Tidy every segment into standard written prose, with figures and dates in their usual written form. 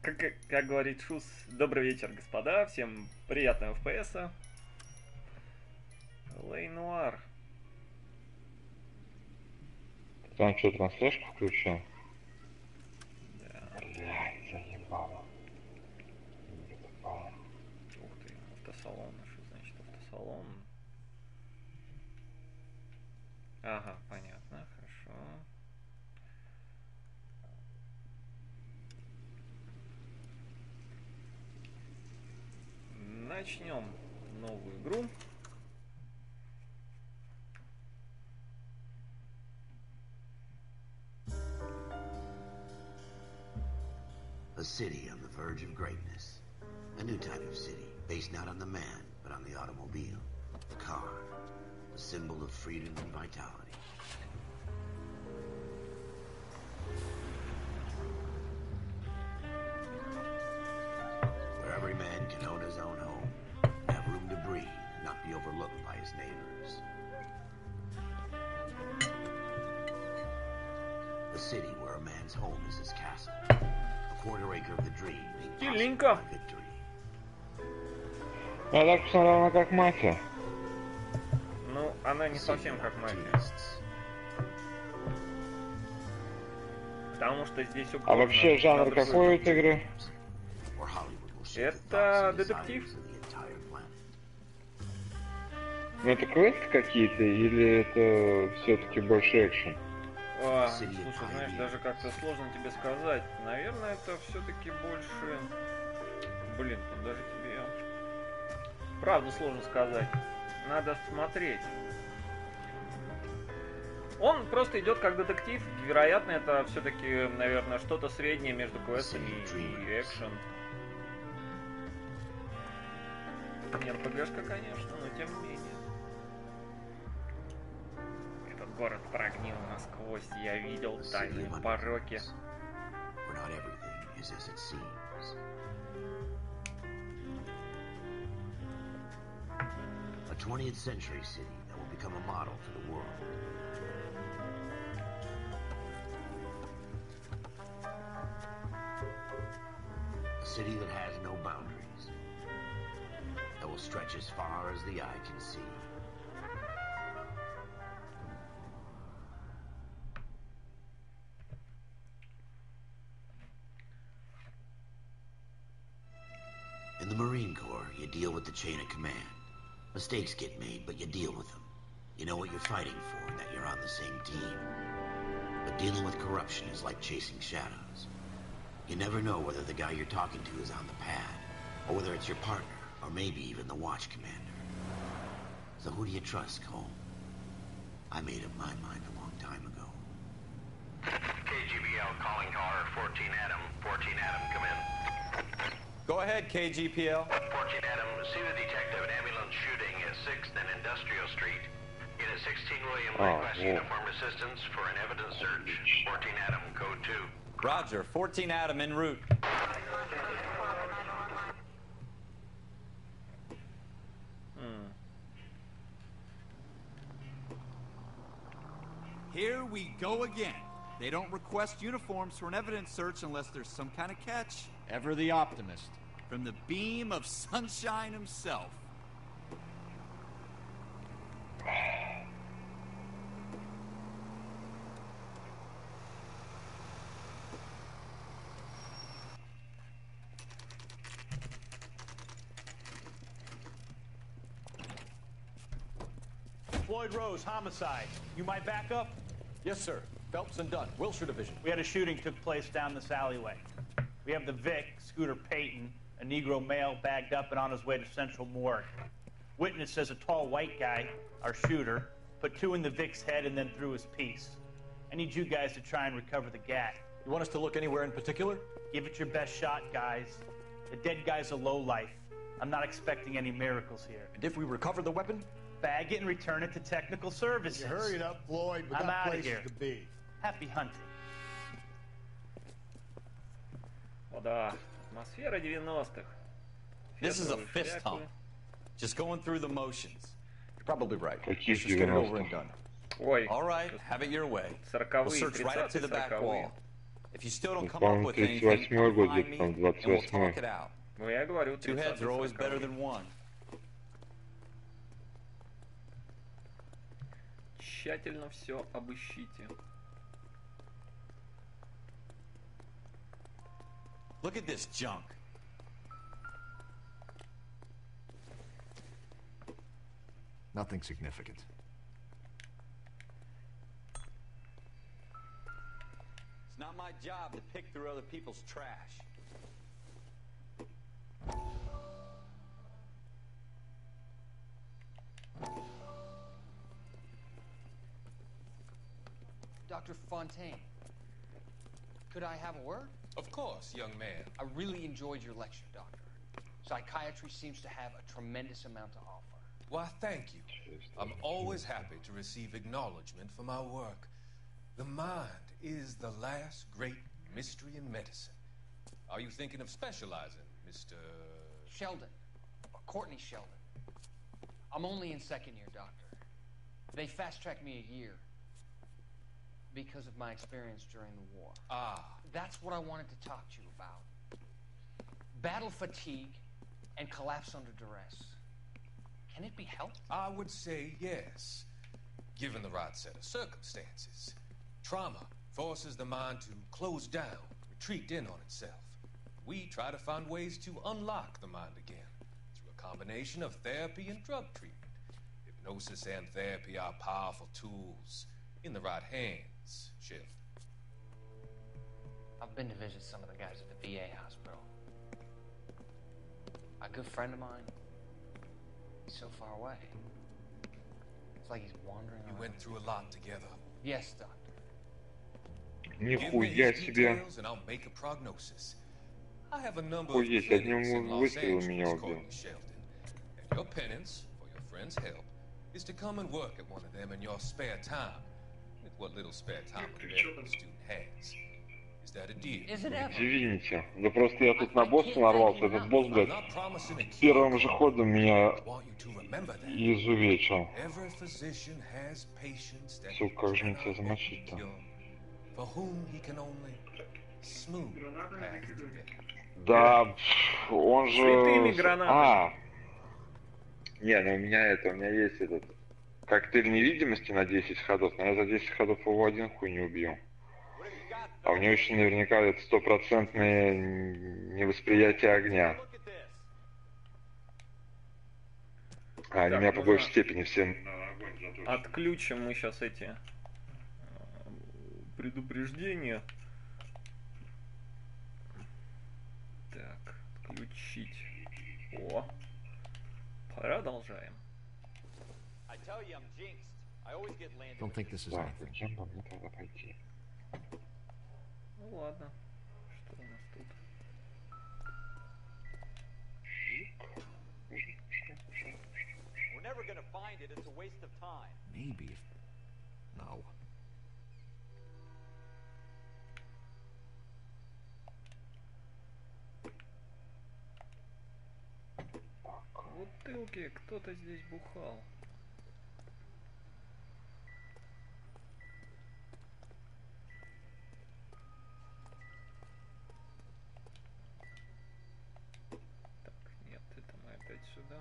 Как говорит Шус, добрый вечер, господа, всем приятного FPS-а. Лейнуар. Там что, трансляшку включил? Да. Блядь, заебало. Не попало. Ух ты, автосалон. Что значит автосалон? Ага, понятно, хорошо. Начнем новую игру. A city on the verge of greatness. A new type of city, based not on the man, but on the automobile. The car. A symbol of freedom and vitality. Where every man can own his own home, have room to breathe, and not be overlooked by his neighbors. A city where a man's home is his castle. Quarter acre of the dream being possible by victory. Я так посмотрел, она как мафия. Ну, она не совсем как мафия. Потому что здесь А вообще жанр какой у этой игры? Это детектив. Ну это квесты какие-то или это все-таки больше экшен? Слушай, знаешь, даже как-то сложно тебе сказать. Наверное, это все-таки больше... Блин, тут даже тебе... Правда сложно сказать. Надо смотреть. Он просто идет как детектив. Вероятно, это все-таки, наверное, что-то среднее между квестами и экшен. Не РПГшка, конечно, но тем не менее. Город прогнил насквозь, я видел тайные пороки. A 20th century city that will become a model for the world. A city that has no boundaries. That will stretch as far as the eye can see. In the Marine Corps, you deal with the chain of command. Mistakes get made, but you deal with them. You know what you're fighting for, and that you're on the same team. But dealing with corruption is like chasing shadows. You never know whether the guy you're talking to is on the pad, or whether it's your partner, or maybe even the watch commander. So who do you trust, Cole? I made up my mind a long time ago. KGBL calling caller 14 Adam. 14 Adam, come in. Go ahead, KGPL. 14 Adam, see the detective in ambulance shooting at 6th and Industrial Street. Unit 16 William requests uniformed assistance for an evidence search. 14 Adam, code 2. Roger, 14 Adam en route. Here we go again. They don't request uniforms for an evidence search unless there's some kind of catch. Ever the optimist. From the beam of sunshine himself. Floyd Rose, homicide. You my backup? Yes, sir. Phelps and Dunn, Wilshire Division. We had a shooting took place down this alleyway. We have the Vic, Scooter Payton, a Negro male bagged up and on his way to Central Morgue. Witness says a tall white guy, our shooter, put two in the Vic's head and then threw his piece. I need you guys to try and recover the gat. You want us to look anywhere in particular? Give it your best shot, guys. The dead guy's a lowlife. I'm not expecting any miracles here. And if we recover the weapon? Bag it and return it to technical services. You hurry up, Floyd. We I'm got out of places here. to be. Happy hunting. О да, атмосфера 90-х. This is a fist hump. Just going through the motions. You're probably right. Каких Let's just get it over 90-х? and done. Ой, All right, have it your way. We'll 30-е, search right up to the back 30-е, wall. If you still don't come up По-моему, with anything, 38-й год, find где-то me, там, and we'll 28-й. talk it out. Ну, я говорю, Two heads are always better 30-40. than one. Тщательно все обыщите. Look at this junk. Nothing significant. It's not my job to pick through other people's trash. Dr. Fontaine, could I have a word? Of course, young man. I really enjoyed your lecture, Doctor. Psychiatry seems to have a tremendous amount to offer. Why, thank you. I'm always happy to receive acknowledgement for my work. The mind is the last great mystery in medicine. Are you thinking of specializing, Mr. Sheldon. Courtney Sheldon. I'm only in second year, Doctor. They fast-tracked me a year because of my experience during the war. Ah. That's what I wanted to talk to you about. Battle fatigue and collapse under duress. Can it be helped? I would say yes, given the right set of circumstances. Trauma forces the mind to close down, retreat in on itself. We try to find ways to unlock the mind again through a combination of therapy and drug treatment. Hypnosis and therapy are powerful tools in the right hands, Sheriff. I've been to visit some of the guys at the VA hospital. A good friend of mine, he's so far away. It's like he's wandering around. We went through a lot together. Yes, Doctor. Нихуя себе. And I'll make a prognosis. I have a number of Охуеть, clinics одним in Los выстрелом меня Angeles, убил. Courtney Sheldon. And your penance for your friend's help is to come and work at one of them in your spare time, with what little spare time a medical student has. Is that a deal? Извините, да просто я тут на босса нарвался, этот босс, блядь, первым же ходом меня изувечил. Сука, как же мне тебя замочить-то? Да, он же... А! Не, ну у меня есть этот... Коктейль невидимости на 10 ходов, но я за 10 ходов его один хуй не убью. А у него еще наверняка это стопроцентное невосприятие огня. А они меня по большей степени всем... Отключим мы сейчас эти предупреждения. Так, отключить. О, продолжаем. Don't think this is Да, anything. зачем бы мне тогда пойти? Ну ладно, что у нас тут? We're never gonna find it. It's a waste of time. Maybe if... No. В бутылке кто-то здесь бухал. Так, нет, это мы опять сюда.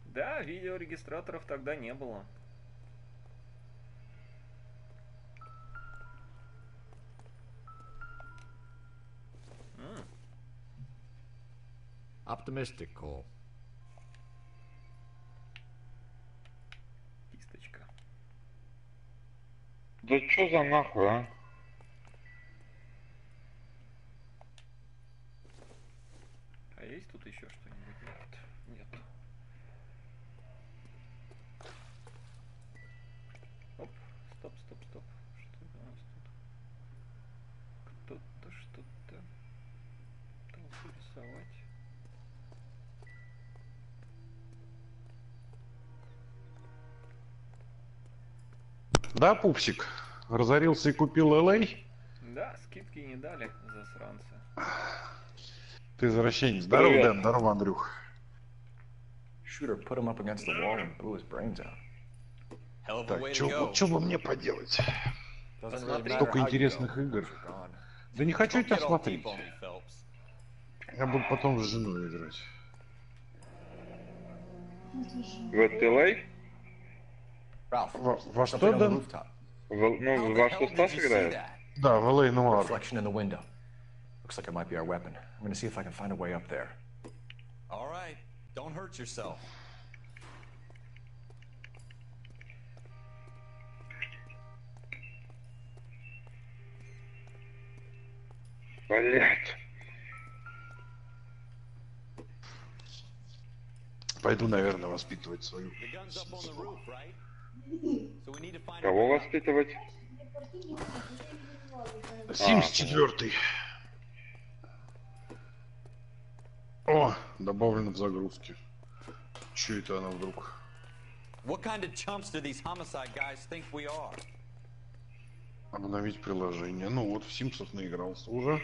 Да, видеорегистраторов тогда не было. Optimistic, Cole. Кисточка. Да чё за нахуй, а? А есть тут еще что-нибудь? Нет. Нет. Оп, стоп, стоп, стоп. Что это у нас тут? Кто-то что-то пытался рисовать. Да, пупсик, разорился и купил LA? Да, скидки не дали, засранцы. Ты извращенец. Здорово, Дэн. Здорово, Андрюх. Shooter put him up against the wall and blew his brains out. Так, что бы мне поделать? Столько интересных игр. Да не хочу тебя смотреть. Я буду потом с женой играть. В LA? Во что, Дэн? Ну, во что Стас играет? Да, в LA Noir. Reflection in the window. Looks like it might be our weapon. I'm gonna see if I can find a way up there. All right, don't hurt yourself. Блять. Пойду, наверное, воспитывать свою. Кого воспитывать? 74-й. О, добавлено в загрузке. Че это она вдруг? What kind of chumps do these homicide guys think we are? Обновить приложение. Ну вот, в Симпсов наигрался уже.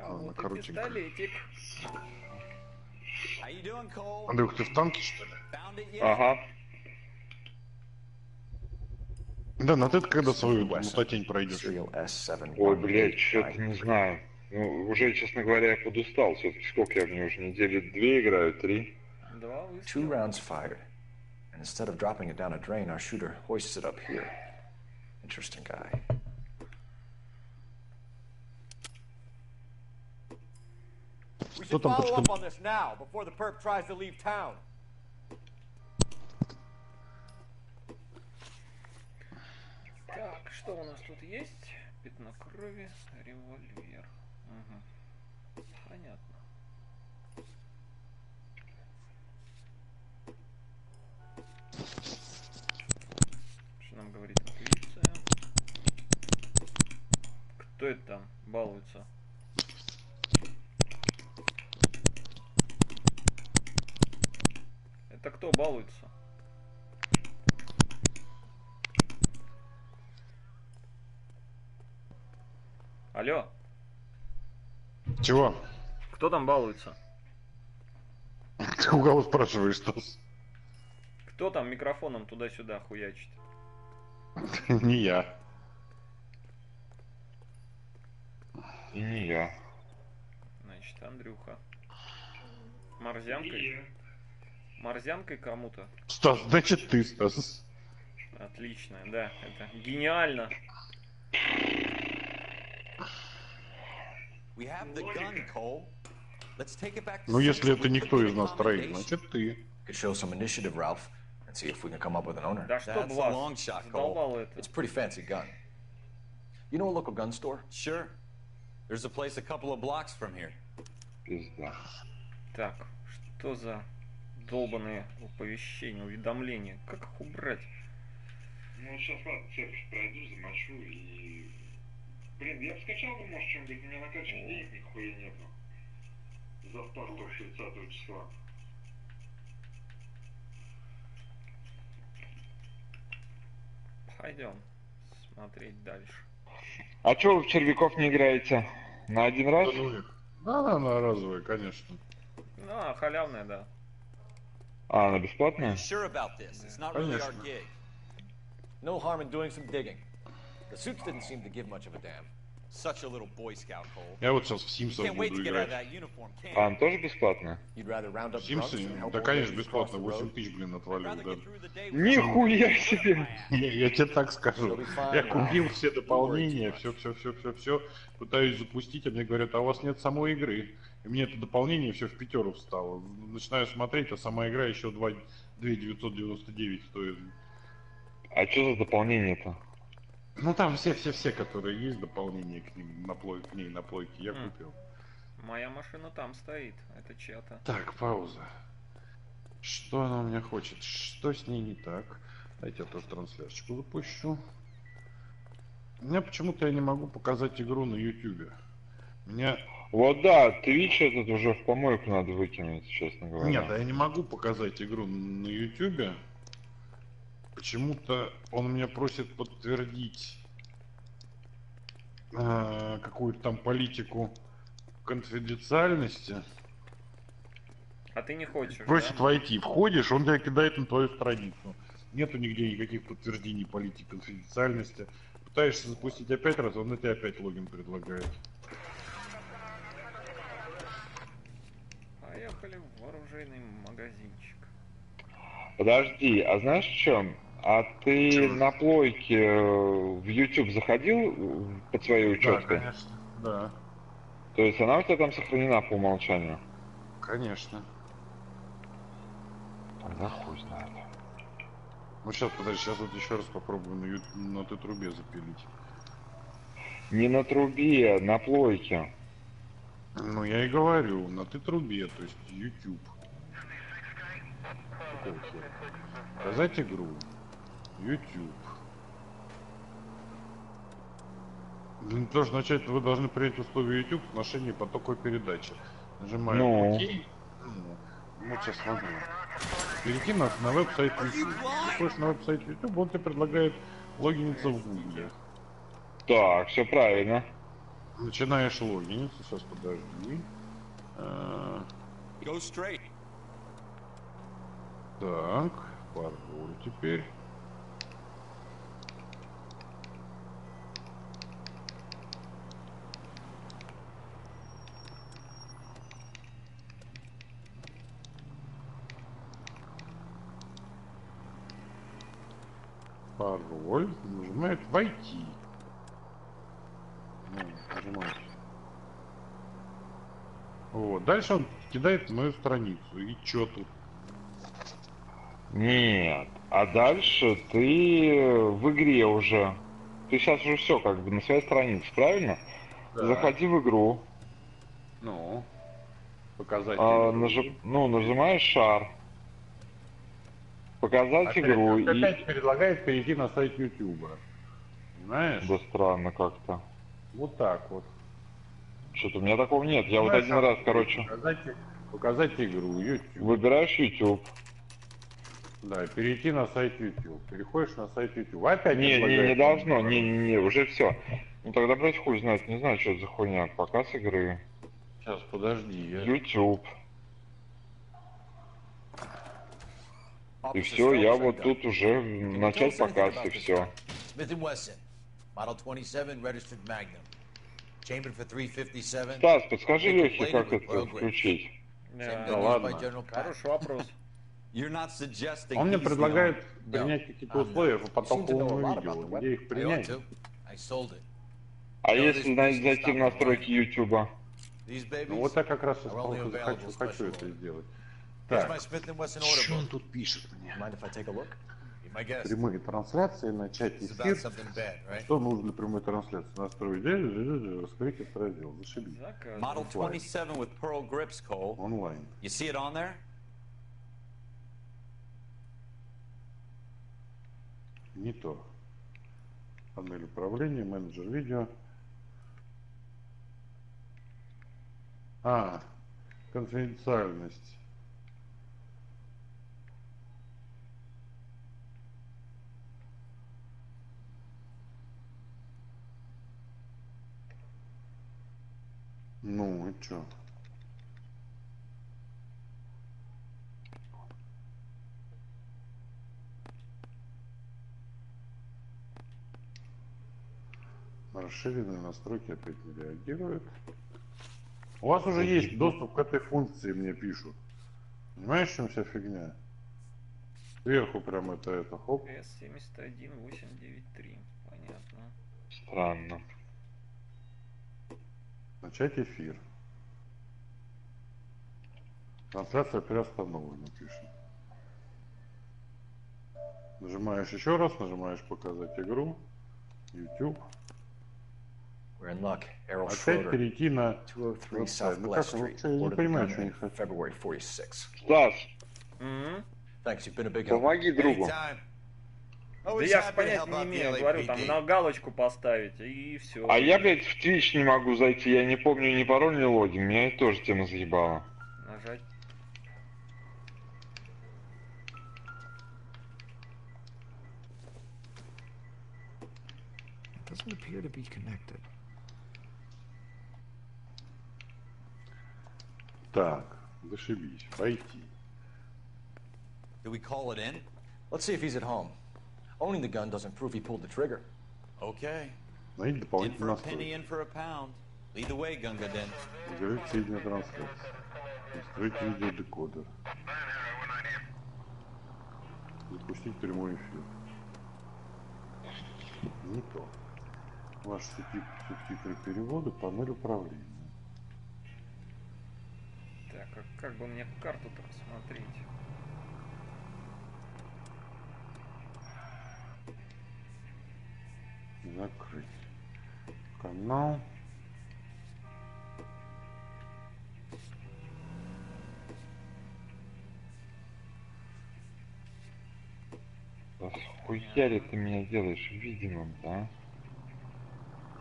Вот и пистолетик. Андрюх, ты в танке, что ли? Ага. Да, на ты когда свою мутатень пройдешь? Ой, блядь, что-то не знаю. Ну, уже, честно говоря, я подустал. Все-таки сколько я в нее уже недели 2 играю, 3. 2 rounds fired. And instead of dropping it down a drain, our shooter hoists it up here. Interesting guy. We should follow up on this now, before the perp tries to leave town. Так, что у нас тут есть? Пятно крови, револьвер. Угу. Понятно. Что нам говорит интуиция? Кто это там балуется? Это кто балуется? Алло. Чего? Кто там балуется? Ты у кого спрашиваешь, Стас? Кто там микрофоном туда-сюда хуячит? Не я. И не я. Значит, Андрюха. Морзянкой? Морзянкой кому-то? Стас, значит ты, Стас. Отлично, да, это гениально. Ну, если это никто из нас троих, значит ты. Could show some initiative, Ralph, and see if we can come up with an owner. Да что, Влас, задолбал это. It's a pretty fancy gun. You know a local gun store? Sure. There's a place a couple of blocks from here. Пизда. Так, что за долбаные оповещения, уведомления? Как их убрать? Ну, сейчас, ладно, цепь пройду, замочу и... Блин, я бы скачал бы, может, чем-нибудь, у меня на карточке денег нихуя нету. За старту 30 числа. Пойдем смотреть дальше. А чё вы в червяков не играете? На один раз? Да, на разовые, конечно. Ну, халявная, да. А, она бесплатная? Конечно. No harm in doing some digging. The suits didn't seem to give much of a damn. Such a little Boy Scout, Cole. Я вот сейчас в Симпсов буду играть. А, она тоже бесплатная? Симпсы? Да, конечно, бесплатно. 8 тысяч, блин, отвалил, да. Нихуя себе! Я тебе так скажу. Я купил все дополнения, все. Пытаюсь запустить, а мне говорят, а у вас нет самой игры. И мне это дополнение все в пятеру встало. Начинаю смотреть, а сама игра еще 2 999 стоит. А что за дополнение-то? Ну там все, которые есть, дополнения к ним, к ней на плойке, я купил. Моя машина там стоит, это чья-то. Так, пауза. Что она у меня хочет? Что с ней не так? Дайте я тоже трансляцию запущу. У меня почему-то я не могу показать игру на YouTube. Меня... Вот да, Twitch этот уже в помойку надо выкинуть, честно говоря. Нет, да я не могу показать игру на YouTube. Почему-то он меня просит подтвердить какую-то там политику конфиденциальности. А ты не хочешь, Просит да? войти. Входишь, он тебя кидает на твою страницу. Нету нигде никаких подтверждений политики конфиденциальности. Пытаешься запустить опять раз, он на тебя опять логин предлагает. Поехали в оружейный магазинчик. Подожди, а знаешь в чем? А ты на плойке в YouTube заходил под своей учеткой? Да, конечно. Да. То есть она у тебя там сохранена по умолчанию? Конечно. Тогда хуй знает. Ну сейчас, подожди, сейчас вот еще раз попробую на той трубе запилить. Не на трубе, на плойке. Ну я и говорю, на той трубе, то есть YouTube. Какого хера? Показать игру. YouTube. Для того, чтобы начать, вы должны принять условия YouTube в отношении потоковой передачи. Нажимаем ОК. Ну, сейчас смотрю. Перейти на веб-сайт YouTube. Приходишь на веб-сайт YouTube, он тебе предлагает логиниться в Google. Так, все правильно. Начинаешь логиниться, сейчас подожди. Go straight. Так, пароль теперь. Пароль. Нажимает войти. Нажимает. Вот. Дальше он кидает мою страницу. И чё тут? Нет. А дальше ты в игре уже. Ты сейчас уже все как бы на своей странице, правильно? Да. Заходи в игру. Ну. Показать игру. Нажимаешь шар. Показать игру. Опять предлагает перейти на сайт YouTube. Понимаешь? Да странно как-то. Вот так вот. Что-то у меня такого нет. Я вот один раз, короче. Показать игру. YouTube. Выбираешь YouTube. Да, перейти на сайт YouTube. Переходишь на сайт YouTube. Опять не должно. Не, уже все. Ну тогда, блядь, хуй знает. Не знаю, что это за хуйня. Показ игры. Сейчас, подожди. YouTube. И все, я вот тут уже начать показ, и все. Model 27, registered Magnum. Chambered for 357. Стас, подскажи Лехе, как это включить? Да ладно. Хороший вопрос. Он мне предлагает принять какие-то условия по потоковому видео. Где их принять? А если зайти в настройки YouTube? Ну вот я как раз хочу это сделать. Так, что он тут пишет мне? Прямые трансляции, начать эфир. Что нужно для прямой трансляции? Настроить, раскрыть раздел. Зашибись. Model 27 with pearl grips, Cole. Онлайн. You see it on there? Не то. Панель управления, менеджер видео. Конфиденциальность. Ну, и чё? Расширенные настройки опять не реагируют. У вас уже есть доступ к этой функции, мне пишут. Понимаешь, в чем вся фигня? Сверху прям это хоп. S71893. Понятно. Странно. Начать эфир. Трансляция приостановлена, пишет. Нажимаешь еще раз, нажимаешь показать игру. YouTube. Опять перейти на 203 South Glass Street. Я не понимаю, что они хотят. February 46. Стас, Thanks, you've been a big help. помоги другу. Да я ж понятия не имею, говорю, там на галочку поставить, и все. А я, блядь, в Twitch не могу зайти, я не помню ни пароль, ни логин, меня это тоже тема заебала. Нажать. Doesn't appear to be connected. Так, зашибись, пойти. Do we call it in? Let's see if he's at home. Owning the gun doesn't prove he pulled the trigger. Okay. Найди In дополнительный for a настрой. penny, in for a pound. Lead the way, Gunga Din. Удержать соединение трансляции. Настроить видеодекодер. Запустить прямой эфир. Не то. Ваш субтитры перевода, панель управления. Так, как бы мне карту-то посмотреть? Закрыть. Канал. Да схуя ли ты меня делаешь видимым-то, а?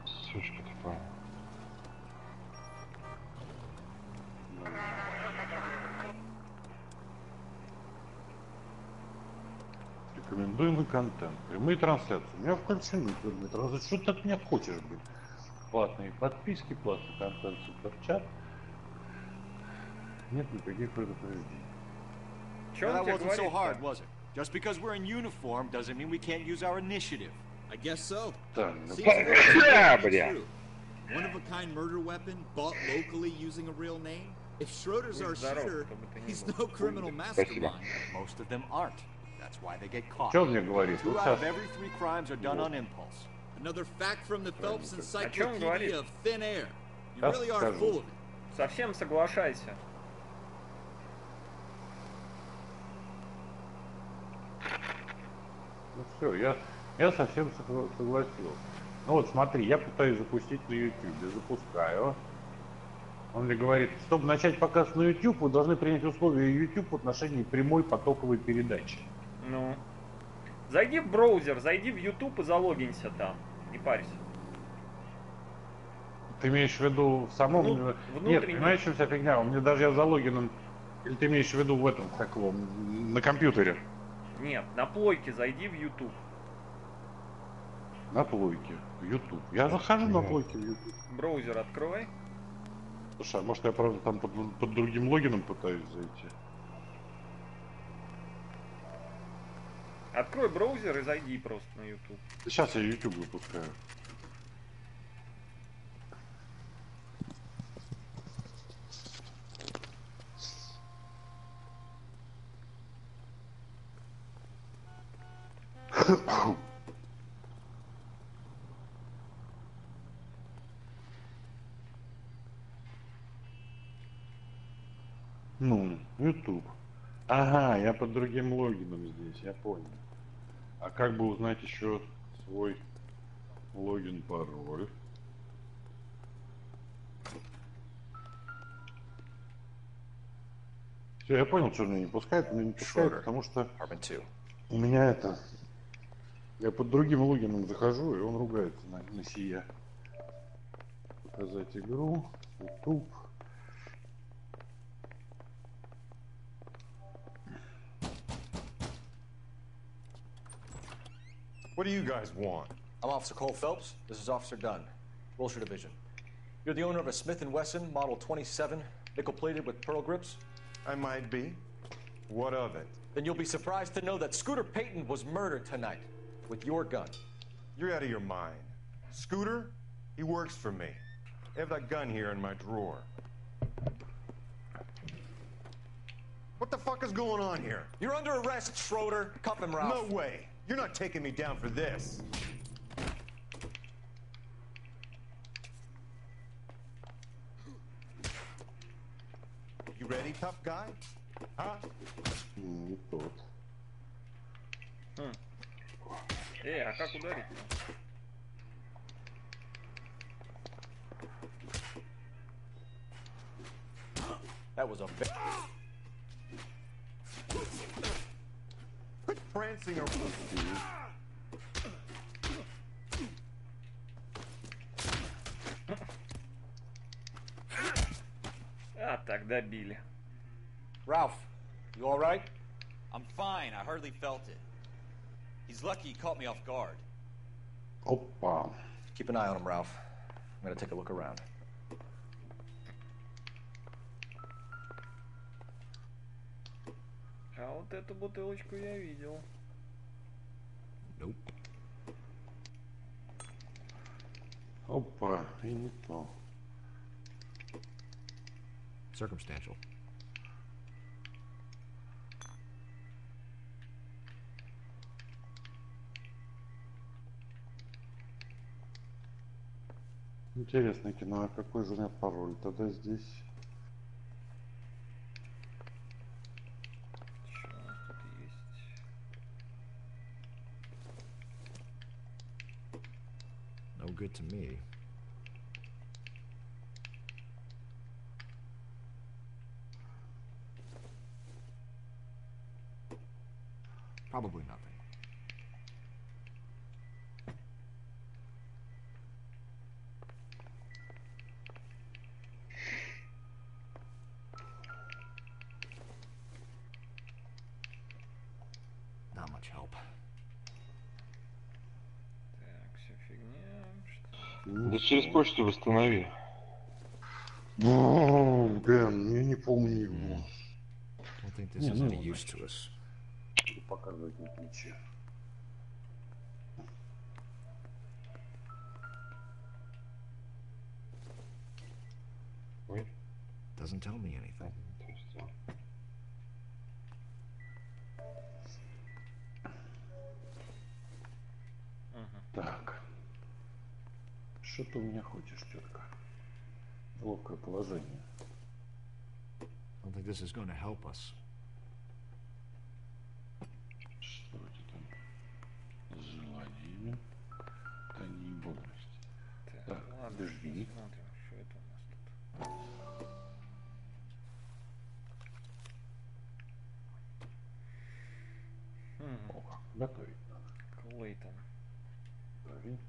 Сучка тупая. Рекомендуемый контент. Прямые трансляции. У меня включены прямые трансляции. Что ты от меня хочешь, блин? Платные подписки, платный контент, суперчат. Нет никаких предупреждений. That wasn't so hard, was it? Just because we're in uniform doesn't mean we can't use our initiative. I guess so. Seems бля. One-of-a-kind murder weapon bought locally using a real name? If Schroeder's our shooter, he's no criminal mastermind. Most of them aren't. That's why they get caught. Что он мне говорит? 2 out of every 3 crimes are done on impulse. Another fact from the Phelps Encyclopedia of Thin Air. You really are full of it. Совсем соглашайся. Ну все, я совсем согласился. Ну вот смотри, я пытаюсь запустить на YouTube, запускаю. Он мне говорит, чтобы начать показ на YouTube, вы должны принять условия YouTube в отношении прямой потоковой передачи. Ну, зайди в браузер, зайди в YouTube и залогинься там. Не парься. Ты имеешь в виду в самом... Нет, понимаешь, что вся фигня? У меня даже я залогинен... Или ты имеешь в виду в этом, как его, на компьютере? Нет, на плойке зайди в YouTube. На плойке, в YouTube. Я захожу на плойке в YouTube. Браузер открой. Слушай, а может я, правда, там под другим логином пытаюсь зайти? Открой браузер и зайди просто на YouTube. Сейчас я YouTube запускаю. Ну, YouTube. Ага, я под другим логином здесь, я понял. А как бы узнать еще свой логин, пароль? Все, я понял, что меня не пускает. Меня не пускает, потому что у меня это... Я под другим логином захожу, и он ругается на сия. Показать игру, YouTube. What do you guys want? I'm Officer Cole Phelps. This is Officer Dunn, Wilshire Division. You're the owner of a Smith & Wesson Model 27, nickel-plated with pearl grips? I might be. What of it? Then you'll be surprised to know that Scooter Payton was murdered tonight with your gun. You're out of your mind. Scooter? He works for me. I have that gun here in my drawer. What the fuck is going on here? You're under arrest, Schroeder. Cuff him, Ralph. No way. You're not taking me down for this. You ready, tough guy? Huh? Не тот. А как ударить? That was a bit. Quit prancing around. А, тогда били. Ralph, you all right? I'm fine. I hardly felt it. He's lucky he caught me off guard. Опа. Keep an eye on him, Ralph. I'm gonna take a look around. А вот эту бутылочку я видел. Nope. Опа, и не то. Circumstantial. Интересное кино, а какой же у меня пароль тогда здесь? Что у нас тут есть? No good to me. Probably nothing. Not much help. Так, все фигня. Да через почту восстанови. Блин, я не помню его. Don't think this is any use to us. Показывать на плече. Ой. Doesn't tell me anything. Так. Что ты у меня хочешь, тетка? Ловкое положение. Don't think this is going to help us. Что это там? С желаниями. Да не бодрость. Так, подожди. Смотрим, что это у нас тут. О, готовить надо. Клейтон. Готовить.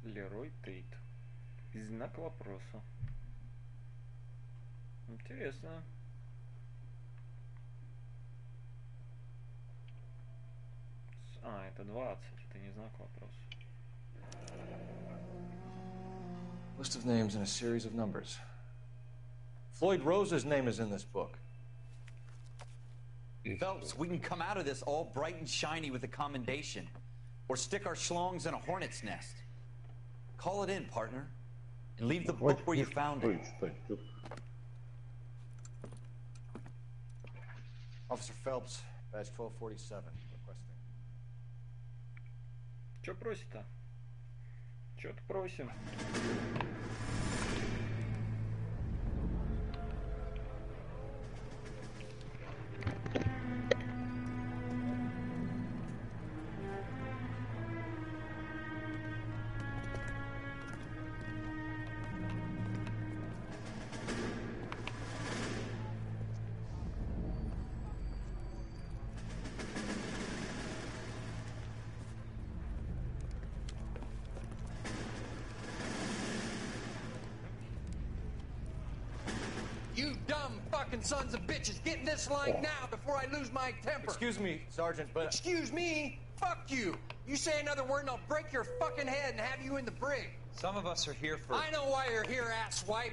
Лерой Тейт. Знак вопроса. Интересно. А, это 20, это не знак вопроса. List of names and a series of numbers. Floyd Rose's name is in this book. Phelps, we can come out of this all bright and shiny with a commendation. Or stick our schlongs in a hornet's nest. Call it in, partner. And leave the book where you found it. Officer Phelps, badge 1247, requesting. Чё просит-то? Чё-то просим. You dumb fucking sons of bitches, get in this line now before I lose my temper. Excuse me, Sergeant, but... Excuse me? Fuck you. You say another word and I'll break your fucking head and have you in the brig. Some of us are here for... I know why you're here, asswipe.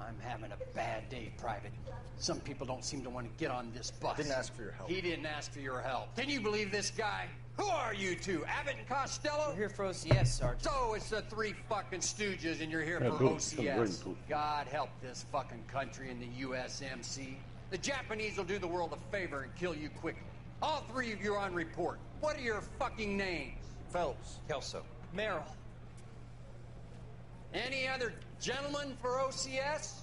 I'm having a bad day, Private. Some people don't seem to want to get on this bus. I didn't ask for your help. He didn't ask for your help. Can you believe this guy? Who are you two? Abbott and Costello? We're here for OCS, Sergeant. So it's the three fucking stooges and you're here for OCS. God help this fucking country and the USMC. The Japanese will do the world a favor and kill you quickly. All three of you are on report. What are your fucking names? Phelps. Kelso. Merrill. Any other gentlemen for OCS?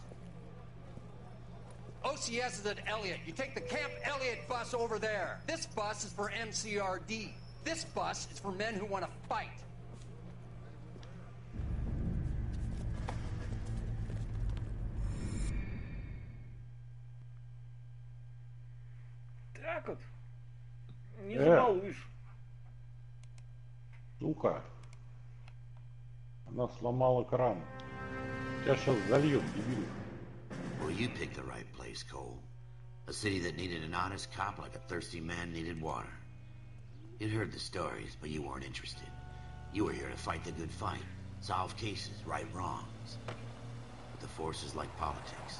OCS is at Elliott. You take the Camp Elliott bus over there. This bus is for MCRD. This bus is for men who want to fight. Так вот. Не забалуешь. Ну-ка. Она сломала кран. Тебя сейчас зальет, дебил. Well, you picked the right place, Cole. A city that needed an honest cop like a thirsty man needed water. You'd heard the stories, but you weren't interested. You were here to fight the good fight, solve cases, right wrongs. But the force is like politics.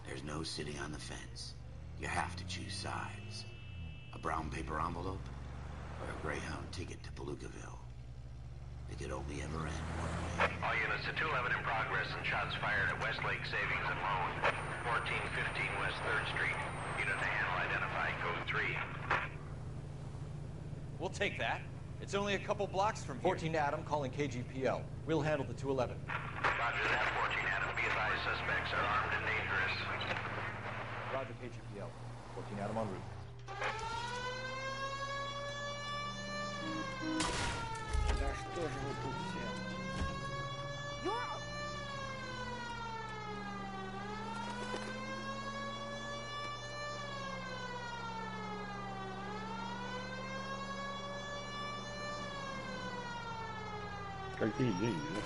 There's no sitting on the fence. You have to choose sides. A brown paper envelope or a Greyhound ticket to Palookaville. It could only ever end one way. All units to 211 in progress and shots fired at Westlake Savings and Loan, 1415 West 3rd Street. Unit to handle identified code 3. We'll take that. It's only a couple blocks from here. 14 Adam calling KGPL. We'll handle the 211. Roger that, 14 Adam. Be advised, suspects are armed and dangerous. Roger KGPL. 14 Adam en route. Да что же вы тут все? Какие деньги, да?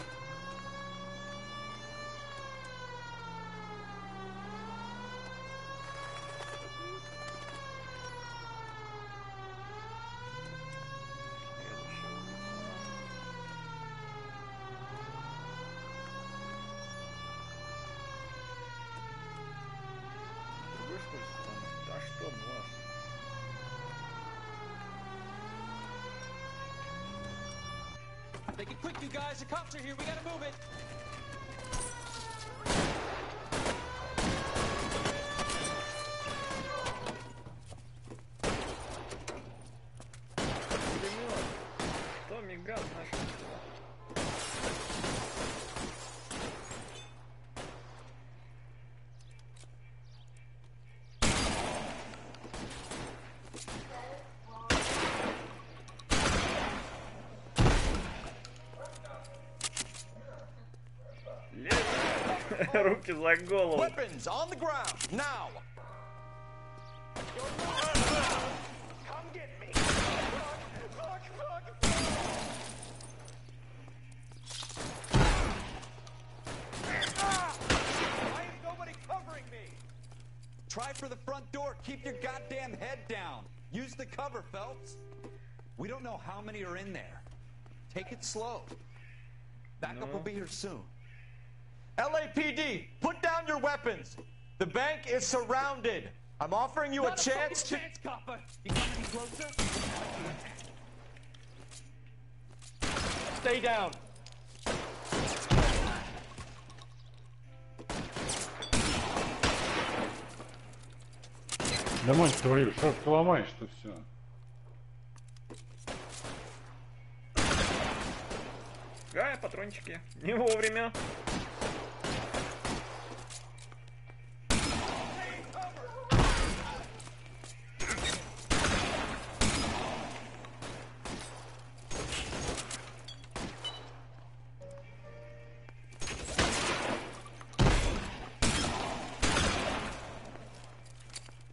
Да что, Влад? Make it quick, you guys. The cops are here. We gotta move it. Пулемет. Томми Ган нашелся. Руки за голову. Weapons on the ground now. Come get me. Why is nobody covering me? Try for the front door. Keep your goddamn head down. Use the cover, Phelps. We don't know how many are in there. Take it slow. Backup will be here soon. LAPD, put down your weapons. The bank is surrounded. I'm offering you a chance to... chance, copper. You come any closer? Stay down. Да мать твою, что ж ты ломаешь-то все? Ай, патрончики. Не вовремя.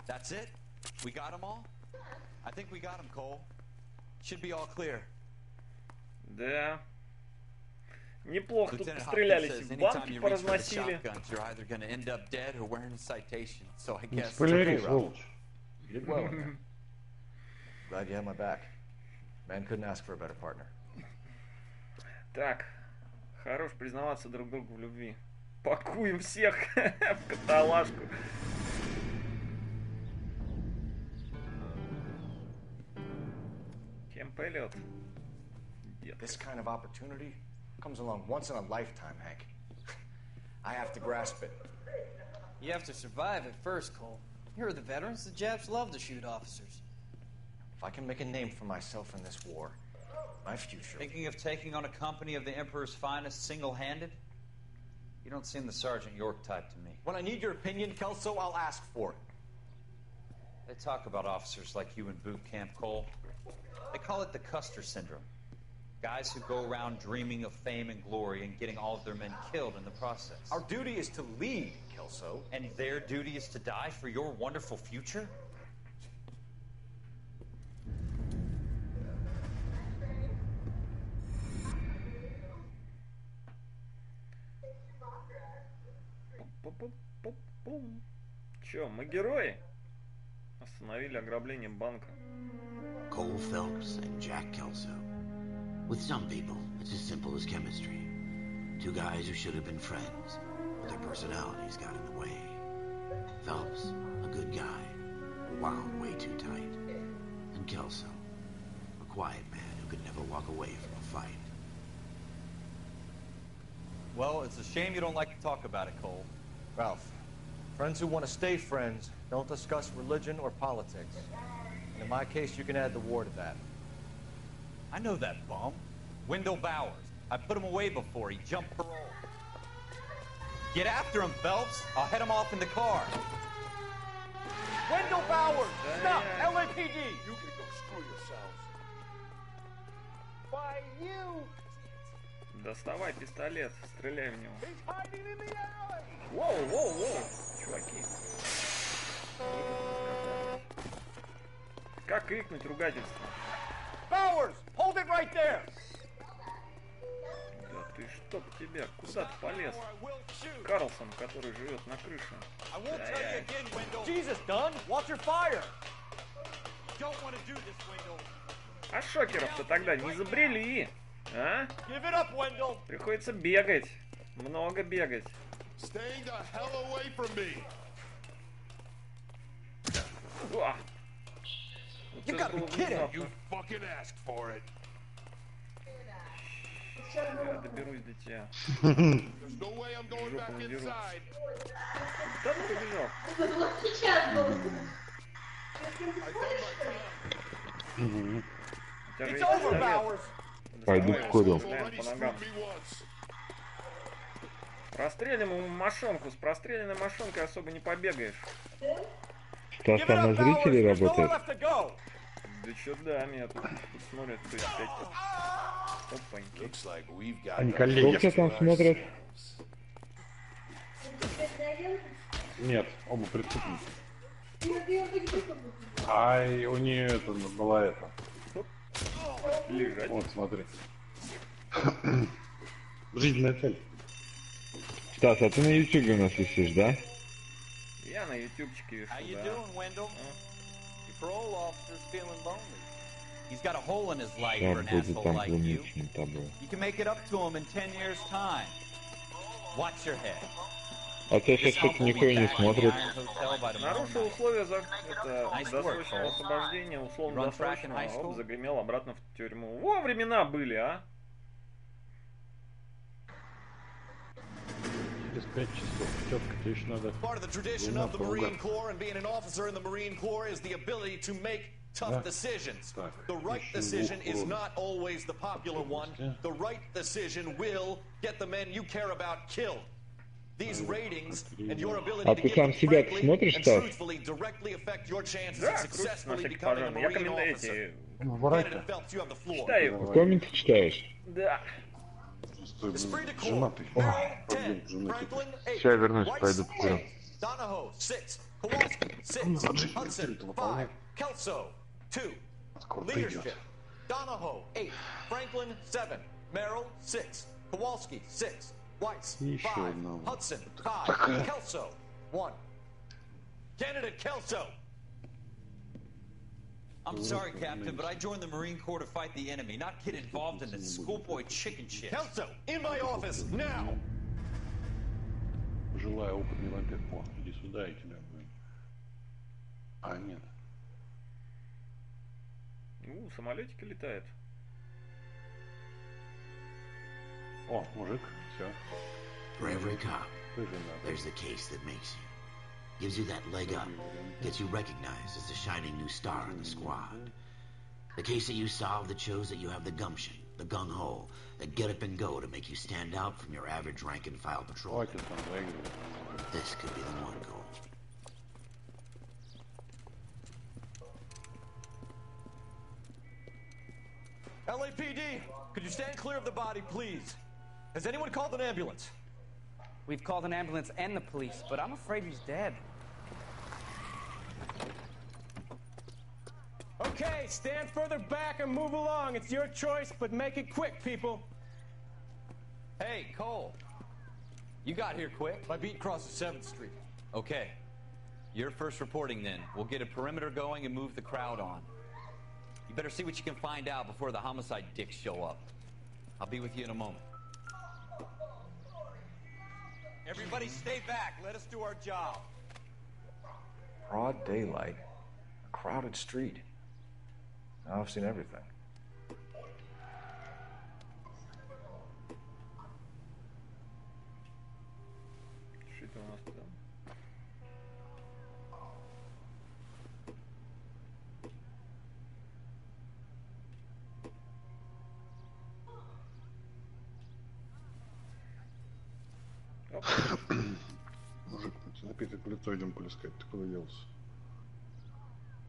That's it? We got them all? I think we got them, Cole. Should be all clear. Да. Неплохо тут пострелялись, в банки поразносили. You're either going to end up dead or wearing a citation. So I Не guess спойлери, сволочь. You did well in there. Glad you had my back. Man couldn't ask for a better partner. Так, хорош признаваться друг другу в любви. Пакуем всех в каталажку. Кемп Эллиот. This kind of opportunity comes along once in a lifetime, Hank. I have to grasp it. You have to survive it first, Cole. You're the veterans. The Japs love to shoot officers. If I can make a name for myself in this war, my future... Thinking of taking on a company of the Emperor's finest single-handed? You don't seem the Sergeant York type to me. When I need your opinion, Kelso, I'll ask for it. They talk about officers like you in boot camp, Cole. They call it the Custer Syndrome. Guys who go around dreaming of fame and glory and getting all of their men killed in the process. Our duty is to lead, Kelso. And their duty is to die for your wonderful future? Чё, мы герои? Остановили ограбление банка. Cole Phelps and Jack Kelso. With some people, it's as simple as chemistry. Two guys who should have been friends, but their personalities got in the way. Phelps, a good guy, wound way too tight. And Kelso, a quiet man who could never walk away from a fight. Well, it's a shame you don't like to talk about it, Cole. Ralph, friends who want to stay friends don't discuss religion or politics. And in my case, you can add the war to that. I know that bum. Wendell Bowers. I put him away before. He jumped parole. Get after him, Phelps. I'll head him off in the car. Wendell Bowers! Stop! LAPD! You can go screw yourselves. Why you? Доставай пистолет, стреляй в него. Воу, воу, воу, чуваки. Как крикнуть ругательство? Bowers, hold it right there. Да ты чтоб тебя, куда ты полез? Карлсон, который живет на крыше. Jesus, Dunn, watch your fire. А шокеров-то тогда не изобрели, а? Give it up, Wendell. Приходится бегать, много бегать. Stay the hell away from me. You gotta be kidding. You fucking asked for it. Я доберусь до тебя. There's no way I'm going back inside. Куда ты побежал? It's over, Bowers. Пойду курю. Прострелим ему мошонку. С простреленной мошонкой особо не побегаешь. Что там на зрителей работает? Да чё, да, меня тут смотрят, то есть опять. Опаньки. Они коллеги. Кто там смотрят? Нет, оба преступники. Ай, у нее это была это. Лежать. Вот, смотри. Жизненная цель. Стас, а ты на ютубе у нас висишь, да? Я на ютубчике вишу, да. Parole officer's feeling lonely. He's got a hole in his life for an asshole like you. You can make it up to him in 10 years' time. Watch your head. А то сейчас что-то никто не смотрит. Нарушил условия досрочного освобождения, условно-досрочного, оп, загремел обратно в тюрьму. Во, времена были, а? Part of the tradition of the Marine Corps and being an officer in the Marine Corps is the ability to make tough decisions. The right decision is not always the popular one. The right decision will get the men you care about killed. These ratings and your ability to get them frankly and truthfully directly affect your chances of successfully becoming a Marine officer. Candidate Phelps, you have the floor. Комменты читаешь? Да. Женатый. Сейчас вернусь, пойду покурю. Donahoe 6, Kowalski 6, Hudson 5, Kelso 2, Leadership. Donahoe 8, Franklin 7, Merrill 6, Kowalski 6, Weiss 5, Hudson 5, Kelso 1. Candidate Kelso. I'm sorry, Captain, but I joined the Marine Corps to fight the enemy, not get involved in this schoolboy chicken shit. Kelso, in my office, now! Желаю опытный вампир. О, иди сюда, и тебя будем. А, нет. Самолетики летают. О, мужик, все. For every cop, there's the case that makes you. Gives you that leg up, gets you recognized as the shining new star in the squad. The case that you solve that shows that you have the gumption, the gung-ho, that get up and go to make you stand out from your average rank-and-file patrolman. This could be the one goal. LAPD, could you stand clear of the body, please? Has anyone called an ambulance? We've called an ambulance and the police, but I'm afraid he's dead. Okay, stand further back and move along. It's your choice, but make it quick, people. Hey, Cole. You got here quick. My beat crosses 7th Street. Okay. You're first reporting then. We'll get a perimeter going and move the crowd on. You better see what you can find out before the homicide dicks show up. I'll be with you in a moment. Everybody stay back. Let us do our job. Broad daylight. A crowded street. Now I've seen everything. Что это у нас там? Мужик, напиток в лицо идем полискать. Ты куда делся?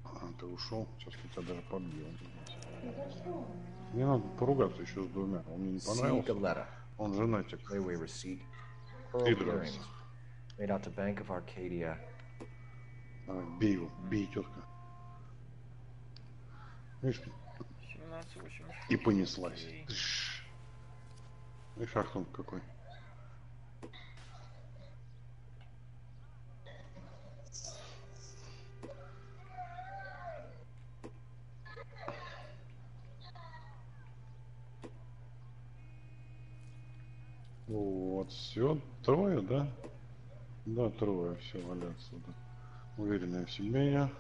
А, ты ушел? Сейчас я тебя даже побью. Мне надо поругаться еще с двумя. Он мне не понравился. Он женатик. Layaway receipt. Pearl earrings. Made out to Bank of Arcadia. Давай, бей его. Бей, тетка. Видишь? 17,86. И понеслась. И шахтунг какой. Вот, все, трое, да? Да, трое, все, валяться. Да. Уверенная в себе я.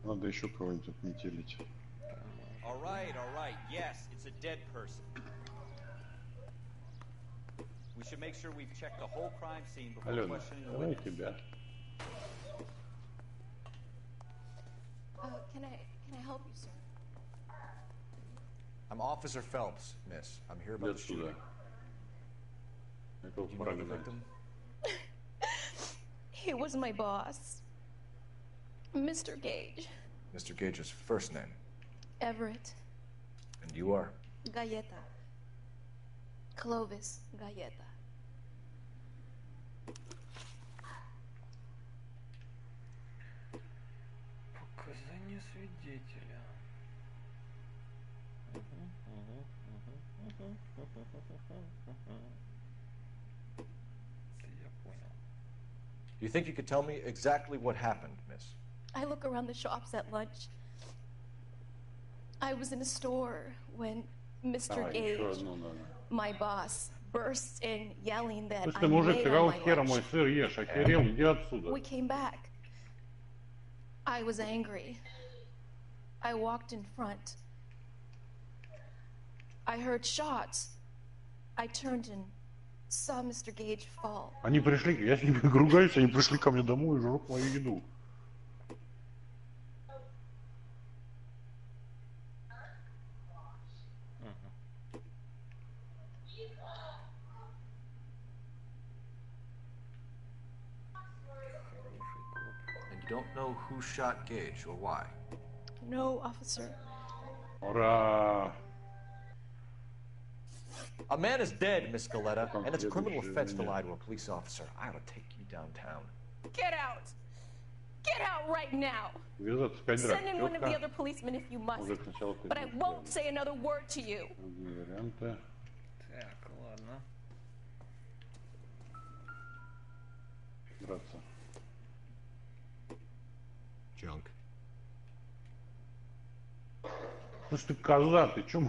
Надо еще кого-нибудь отметелить. All right. Yes, it's a dead person. We should make sure we've checked the whole crime scene before Алена, questioning the давай witness. тебя. Can I help you, sir? I'm Officer Phelps, miss. I'm here about the shooting. Did you know the victim? He was my boss, Mr. Gage. Mr. Gage's first name. Everett. And you are? Galleta. Clovis Galleta. Показания свидетеля. Я понял. Do you think you could tell me exactly what happened, miss? I look around the shops at lunch. I was in a store when Mr. Gage, my boss, bursts in yelling that Слушай, I'm мужик, late ты on какого my хера lunch. мой сыр ешь? Охерел, иди отсюда. We came back. I was angry. I walked in front. I heard shots. I turned and saw Mr. Gage fall. Они пришли, я с ними ругаюсь, они пришли ко мне домой и жрут мою еду. And you don't know who shot Gage or why? No, officer. Ура! A man is dead, Miss Galletta, and it's a criminal offense to lie to a police officer. I ought to take you downtown. Get out! Get out right now! Send in one of the other policemen if you must. But I won't say another word to you. Так, ладно. Драться. Junk. Слушай, ты коза, ты чё,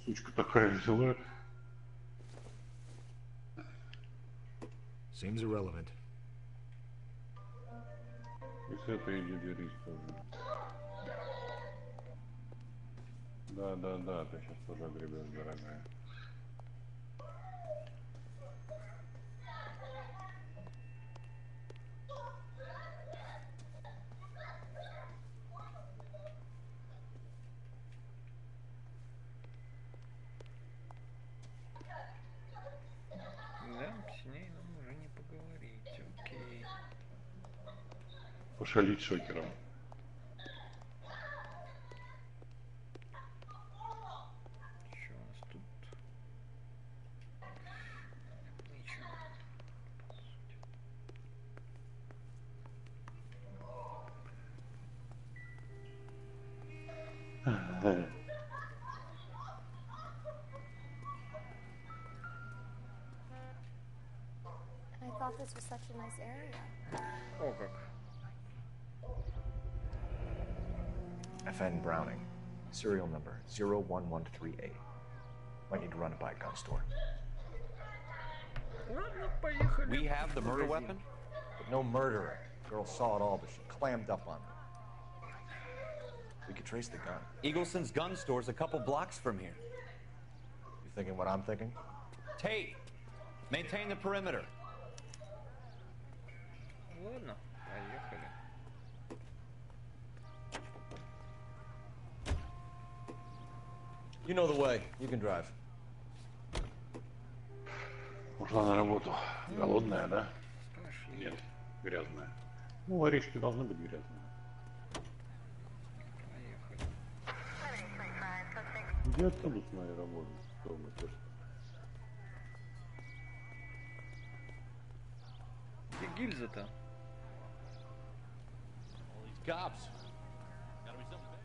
сучка такая взяла? Seems irrelevant. И с этой иди берись тоже. Да, ты сейчас тоже огребешь, дорогая. Да, с ней нам уже не поговорить, окей. Пошалить шокером. Что у нас тут? Ничего. thought this was such a nice area. О как. FN Browning, serial number 01138. Might need to run it by a gun store. Ладно, поехали. We have the murder weapon? But no murderer. Girl saw it all, but she clammed up on me. We could trace the gun. Eagleson's gun store's a couple blocks from here. You thinking what I'm thinking? Tate, maintain the perimeter. Ладно, поехали. You know the way. You can drive. Ушла на работу. Голодная, да? Нет, грязная. Ну, воришки должны быть грязные. Где автобус моей работы? Что мы тоже? Где гильза-то? All these cops. Gotta be something big.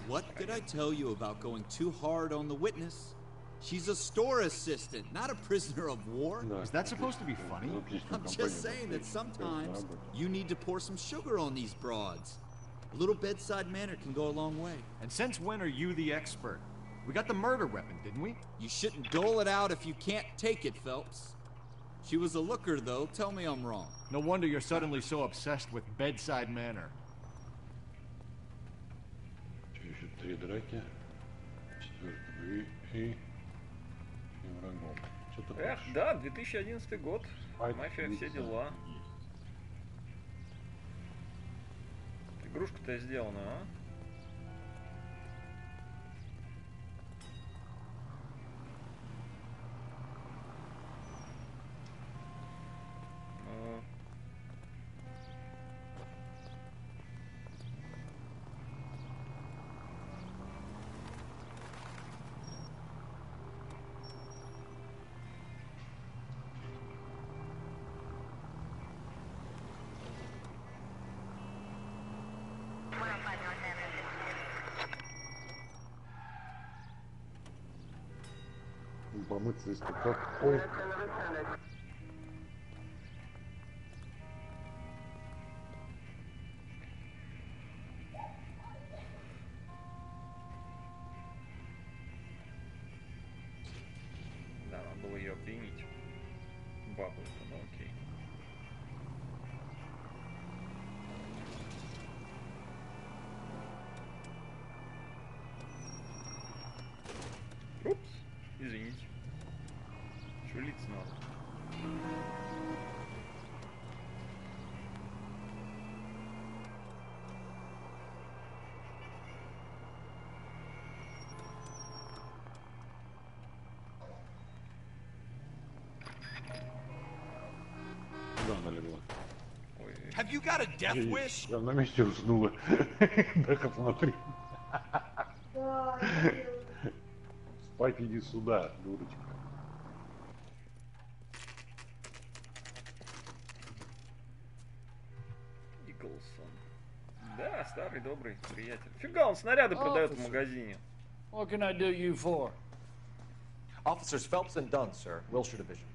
What did I tell you about going too hard on the witness? She's a store assistant, not a prisoner of war. Is that supposed to be funny? I'm just saying that sometimes you need to pour some sugar on these broads. A little bedside manner can go a long way. And since when are you the expert? We got the murder weapon, didn't we? You shouldn't dole it out if you can't take it, Phelps. She was a looker, though. Tell me I'm wrong. No wonder you're suddenly so obsessed with bedside manner. Еще 3 драки. 4 и врагом. Эх, да, 2011 год. Мафия, все дела. Игрушка-то сделана, а? Помыться из как. Ой. Да, надо было ее обвинить. Бабу, ну окей. Упс, извините. Шевелиться надо. Да, налегла. Have you got a death wish? Я на месте уснула. Да-ка смотри. Спать иди сюда, дурочка. Иглсон. Да, старый добрый приятель. Фига, он снаряды продает в магазине. What can I do you for? Officers Phelps and Dunn, sir, Wilshire Division.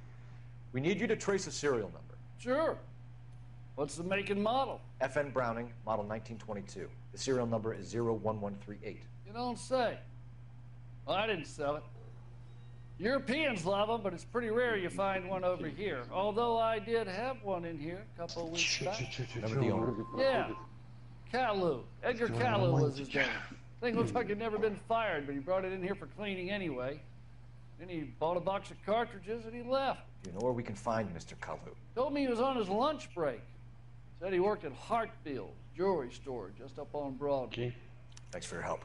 We need you to trace a serial number. Sure. What's the make and model? FN Browning, model 1922. The serial number is 01138. You don't say. Well, I didn't sell it. Europeans love them, but it's pretty rare you find one over here. Although I did have one in here a couple of weeks back. Remember the owner? Yeah. Kalu. Edgar Kalu was his name. Thing looks like he'd never been fired, but he brought it in here for cleaning anyway. Then he bought a box of cartridges and he left. You know where we can find Mr. Kalu? Told me he was on his lunch break. Said he worked at Hartfield jewelry store just up on Broadway. Okay. Thanks for your help.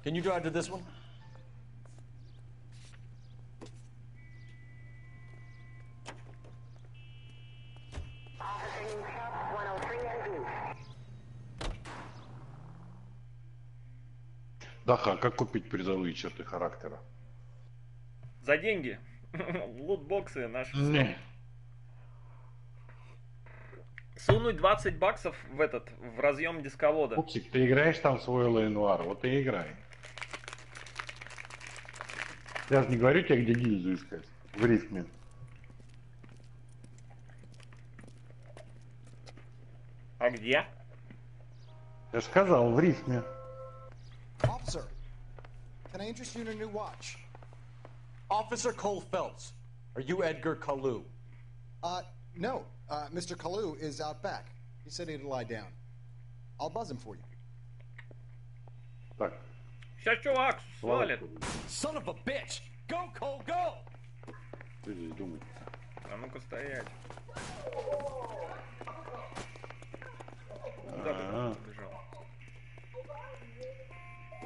Can you drive to this one? Даха, как купить призовые черты характера? За деньги. Лутбоксы наши. Не. Сунуть 20 баксов в разъем дисковода. Пупсик, ты играешь там в свой Ла-Нуар? Вот и играй. Я же не говорю тебе, где гильзу искать. В рифме. А где? Я же сказал, в рифме. Officer, can I interest you in a new watch? Officer Cole Phelps, are you Edgar Kalu? No. Mr. Kalu is out back. He said he'd lie down. I'll buzz him for you. Так. Сейчас чувак свалит. Son of a bitch! Go, Cole, go! Что здесь думать? А ну-ка стоять. Куда ты там побежал?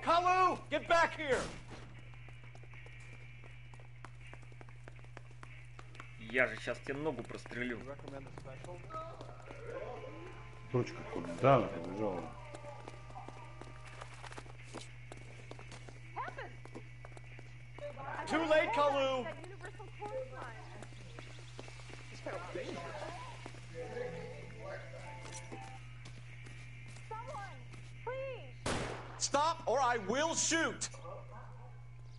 Kalu, get back here! Я же сейчас тебе ногу прострелю. Точка куда она побежала? Too late, Kalu! Stop or I will shoot!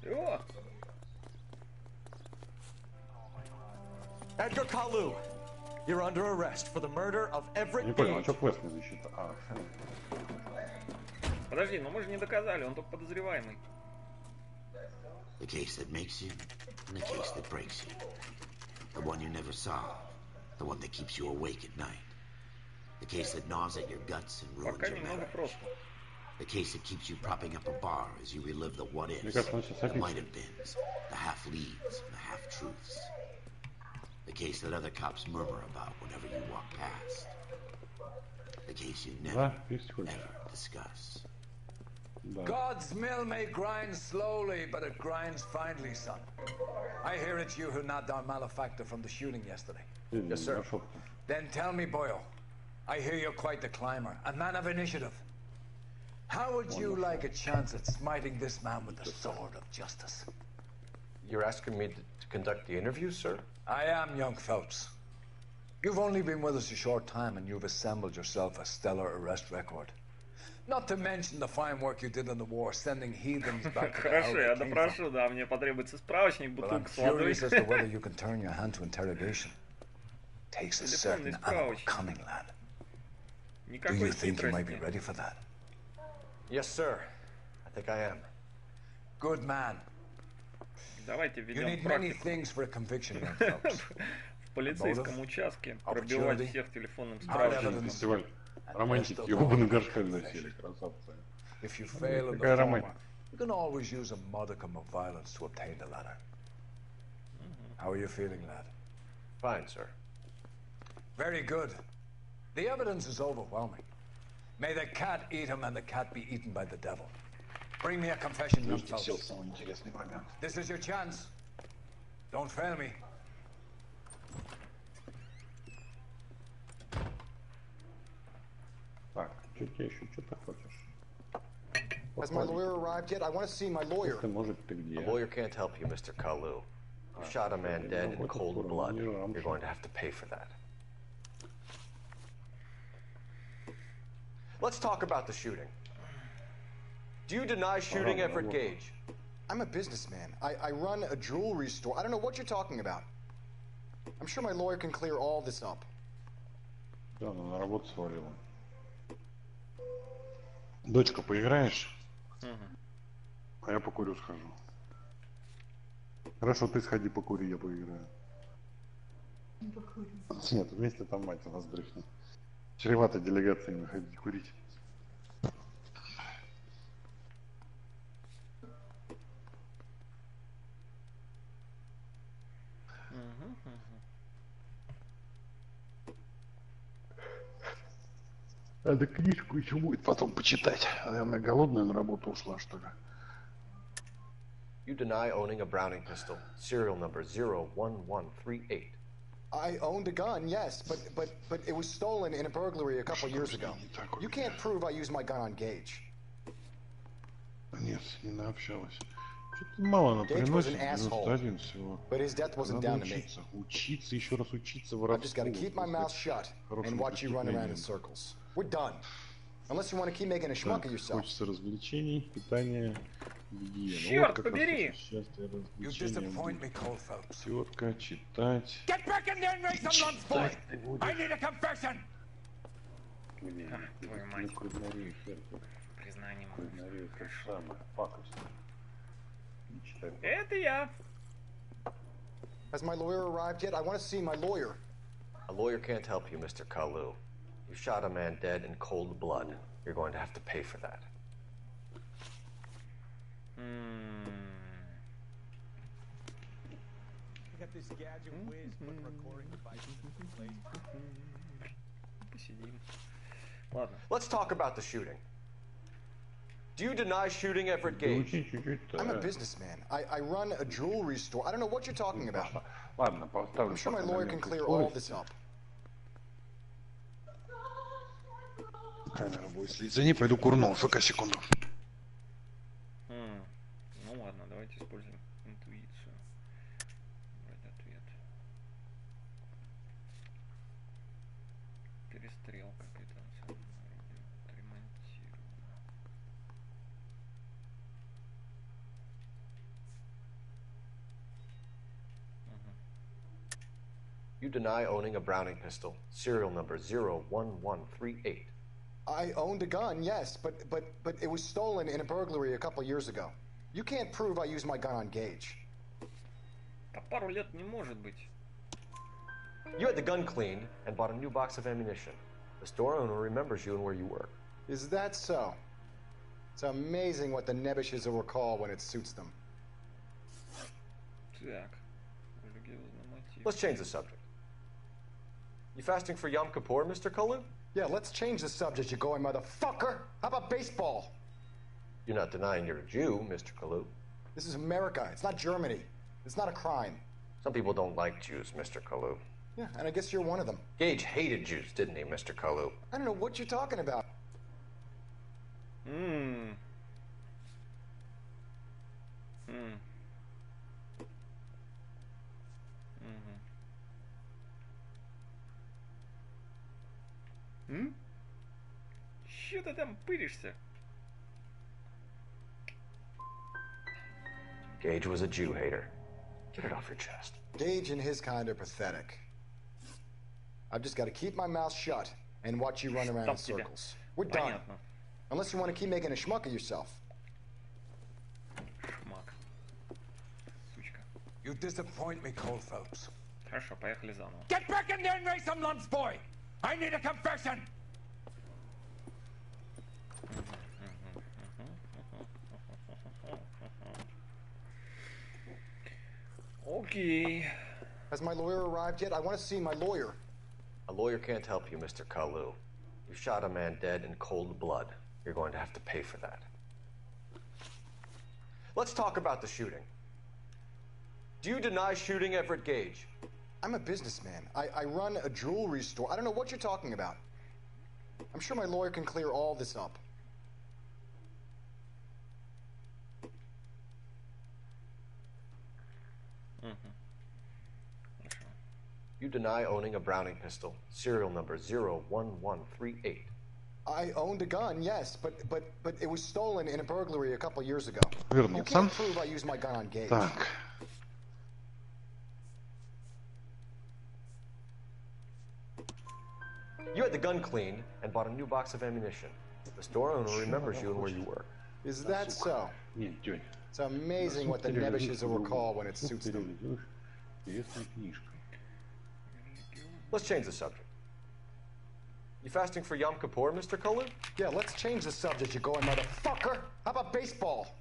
О! Edgar Kalu, you're under arrest for the murder of Everett Не понял, а Gage. что квест не засчитал? А, Подожди, но мы же не доказали, он только подозреваемый. The case that makes you, and the case that breaks you. The one you never solve, the one that keeps you awake at night. The case that gnaws at your guts and ruins your marriage. The case that keeps you propping up a bar as you relive the what-ifs, the might-have-beens, the half-leads, and the half-truths. The case that other cops murmur about whenever you walk past. The case you never, ever discuss. God's mill may grind slowly, but it grinds finely, son. I hear it's you who nabbed our malefactor from the shooting yesterday. Yes, sir. Then tell me, Boyle, I hear you're quite the climber, a man of initiative. How would you like a chance at smiting this man with the sword of justice? You're asking me to conduct the interview, sir? I am, young Phelps. You've only been with us a short time and you've assembled yourself a stellar arrest record. Not to mention the fine work you did in the war, sending heathens back to the hell Хорошо, they я came допрошу, from. да, мне потребуется справочник, But I'm бутылка с водой. curious as to whether you can turn your hand to interrogation. Takes a certain animal cunning, lad. Do you think you might be ready for that? Yes, sir. I think I am. Good man. Давайте You ведем need many практику. things for a conviction, young Phelps. В полицейском участке пробивать всех телефонным Hard справочником. Фестиваль романтики, оба на горшках засели, красавцы. If you fail in the Какая former, романтика? you can always use a modicum of violence to obtain the latter. How are you feeling, lad? Fine, sir. Very good. The evidence is overwhelming. May the cat eat him and the cat be eaten by the devil. Bring me a confession, young Phelps. This is your chance. Don't fail me. Так, что тебе еще, что ты хочешь? Has my lawyer arrived yet? I want to see my lawyer. Если может, ты где? A lawyer can't help you, Mr. Kalu. You shot a man dead in cold blood. You're going to have to pay for that. Let's talk about the shooting. Do you deny shooting Everett Gage? I'm a businessman. I run a jewelry store. I don't know what you're talking about. I'm sure my lawyer can clear all this up. Да, она на работу свалила. Дочка, поиграешь? А я покурю схожу. Хорошо, ты сходи покури, я поиграю. Нет, вместе там мать у нас дрыхнет. Чревато делегациями ходить курить. Надо книжку еще будет потом почитать. Она голодная на работу ушла, что ли? You deny owning a Browning pistol, serial number 01138. I owned a gun, yes, but it was stolen in a burglary a couple years ago. You can't prove I used my gun on Gage. Нет, не наобщалась. Что-то мало она приносит, 91 всего. Надо учиться. Учиться, еще раз учиться воровству. Хочется развлечений, питания, гигиены. Черт вот побери! Счастье, развлечения. Тетка, читать. Твою мать. Признание. Это я. Has my lawyer arrived yet? I want to see my lawyer. A lawyer can't help you, Mr. Kalu. You shot a man dead in cold blood. You're going to have to pay for that. I got this gadget whiz for recording devices in place. Посидим. Ладно. Let's talk about the shooting. Do you deny shooting Everett Gage? I'm a businessman. I run a jewelry store. I don't know what you're talking about. I'm sure my lawyer can clear all this up. Камера будет следить за ней, пойду курну. Пока, секунду. Ну ладно, давайте используем интуицию. Брать ответ. Перестрелка, капитан. Отремонтировано. You deny owning a Browning pistol, serial number 01138. I owned a gun, yes, but it was stolen in a burglary a couple years ago. You can't prove I used my gun on Gage. Пару лет не может быть. You had the gun cleaned and bought a new box of ammunition. The store owner remembers you and where you work. Is that so? It's amazing what the Nebishes will recall when it suits them. Так. Let's change the subject. You fasting for Yom Kippur, Mr. Kalu? Yeah, let's change the subject, you going motherfucker. How about baseball? You're not denying you're a Jew, Mr. Kalu. This is America. It's not Germany. It's not a crime. Some people don't like Jews, Mr. Kalu. Yeah, and I guess you're one of them. Gage hated Jews, didn't he, Mr. Kalu? I don't know what you're talking about. Чё ты там пыришься? Gage was a Jew hater. Get it off your chest. Gage and his kind are pathetic. I've just got to keep my mouth shut and watch you run around in circles. We're done. Unless you want to keep making a schmuck of yourself. Шмак. Сучка. You disappoint me, Cole Phelps. Хорошо, поехали заново. Get back in there and raise some lunch, boy! I need a confession! Okay. Has my lawyer arrived yet? I want to see my lawyer. A lawyer can't help you, Mr. Kalu. You shot a man dead in cold blood. You're going to have to pay for that. Let's talk about the shooting. Do you deny shooting Everett Gage? I'm a businessman. I run a jewelry store. I don't know what you're talking about. I'm sure my lawyer can clear all this up. You deny owning a Browning pistol, serial number 01138. I owned a gun, yes, but it was stolen in a burglary a couple years ago. Вернется. You can't prove I used my gun on Gage. Так. You had the gun cleaned and bought a new box of ammunition. The store owner remembers you and where you work. Is that so? It's amazing what the Nebishes will recall when it suits them. Let's change the subject. You fasting for Yom Kippur, Mr. Kalu? Yeah, let's change the subject, you going motherfucker. How about baseball?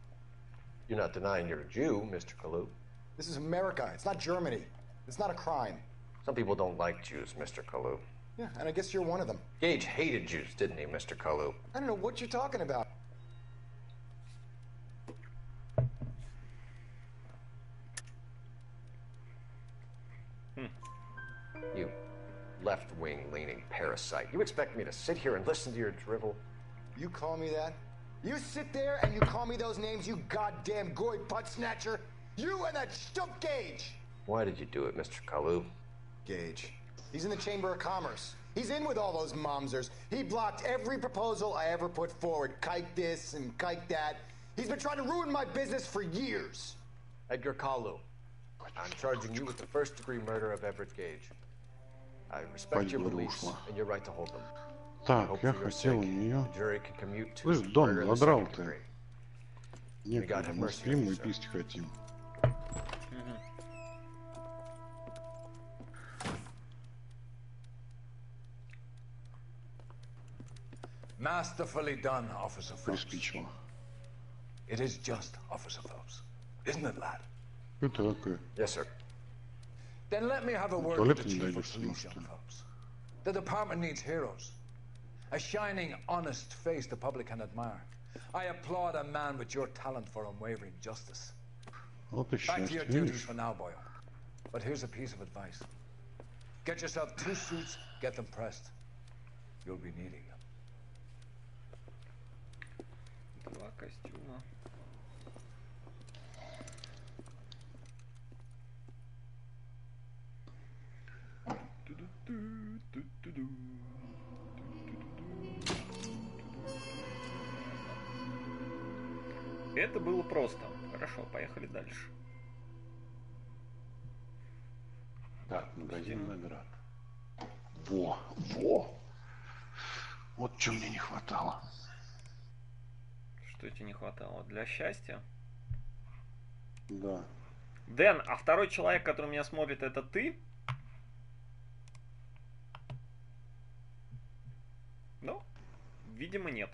You're not denying you're a Jew, Mr. Kalu. This is America. It's not Germany. It's not a crime. Some people don't like Jews, Mr. Kalu. Yeah, and I guess you're one of them. Gage hated Jews, didn't he, Mr. Kalu? I don't know what you're talking about. You left-wing leaning parasite. You expect me to sit here and listen to your drivel? You call me that? You sit there and you call me those names, you goddamn goy butt snatcher. You and that stump Gage. Why did you do it, Mr. Kalu? Gage. He's in the Chamber of Commerce. He's in with all those momsers. He blocked every proposal I ever put forward. Kike this and kike that. He's been trying to ruin my business for years. Edgar Kalu, I'm charging you with the first-degree murder of Everett Gage. I respect your beliefs and your right to hold them. Так, я хотел у нее... Слышь, Дон, задрал ты. Некогда, мы спим, мы пить хотим. Masterfully done, Officer Phelps. Приспичило. It is just, Officer Phelps. Isn't it, lad? Это такое. Yes, sir. Then let me have a word with the Chief of Police, young Phelps. The department needs heroes. A shining, honest face the public can admire. I applaud a man with your talent for unwavering justice. Back to your duties for now, boyo. But here's a piece of advice. Get yourself 2 suits, get them pressed. You'll be needing them. 2 костюма. Это было просто. Хорошо, поехали дальше. Так, магазин наград. Во! Вот чего мне не хватало. Что тебе не хватало? Для счастья? Да. Дэн, а второй человек, который меня смотрит, это ты? Ну, видимо, нет.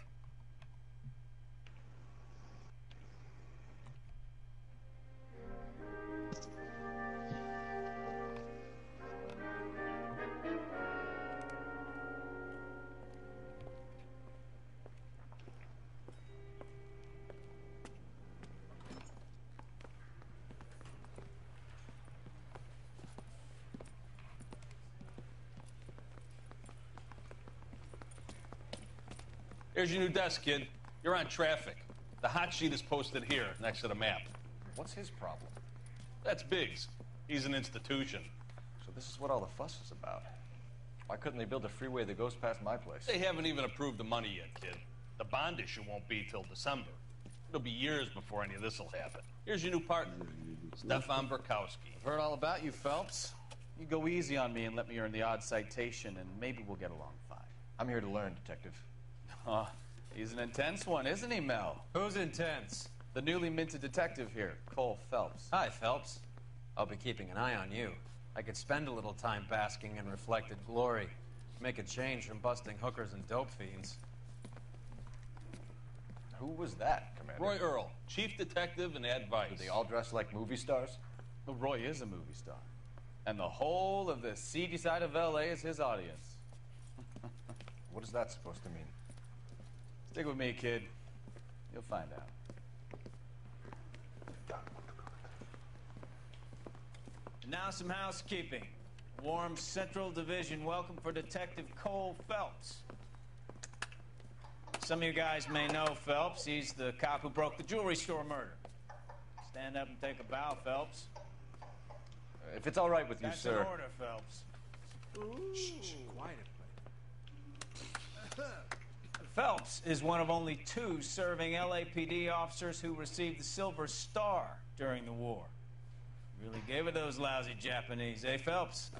Here's your new desk, kid. You're on traffic. The hot sheet is posted here, next to the map. What's his problem? That's Biggs. He's an institution. So this is what all the fuss is about. Why couldn't they build a freeway that goes past my place? They haven't even approved the money yet, kid. The bond issue won't be till December. It'll be years before any of this will happen. Here's your new partner, Stefan Burkowski. I've heard all about you, Phelps. You go easy on me and let me earn the odd citation, and maybe we'll get along fine. I'm here to learn, Detective. Oh, he's an intense one, isn't he, Mel? Who's intense? The newly minted detective here, Cole Phelps. Hi, Phelps. I'll be keeping an eye on you. I could spend a little time basking in reflected glory. Make a change from busting hookers and dope fiends. Who was that, Commander? Roy Earl, chief detective and advice. Do they all dress like movie stars? Well, Roy is a movie star. And the whole of the seedy side of L.A. is his audience. What is that supposed to mean? Stick with me, kid. You'll find out. And now some housekeeping. Warm Central Division welcome for Detective Cole Phelps. Some of you guys may know Phelps. He's the cop who broke the jewelry store murder. Stand up and take a bow, Phelps. If it's all right with you, That's sir. That's an order, Phelps. Shh, quiet. Phelps is one of only 2 serving LAPD officers who received the Silver Star during the war. Really gave it those lousy Japanese, eh, Phelps?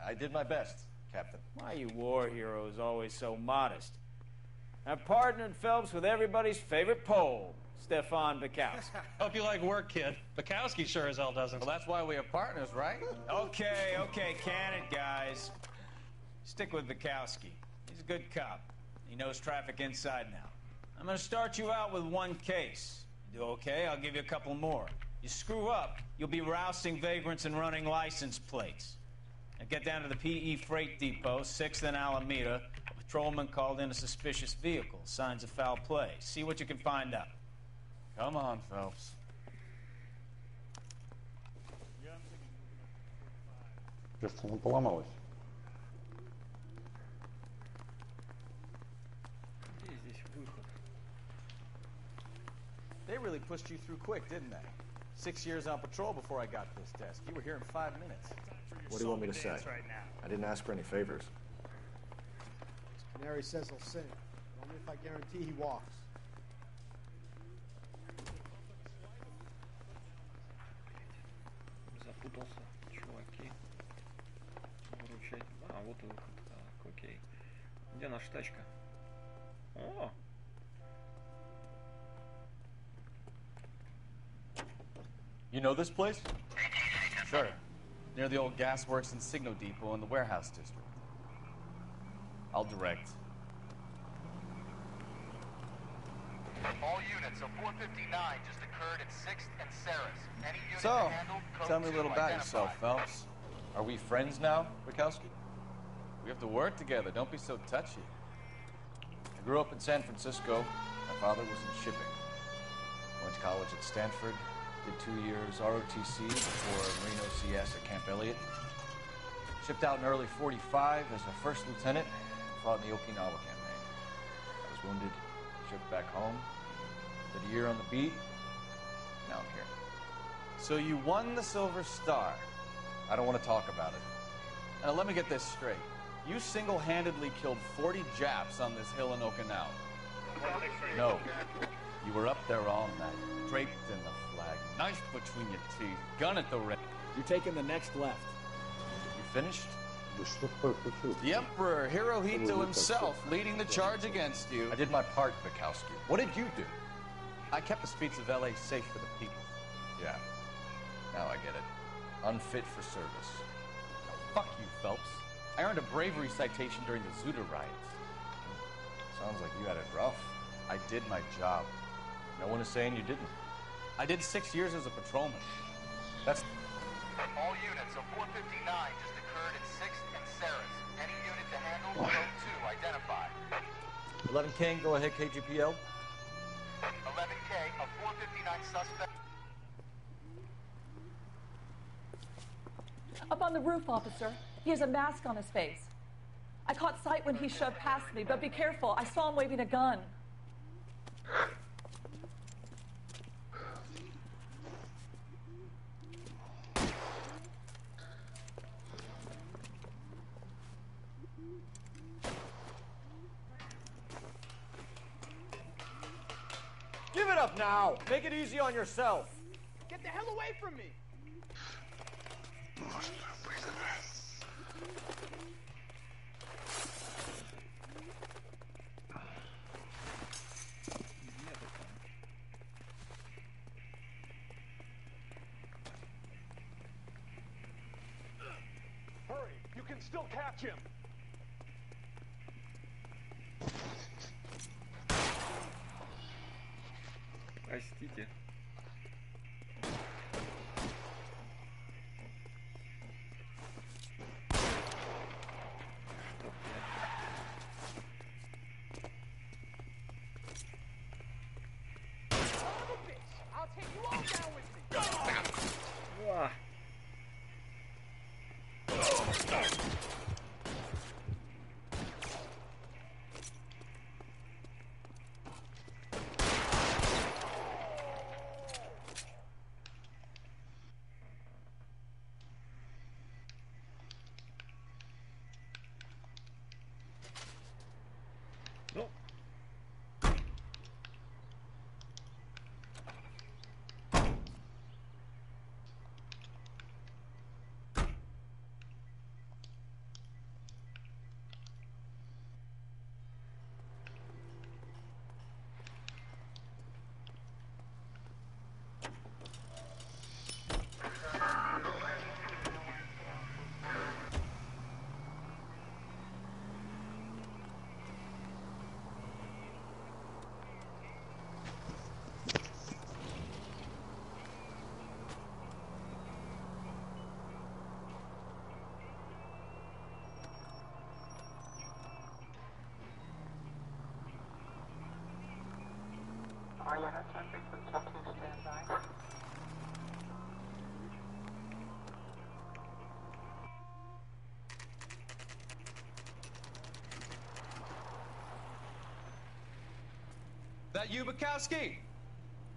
I did my best, Captain. Why you war heroes always so modest? I've partnered Phelps with everybody's favorite Pole, Stefan Bukowski. Hope you like work, kid. Bukowski sure as hell doesn't. Well, that's why we have partners, right? Okay, can it, guys. Stick with Bukowski. He's a good cop. He knows traffic inside now. I'm going to start you out with 1 case. You do okay, I'll give you a couple more. You screw up, you'll be rousting vagrants and running license plates. Now get down to the PE Freight Depot, 6th and Alameda. A patrolman called in a suspicious vehicle. Signs of foul play. See what you can find out. Come on, Phelps. Кажется, она поломалась. Где здесь выход? pushed you through quick, didn't they? 6 years on patrol before I got this desk. You were here in 5 minutes. What do you want me to say? I didn't ask for any favors. Canary says he'll sing. Only if I guarantee he walks. Запутался, чуваки. Выручать. А, вот и выход. Так, окей. Где наша тачка? О! You know this place? Sure. Near the old gas works and Signo Depot in the warehouse district. I'll direct. All units, a 459 just occurred at 6th and Saris. Any unit So, handled, code tell me a 2 little about identified. yourself, Phelps. Are we friends now, Bukowski? We have to work together. Don't be so touchy. I grew up in San Francisco. My father was in shipping. Went to college at Stanford. Did 2 years ROTC before Marino CS at Camp Elliott. Shipped out in early 45 as a first lieutenant. Fought in the Okinawa campaign. I was wounded. Shipped back home. Did a year on the beat. Now I'm here. So you won the Silver Star. I don't want to talk about it. Now let me get this straight. You single-handedly killed 40 Japs on this hill in Okinawa. No. You were up there all night, draped in the flag, knife between your teeth, gun at the ready. You're taking the next left. You finished? The Emperor Hirohito himself leading the charge against you. I did my part, Bukowski. What did you do? I kept the streets of LA safe for the people. Yeah. Now I get it. Unfit for service. Fuck you, Phelps. I earned a bravery citation during the Zuda riots. Sounds like you had it rough. I did my job. No one is saying you didn't. I did 6 years as a patrolman. That's... All units, a 459 just occurred at 6th and Saris. Any unit to handle, code 2 identified. 11 King, go ahead, KGPL. 11K, a 459 suspect. Up on the roof, officer. He has a mask on his face. I caught sight when he shoved past me, but be careful. I saw him waving a gun. Give it up now. Make it easy on yourself. Get the hell away from me! Hurry, you can still catch him. Простите. I'll take you all down with me. Уah. Ну. That you, Bukowski?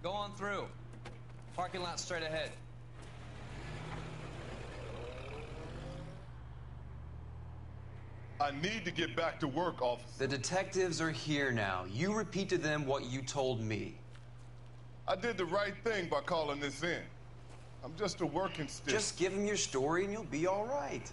Go on through. Parking lot straight ahead. I need to get back to work, officer. The detectives are here now. You repeat to them what you told me. I did the right thing by calling this in. I'm just a working stick. Just give them your story and you'll be all right.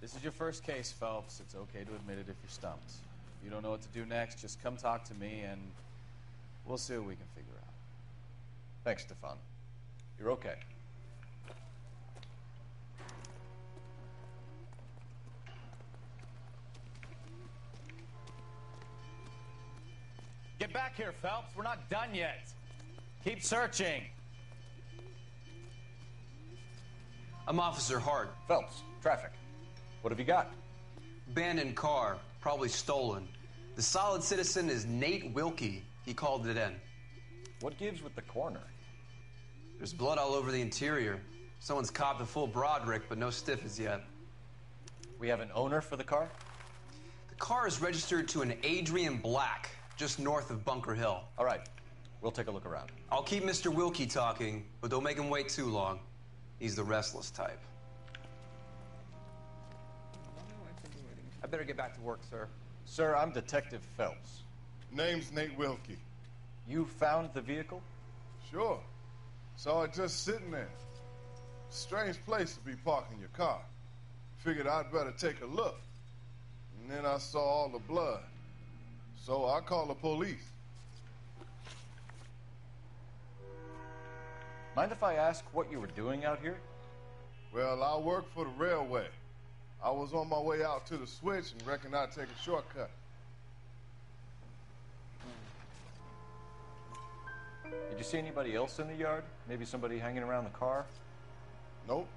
This is your first case, Phelps. It's okay to admit it if you're stumped. If you don't know what to do next, just come talk to me and we'll see what we can figure out. Thanks, Stefan. You're okay. Get back here, Phelps. We're not done yet. Keep searching. I'm Officer Hart. Phelps, traffic. What have you got? Abandoned car, probably stolen. The solid citizen is Nate Wilkie. He called it in. What gives with the coroner? There's blood all over the interior. Someone's copped a full Broderick, but no stiff as yet. We have an owner for the car? The car is registered to an Adrian Black, just north of Bunker Hill. All right. We'll take a look around. I'll keep Mr. Wilkie talking, but don't make him wait too long. He's the restless type. I better get back to work, sir. Sir, I'm Detective Phelps. Name's Nate Wilkie. You found the vehicle? Sure. Saw it just sitting there. Strange place to be parking your car. Figured I'd better take a look. And then I saw all the blood. So I called the police. Mind if I ask what you were doing out here? Well, I work for the railway. I was on my way out to the switch and reckoned I'd take a shortcut. Did you see anybody else in the yard? Maybe somebody hanging around the car? Nope.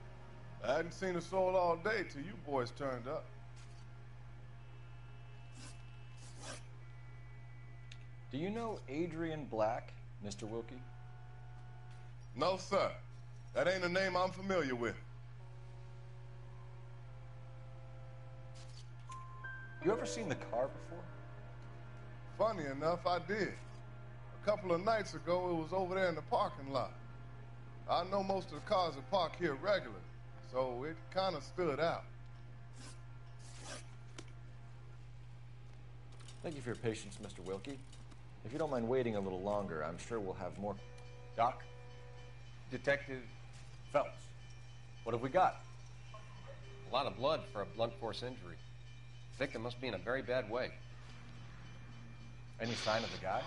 I hadn't seen a soul all day till you boys turned up. Do you know Adrian Black, Mr. Wilkie? No, sir. That ain't a name I'm familiar with. You ever seen the car before? Funny enough, I did. A couple of nights ago, it was over there in the parking lot. I know most of the cars that park here regularly, so it kind of stood out. Thank you for your patience, Mr. Wilkie. If you don't mind waiting a little longer, I'm sure we'll have more. Doc? Detective Phelps. What have we got? A lot of blood for a blunt force injury. Victim must be in a very bad way. Any sign of the guy?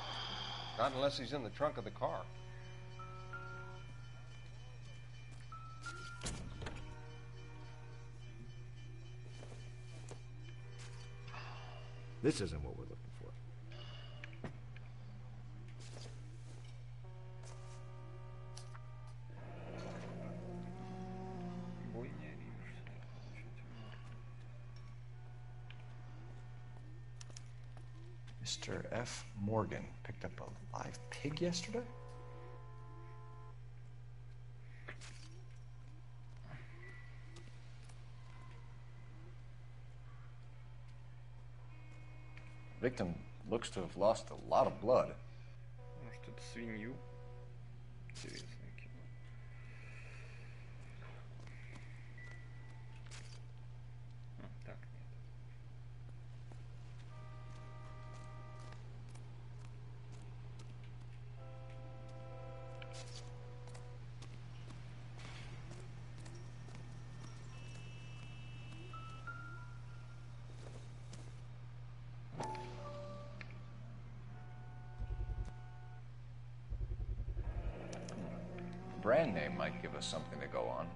Not unless he's in the trunk of the car. This isn't what we're looking for. Mr. F. Morgan picked up a live pig yesterday? Victim looks to have lost a lot of blood. Может, это свинью? Интересное кино. Так, нет. Brand name might give us something to go on.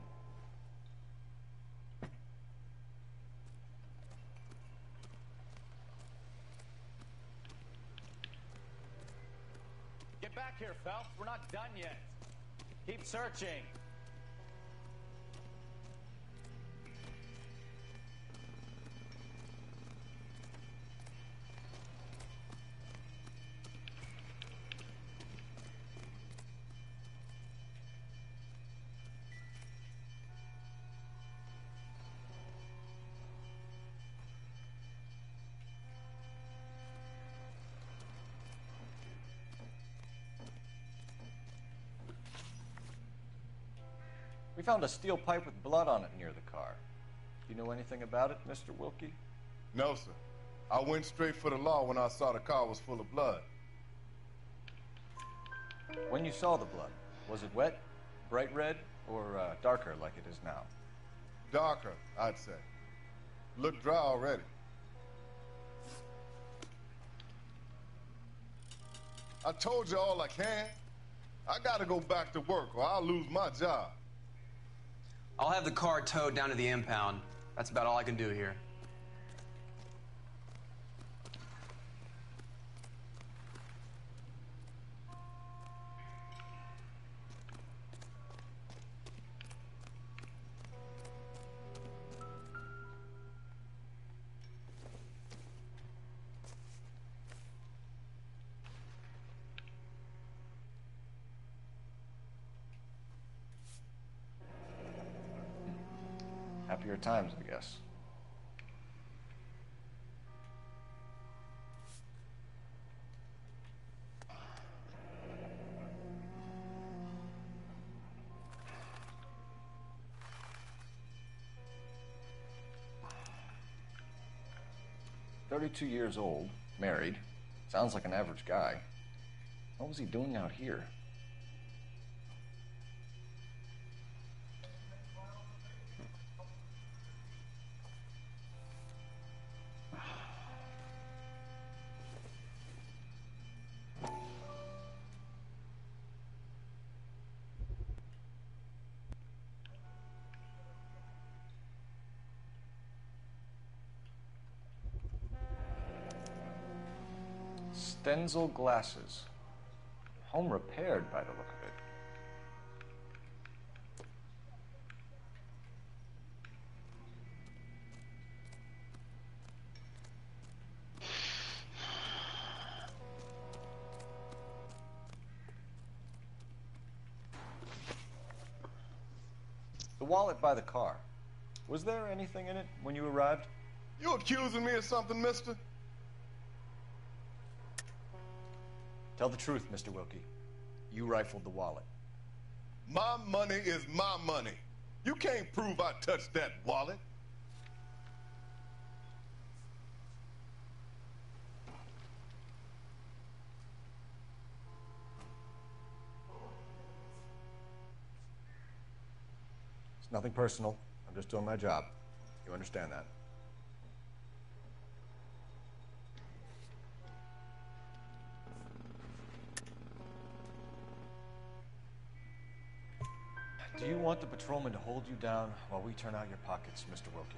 Get back here, Phelps. We're not done yet. Keep searching. found a steel pipe with blood on it near the car. Do you know anything about it, Mr. Wilkie? No, sir. I went straight for the law when I saw the car was full of blood. When you saw the blood, was it wet, bright red, or darker like it is now? Darker, I'd say. Looked dry already. I told you all I can. I gotta go back to work or I'll lose my job. I'll have the car towed down to the impound. That's about all I can do here. Happier times, I guess. "32 years old, married. Sounds like an average guy. What was he doing out here?" Stenzel glasses. Home repaired by the look of it. The wallet by the car. Was there anything in it when you arrived? You accusing me of something, mister? Tell the truth, Mr. Wilkie. You rifled the wallet. My money is my money. You can't prove I touched that wallet. It's nothing personal. I'm just doing my job. You understand that? Do you want the patrolman to hold you down while we turn out your pockets, Mr. Wilkie?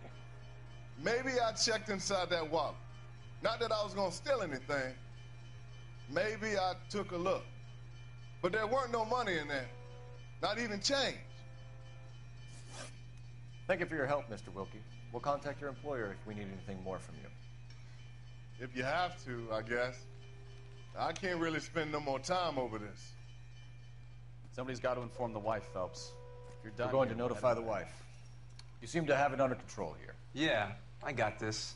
Maybe I checked inside that wallet. Not that I was gonna steal anything. Maybe I took a look. But there weren't no money in there. Not even change. Thank you for your help, Mr. Wilkie. We'll contact your employer if we need anything more from you. If you have to, I guess. I can't really spend no more time over this. Somebody's got to inform the wife, Phelps. If you're done, we're going to notify the wife. You seem to have it under control here. Yeah, I got this.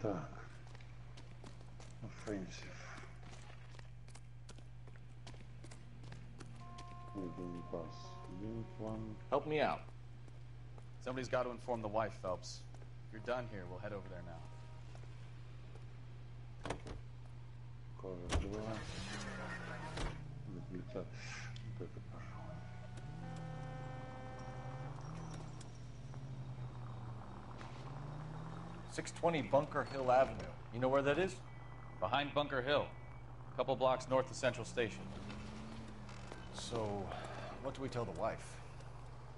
Так. Offensive. Help me out. Somebody's got to inform the wife, Phelps. If you're done here, we'll head over there now. Cover 2. Дубликат. Вот это, пожалуй. .620 Bunker Hill Avenue. You know where that is? Behind Bunker Hill. A couple blocks north of Central Station. So, what do we tell the wife?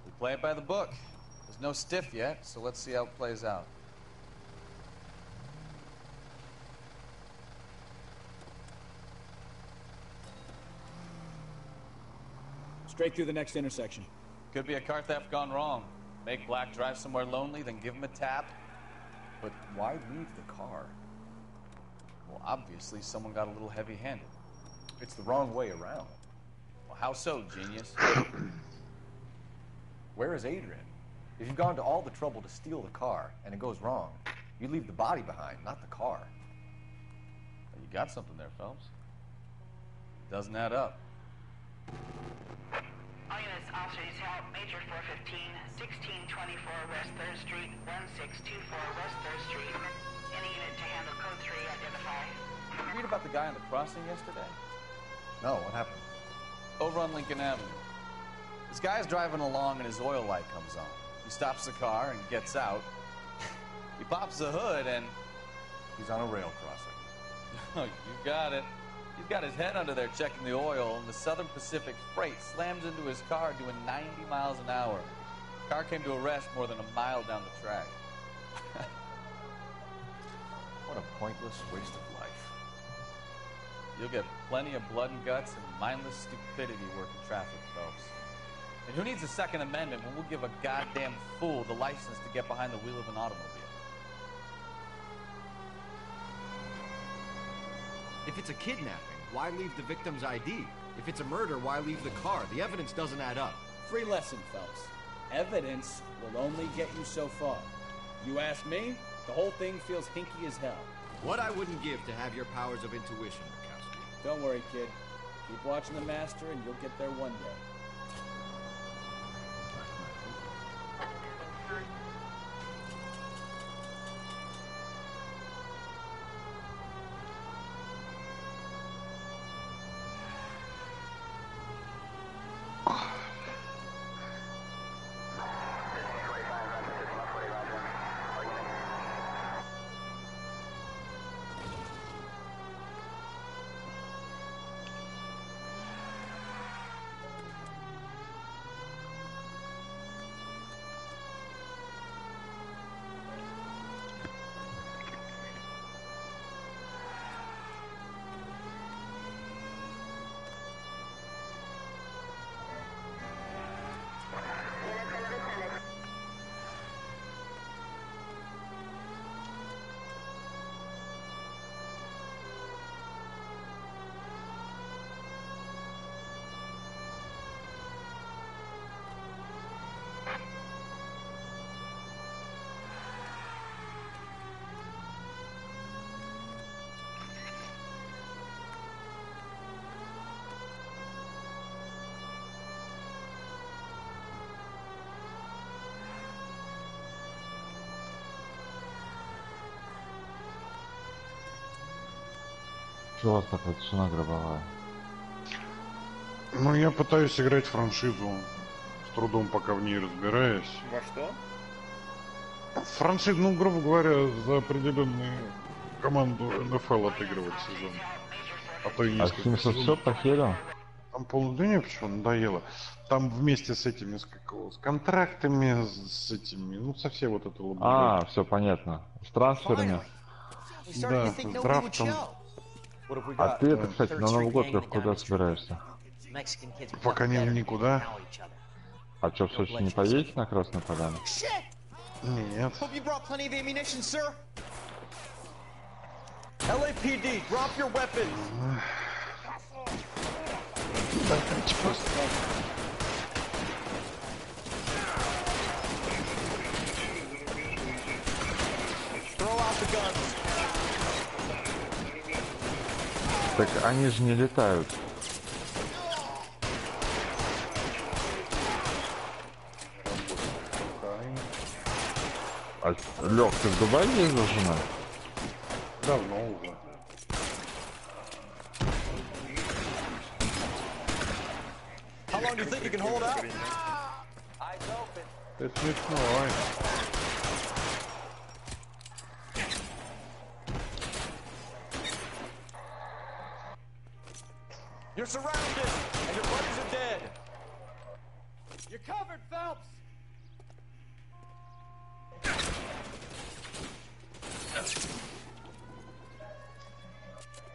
We play it by the book. There's no stiff yet, so let's see how it plays out. Straight through the next intersection. Could be a car theft gone wrong. Make Black drive somewhere lonely, then give him a tap. But why leave the car? Well, obviously someone got a little heavy-handed. It's the wrong way around. Well, how so, genius? Where is Adrian? If you've gone to all the trouble to steal the car and it goes wrong, you leave the body behind, not the car. Well, you got something there, Phelps. Doesn't add up. All units, officer detail, Major 415, 1624 West 3rd Street, 1624 West 3rd Street. Any unit to handle code 3, identify. Did you read about the guy on the crossing yesterday? No, what happened? Over on Lincoln Avenue. This guy's driving along and his oil light comes on. He stops the car and gets out. He pops the hood and... He's on a rail crossing. Oh, you got it. He's got his head under there checking the oil, and the Southern Pacific freight slams into his car doing 90 miles an hour. The car came to a rest more than a mile down the track. What a pointless waste of life. You'll get plenty of blood and guts and mindless stupidity working traffic, Phelps. And who needs a Second Amendment when we'll give a goddamn fool the license to get behind the wheel of an automobile? If it's a kidnapping, why leave the victim's ID? If it's a murder, why leave the car? The evidence doesn't add up. Free lesson, Phelps. Evidence will only get you so far. You ask me, the whole thing feels hinky as hell. What I wouldn't give to have your powers of intuition, Mikowski. Don't worry, kid. Keep watching the master and you'll get there one day. Что у вас такая тишина гробовая? Ну, я пытаюсь играть франшизу, с трудом пока в ней разбираюсь. Во что? Франшизу, ну, грубо говоря, за определенную команду НФЛ отыгрывать сезон. А то и несколько сезонов. Все похерил? Там полдня почему надоело. Там вместе с этими, с контрактами, с этими, ну, со всей вот этой лабудой. А, все понятно. С трансферами. Да, с драфтом. А ты это, кстати, на Новый год как куда собираешься? Пока никуда. А что, в Сочи не поедете на Красную Поляну? Нет. LAPD, drop your weapons! Throw out the guns. Так они же не летают. А, Лёх, ты в Дубае ездил, жена? Давно уже. How long do you think you can hold out? Это смешно, ай. You're surrounded, and your buddies are dead. You're covered, Phelps.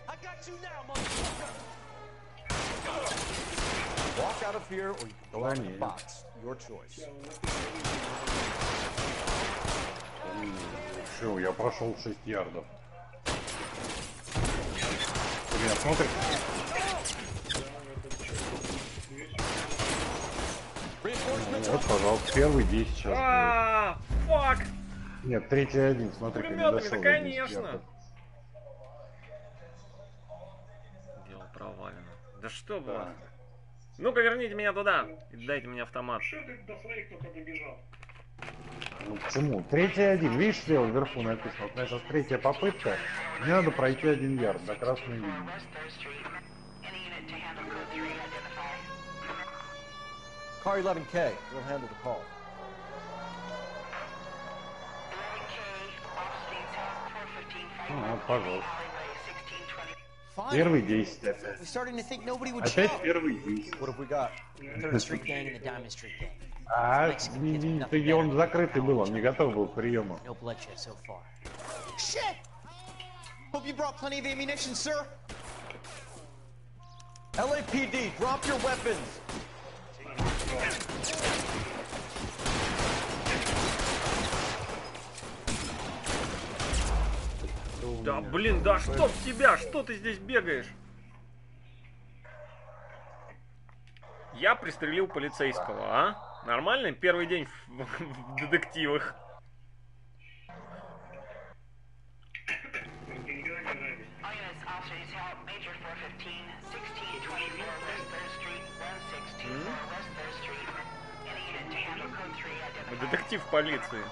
I got you now, motherfucker. Walk out of here, or you can go out of the box. Your choice. Все, я прошел 6 ярдов. Ты меня смотришь? Вот, пожалуйста, первый 10 сейчас. Фак! Нет, третий один, смотри, как не дошел. Да, конечно. Дело провалено. Да что было? Ну-ка, верните меня туда и дайте мне автомат. Что ты до своих только добежал? Ну почему? 3-1. Видишь, слева вверху написано. Вот у меня сейчас 3-я попытка. Мне надо пройти 1 ярд до красной линии. Car 11K, we'll handle the call. Вот, пожалуйста. Первый 10 опять. Опять первый 10. What have we got? Third Street Gang and the Diamond Street Gang. А, он закрытый был, он не готов был к приему. No bloodshed so far. Shit! Hope you brought plenty of ammunition, sir. LAPD, drop your weapons. Да блин, да чтоб тебя, что ты здесь бегаешь? Я пристрелил полицейского, а? Нормальный первый день в детективах. Детектив полиции.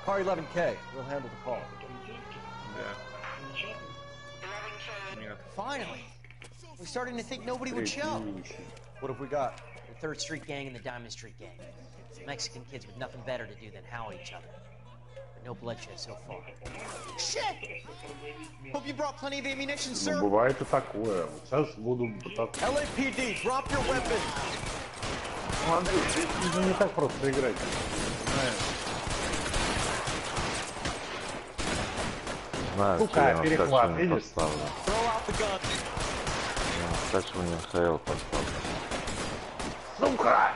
Car 11K, we'll handle the call. Да. Нет. Finally, we're starting to think nobody would show. What have we got? The Third Street Gang and the Diamond Street Gang. Mexican kids with nothing better to do than howl at each other. But no bloodshed so far. Shit! Hope you brought plenty of ammunition, sir. Ну, бывает и такое. Вот сейчас буду пытаться... LAPD, drop your weapons. Ну, Андрей, здесь не так просто играть. Знаю, Сука, перехват, видишь? Скачивание ХЛ поставлю. Сука!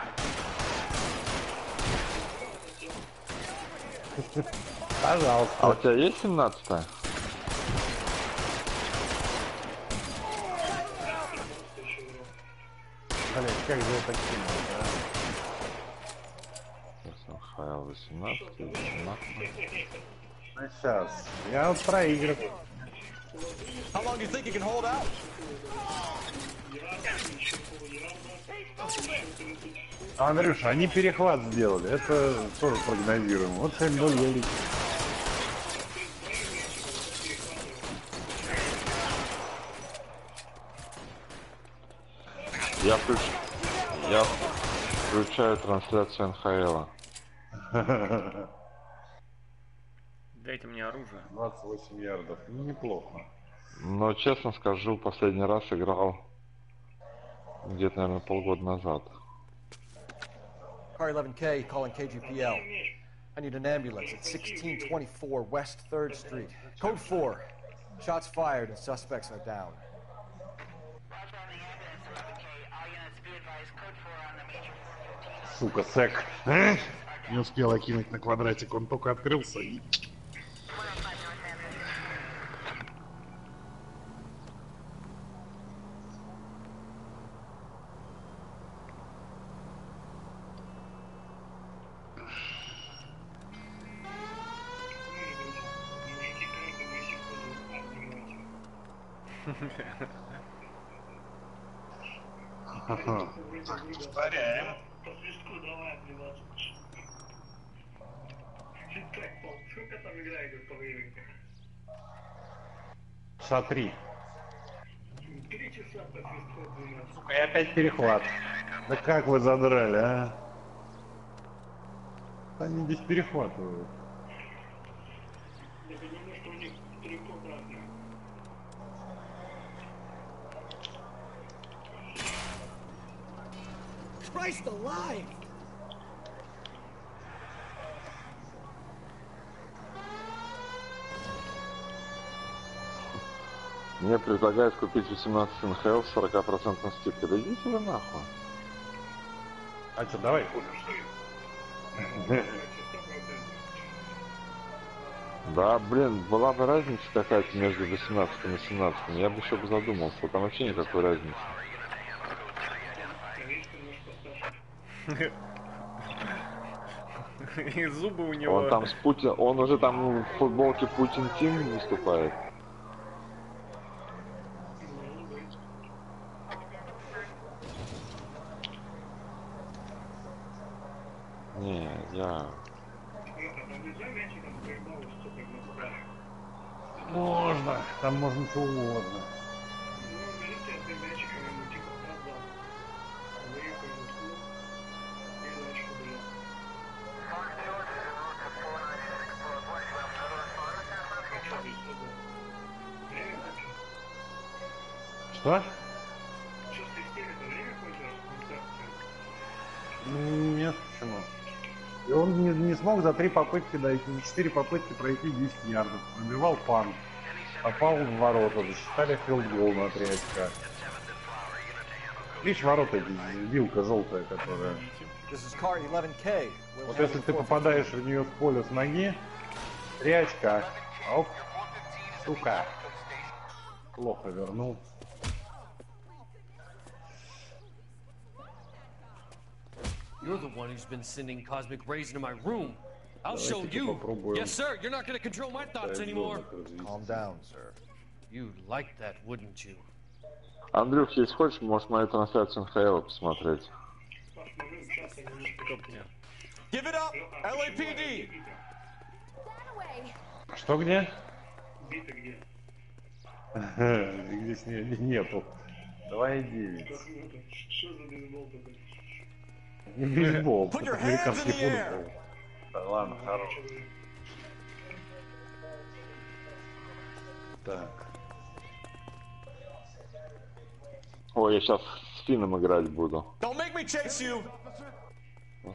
Пожалуйста. А у тебя есть 17-я? Блин, как же это кинуть, а? ХЛ 18, 18. Ну сейчас, я вот проигрываю. How long do you think you can hold out? Андрюша, они перехват сделали, это тоже прогнозируемо. Вот 7-0 я лично. Я включаю трансляцию НХЛ. Дайте мне оружие. 28 ярдов, ну, неплохо. Но честно скажу, последний раз играл где-то, наверное, полгода назад. Car 11K, calling KGPL. I need an ambulance at 1624 West 3rd Street. Code 4. Shots fired and suspects are down. Сука, сэк. А? Не успел окинуть на квадратик, он только открылся и... Повторяем. Часа 3. Сука, и опять перехват. Да как вы задрали, а? Они здесь перехватывают. Christ alive! Мне предлагают купить 18 НХЛ с 40% скидкой. Да идите вы нахуй. А что, давай купишь. Да, блин, была бы разница какая-то между 18 и 17. Я бы еще задумался. Там вообще никакой разницы. И зубы у него. Он там с Путин, он уже там в футболке Путин Тим выступает. Не, я... Можно, там можно что угодно. Что? Нет, почему? И он не смог за 3 попытки дойти, за 4 попытки пройти 10 ярдов. Пробивал пант. Попал в ворота, засчитали филдгол на 3 очка. Видишь, ворота, вилка желтая, которая... Вот если ты попадаешь в нее в поле с ноги, 3 очка. Оп. Сука. Плохо вернул. You're the one who's been sending cosmic rays into my room. I'll show you. Yes, sir. You're not going to control my thoughts anymore. Calm down, sir. You'd like that, wouldn't you? Андрюх, если хочешь, можешь мою трансляцию НХЛ посмотреть. Give it up, LAPD. Что где? Здесь нету. 2,9. Что за бейсбол такой? Не бейсбол, это американский футбол. Да ладно, хорош. Так. Ой, я сейчас с Финном играть буду. Don't make me chase you.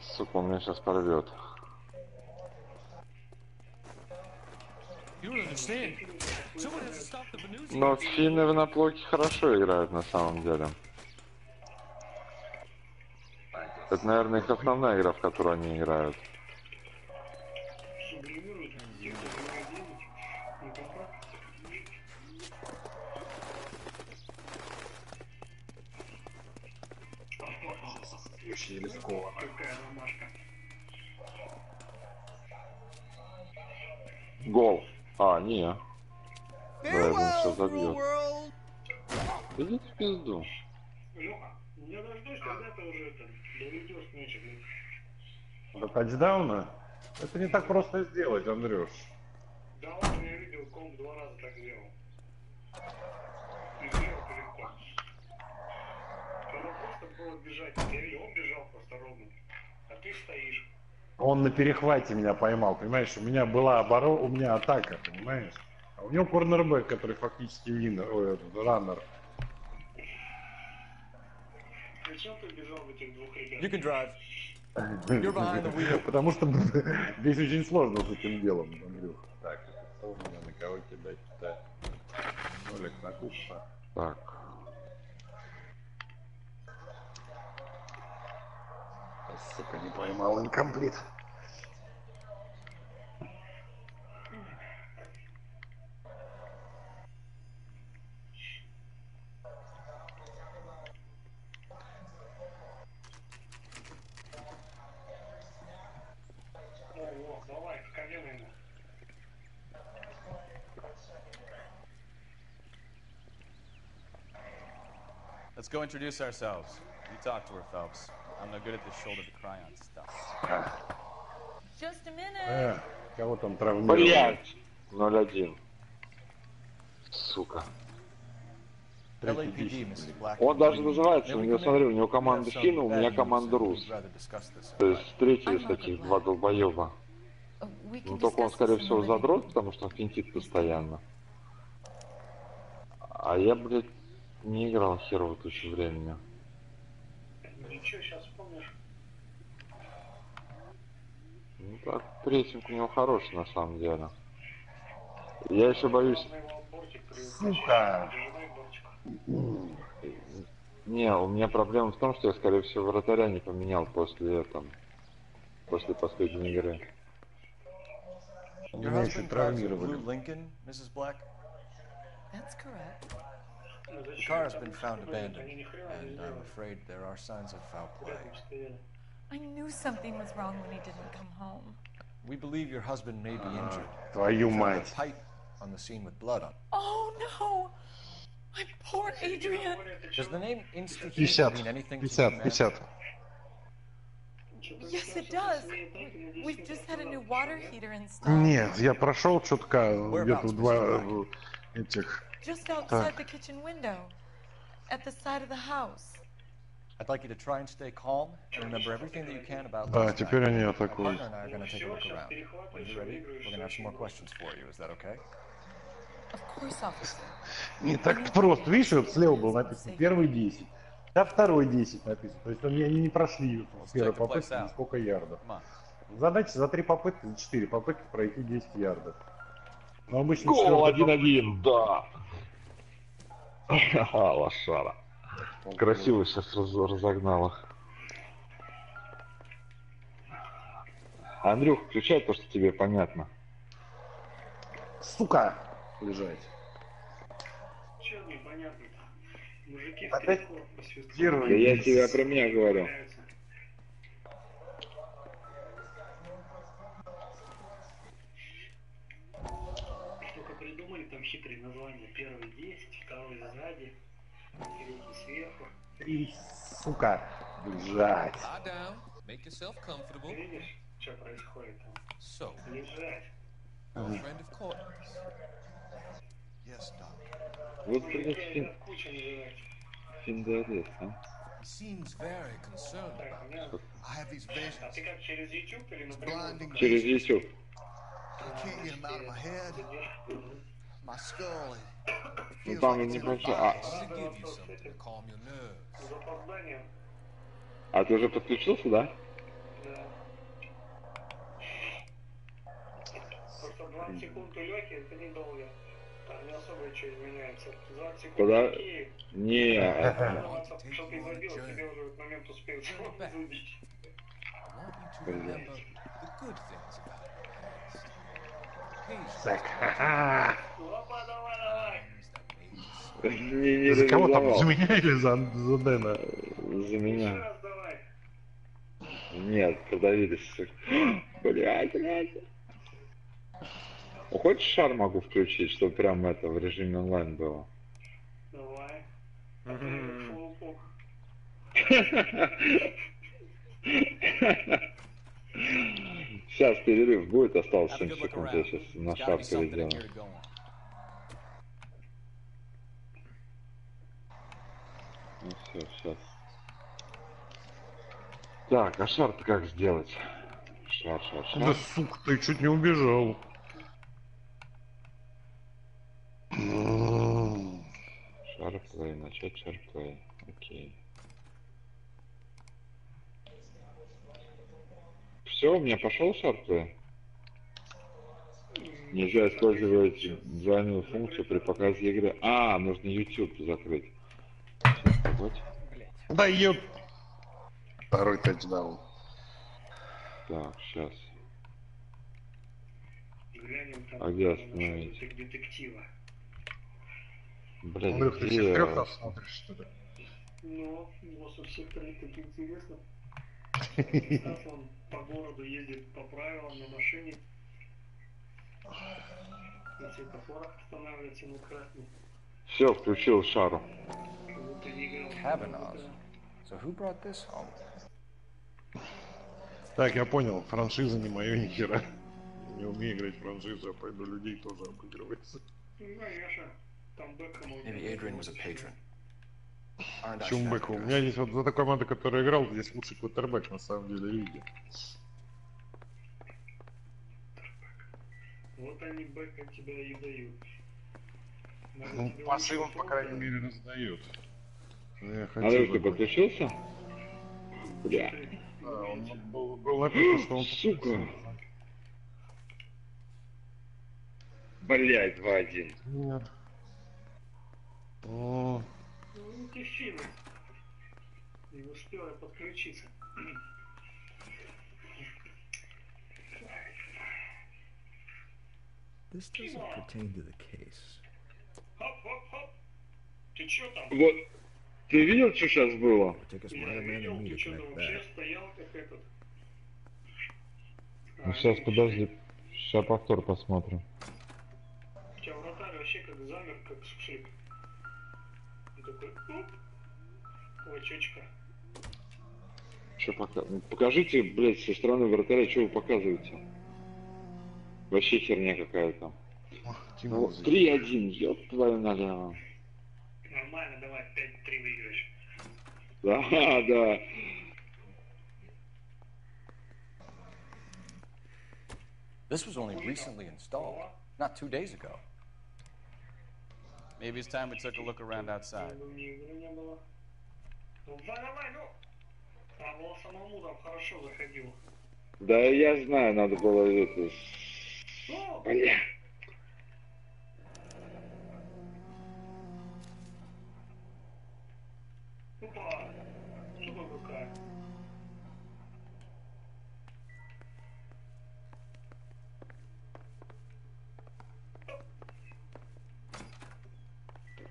Сука, он меня сейчас порвет. Но финны в наплоке хорошо играют на самом деле. Это, наверное, их основная игра, в которую они играют. Очень рискованно. Гол. А, не. Да, я думаю, что забьет. Идите в пизду. Лёха, я дождусь, когда ты уже доведешь мячик. До тачдауна? Это не так просто сделать, Андрюш. Да ладно, я видел, комп 2 раза так сделал. И сделал легко. Надо просто было бежать. Я видел, он бежал просто ровно. А ты стоишь. Он на перехвате меня поймал, понимаешь? У меня была оборона, у меня атака, понимаешь? А у него корнербэк, который фактически раннер. Зачем ты бежал в этих двух ребят? You can drive. You're behind the wheel. Потому что здесь очень сложно с этим делом, Андрюх. Так, это у меня на кого кидать-то? Нолик на купа. Так. Сука, не поймал, инкомплит. Давай, колено ему. Let's go introduce ourselves. You talk to her, Phelps. I'm no good at this shoulder to cry on stuff. Just a minute. Кого там травмировали? Блять! 0-1. Сука. Он даже называется, у него, смотри, у него команда Финна, у меня команда Рус. То есть встретились таких два долбоеба. Ну только он, скорее всего, задрот, потому что он финтит постоянно. А я, блядь, не играл херово тучу времени. Ничего, сейчас вспомнишь. Ну так, прессинг у него хороший на самом деле. Я еще боюсь... Сука! Не, у меня проблема в том, что я, скорее всего, вратаря не поменял после последней игры. Your husband drives a blue Lincoln, Mrs. Black? That's correct. The car has been found abandoned, and I'm afraid there are signs of foul play. I knew something was wrong when he didn't come home. We believe your husband may be injured. Твою We found мать. a pipe on the scene with blood on it. Oh no! My poor Adrian. Does the name Insta 50, mean anything to 50, you, 50. Yes, it does. We've just had a new water heater installed. Нет, я прошел чутка где-то два этих. Just outside the kitchen window, at the side of the house. I'd like you to try and stay calm and remember everything that you can about Да, last теперь night. они My атакуют. partner and I are going to take a look around. When you're ready, we're going to have some more questions for you. Is that okay? Of course, officer. Не так просто. Видишь, вот слева было написано первый 10. Да, второй 10 написано. То есть они не прошли с первой попытки ни сколько ярдов. Задача за 3 попытки, за 4 попытки пройти 10 ярдов. Но обычно... Гол 1-1, да. Ха-ха, лошара. Красиво сейчас разогнал их. Андрюх, включай то, что тебе понятно. Сука! Лежать. Чё непонятно-то? Мужики в Опять три корпуса. Да я тебе про меня говорю. Только придумали там хитрые названия. Первый 10, второй сзади, третий сверху. 3, сука, лежать. Видишь, что происходит там? Лежать. Вот финдерес, а? А ты как, через YouTube или напрямую? Через YouTube. Ну там небольшой. А ты уже подключился, да? Да. Просто 20 секунд у Лёхи, это недолго. Там не особо ничего изменяется. 20 секунд Куда? такие. Не. Что ты забил, тебе уже в этот момент успел забить. Так, Опа, давай. Не за кого там? реализовал. За меня или за Дэна? За меня. Еще раз давай. Нет, продавились. Блядь. Хочешь шар могу включить, чтобы прям это в режиме онлайн было? Давай. Фулпок. Сейчас перерыв будет, осталось 7 секунд, я сейчас на шар переделаю. Ну все, сейчас. Так, а шар-то как сделать? Шар. Да сука, ты чуть не убежал. Шарплей, начать шарплей. Окей. Все, у меня пошел шарплей. Нельзя использовать двойную функцию при показе игры. А, нужно YouTube закрыть. Вот. Да ёп. Второй тачдаун. Так, сейчас. Глянем там. А где остановить? Детектива. Блядь, Андрюх, ты всех 3 раз смотришь, что ли? Ну, у вас у всех 3 так интересно. Сейчас он по городу ездит по правилам на машине. На светофорах останавливается на красный. Все, включил шару. So who brought this home? Так, я понял, франшиза не моё ни хера. Не умею играть в франшизу, а пойду людей тоже обыгрывается. Ну, конечно. Там Бекхэм. Maybe Adrian was a patron. Почему Бекхэм? У меня здесь вот за такой команду, которая играл, здесь лучший квотербек на самом деле лиги. Вот они Бекхэм тебя и дают. Ну, пасы он, по крайней мере, раздает. Андрюх, ты подключился? Бля. Да, он был написан, что он... Сука. Блять, 2-1. Нет. Ну, ты финн. Не успел я подключиться. This doesn't pertain to the case. Хоп. Ты чё там? Вот. Ты видел, что сейчас было? Я видел, ты что там вообще стоял как этот. Ну сейчас, подожди. Сейчас повтор посмотрим. У тебя вратарь вообще как замер, как суслик. Он такой, оп, очечка. Что пока? Ну, покажите, блядь, со стороны вратаря, что вы показываете? Вообще херня какая-то. Ну, 3-1, ёб твою налево. Нормально, давай, 5-3 выиграешь. Да, да. This was only recently installed, not 2 days ago. Maybe it's time we took a look around outside. Ну, давай, ну. Там было самому там хорошо заходил. Да, я знаю, надо было это... Бля. Опа. Сука какая.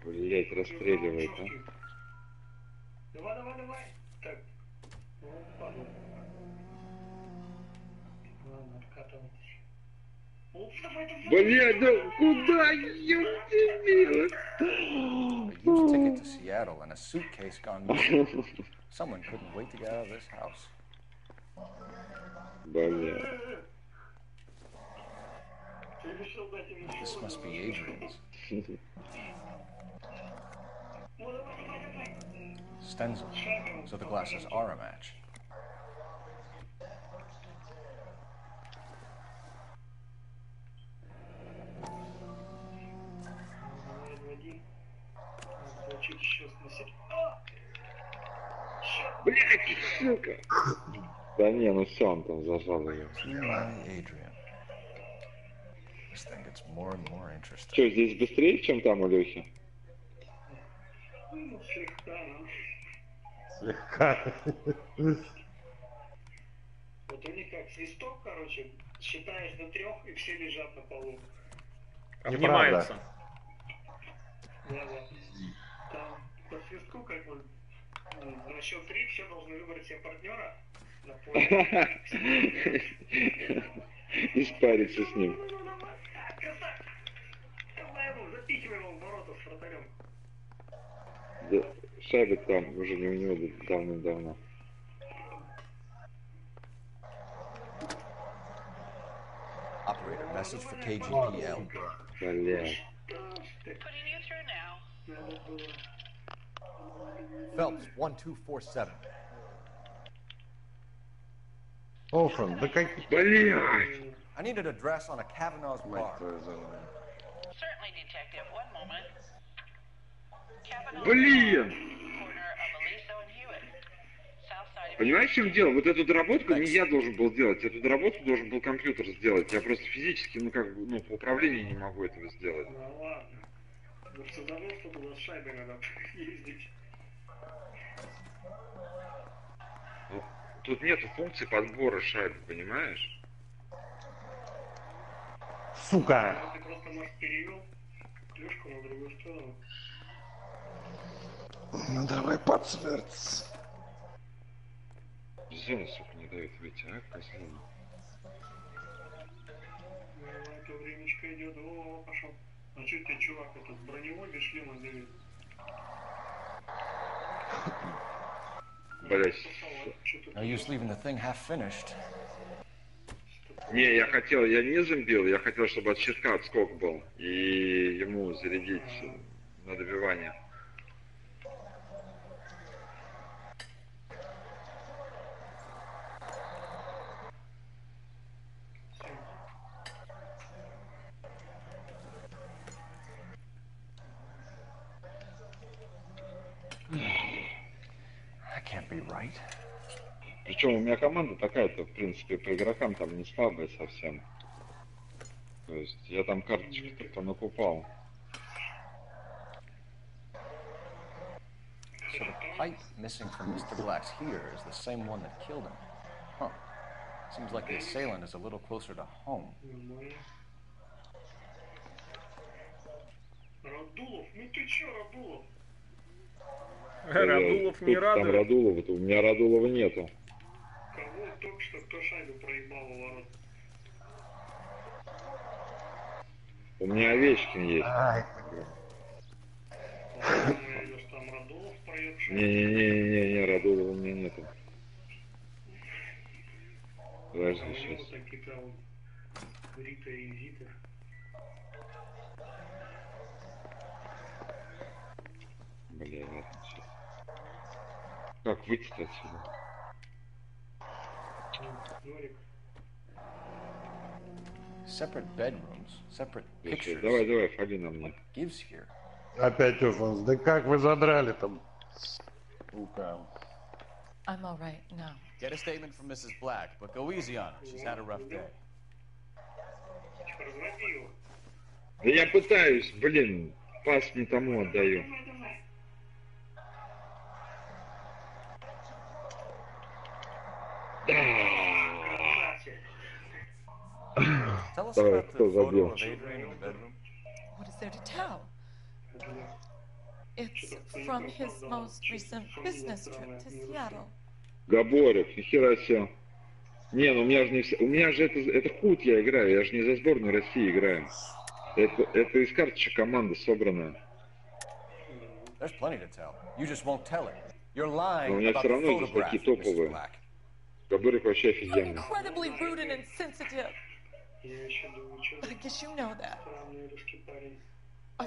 Блять, расстреливает, а. Давай, давай, давай. Так. Опа. Ладно, откатывай. Блять, да куда, ёб тебе? A used ticket to Seattle and a suitcase gone missing. Someone couldn't wait to get out of this house. Бля. This must be Adrian's. Stenzel. So the glasses are a match. Блять, сука. Да не, ну все, он там зажал ее. Adrian. This thing gets more and more interesting. Что, здесь быстрее, чем там у Лехи? Ну, слегка, ну. Слегка. Вот у них как свисток, короче, считаешь до 3 и все лежат на полу. Обнимаются. Да, да. Там по свистку как бы на счет 3 все должны выбрать себе партнера на поле. И спариться с ним. Красавчик! Давай его, запихивай его в ворота с вратарем. Да, шайба там уже не у него давно-давно. Operator, message for KGPL. Бля. Phelps, 1247. Олфрен, да как... Блядь! I need an address on a Kavanaugh's bar. Certainly, Detective. One moment. Блин! Corner of Aliso and Hewitt. South side of... Понимаешь, в чем дело? Вот эту доработку не я должен был делать, эту доработку должен был компьютер сделать. Я просто физически, ну как бы, ну по управлению не могу этого сделать. Ну ладно. Ну что удовольствие туда с шайбой надо ездить. Ну, тут нету функции подбора шайбы, понимаешь? Сука! Ты просто, может, перевел клюшку на другую сторону. Ну давай подсверц. Зона, сука, не дает выйти, а? Козлина. Ну, это времечко идет. О, пошел. А что ты, чувак, этот броневой без шлема давит? Блять. Are you just leaving the thing half finished? Не, я низом бил, я хотел, чтобы от щитка отскок был. И ему зарядить на добивание. That can't be right. Причем у меня команда такая-то, в принципе, по игрокам там не слабая совсем. То есть я там карточку понакупал. So the pipe missing from Mr. Black's here is the same one that killed him. Huh. Seems like the assailant is a little closer to home. Радулов? Ну ты чё, Радулов? Радулов не радует. Там Радулова-то, у меня Радулова нету. Кого только что, кто шайбу проебал у ворот? У меня Овечкин есть. Там Радулов проеб шайбу. Не, Радулова у меня нету. Подожди, сейчас. Вот какие-то Рита и Зита. Бля, ладно, сейчас. Как выйти-то отсюда? Норик. Separate bedrooms, separate pictures. Давай, ходи на мне. Gives here. Опять Офанс. Да как вы задрали там? Сука. I'm all right now. Get a statement from Mrs. Black, but go easy on her. She's had a rough day. Разводи его. Да я пытаюсь, блин, пас не тому отдаю. Tell us Давай, about the кто photo забил? of Adrian in the bedroom. What is there to tell? It's from his most recent business trip to Seattle. Габорев, нихера себе. Не, ну у меня же не все. У меня же это худ я играю, я же не за сборную России играю. Это из карточек команды собранная. There's plenty to tell. You just won't tell it. You're Но lying у меня about все the равно здесь photograph, такие Mrs. топовые. Black. Габорев вообще офигенный. Incredibly rude and insensitive. Я еще думаю, что But I guess you know that. странный русский парень.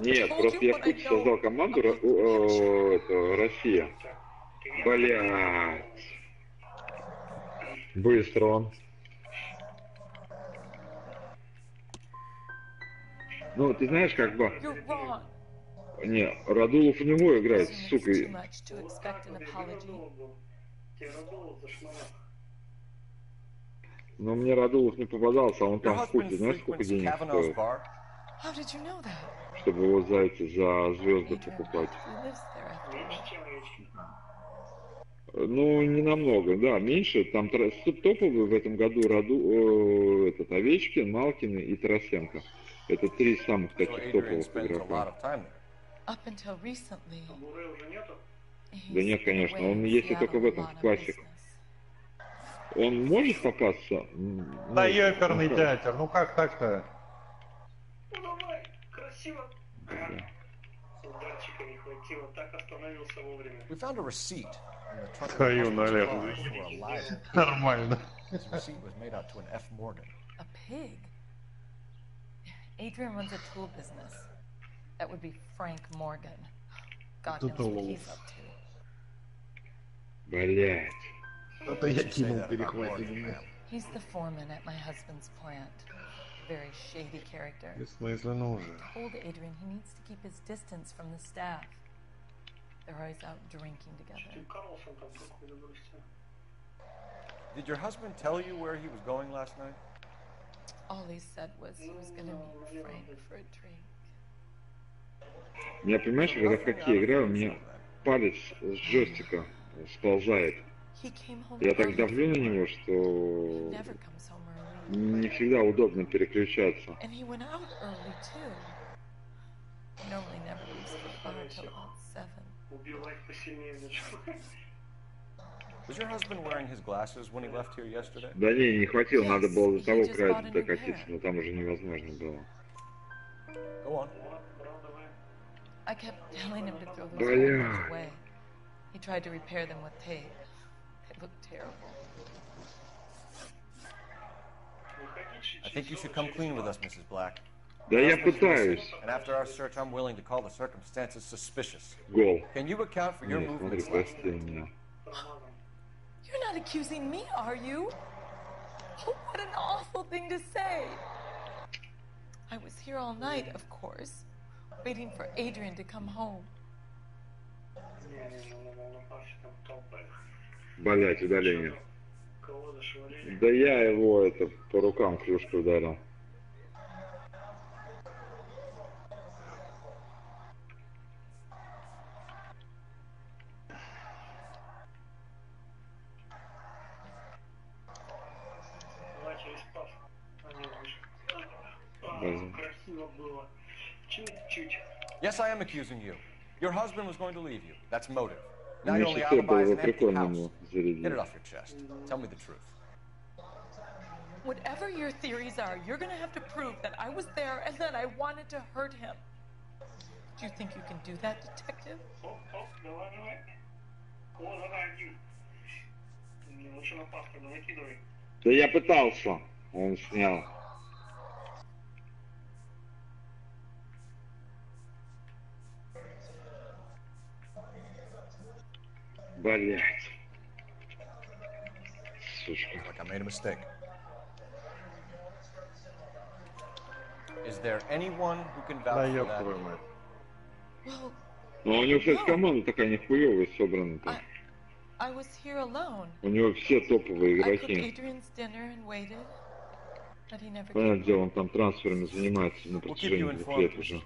Нет, просто я в путь создал команду Россия. Блять. Быстро он. Ну, ты знаешь, как бы... You're wrong. Не, Радулов у него играет, сука. Too much to expect an apology. Тебе Радулов зашмонал. Но мне Радулов не попадался, а он там в пути. Знаешь, сколько денег стоит? How did you know that? Чтобы его за эти, за звезды покупать. He lives there after all. Ну, не намного, да, меньше. Там топовые в этом году Овечкин, Малкин и Тарасенко. Это три самых таких топовых игрока. Up until recently, Да нет, конечно, он есть и только в этом, в классик. Он может попасться? Да ёперный дятел, ну как так-то? Ну давай, красиво. Ударчика не хватило, так остановился вовремя. We found a receipt. Твою налево. Нормально. His receipt was made out to an F. Morgan. a pig. Adrian runs a tool business. That would be Frank Morgan. God knows what he's up to. Блять. Это я кинул перехватить. He's the foreman at my husband's plant. Very shady character. Бессмысленно уже. Told Adrian he needs to keep his distance from the staff. They're always out drinking together. Did your husband tell you where he was going last night? All he said was he was going to meet Frank for a drink. Меня, понимаешь, когда в хоккей играю, у меня палец с джойстика сползает. Я так давлю на него, что не всегда удобно переключаться. And he went out early too. He normally never leaves for bar till about 7. Was your husband wearing his glasses when he left here yesterday? Да не хватило, надо было до того края докатиться, но там уже невозможно было. Go on. I kept telling him to throw those photos away. He tried to repair them with tape. They looked terrible. I think you should come clean with us, Mrs. Black. Да я пытаюсь. And after our search, I'm willing to call the circumstances suspicious. Гол. Can you account for your Нет, смотри, movements last прости night? меня. You're not accusing me, are you? Oh, what an awful thing to say. I was here all night, of course, waiting for Adrian to come home. Блять, удаление. Да я его по рукам клюшкой ударил. Yes, I am accusing you. Your husband was going to leave you. That's motive. Now Мне your only шестой alibi is было an empty прикольно house. ему Get зарядить. it off your chest. Tell me the truth. Whatever your theories are, you're going to have to prove that I was there and that I wanted to hurt him. Do you think you can do that, detective? Да я пытался. Он снял. Блять. Сушка. Like I made a mistake. Is there anyone who can Да vouch for ёб that? твою мать. Well, Ну, у него, кстати, команда такая нихуевая собрана-то. I was here alone. У него все топовые I cooked игроки. Adrian's dinner and waited, but he never Понятное came дело, home. он там трансферами занимается на протяжении 2 лет уже.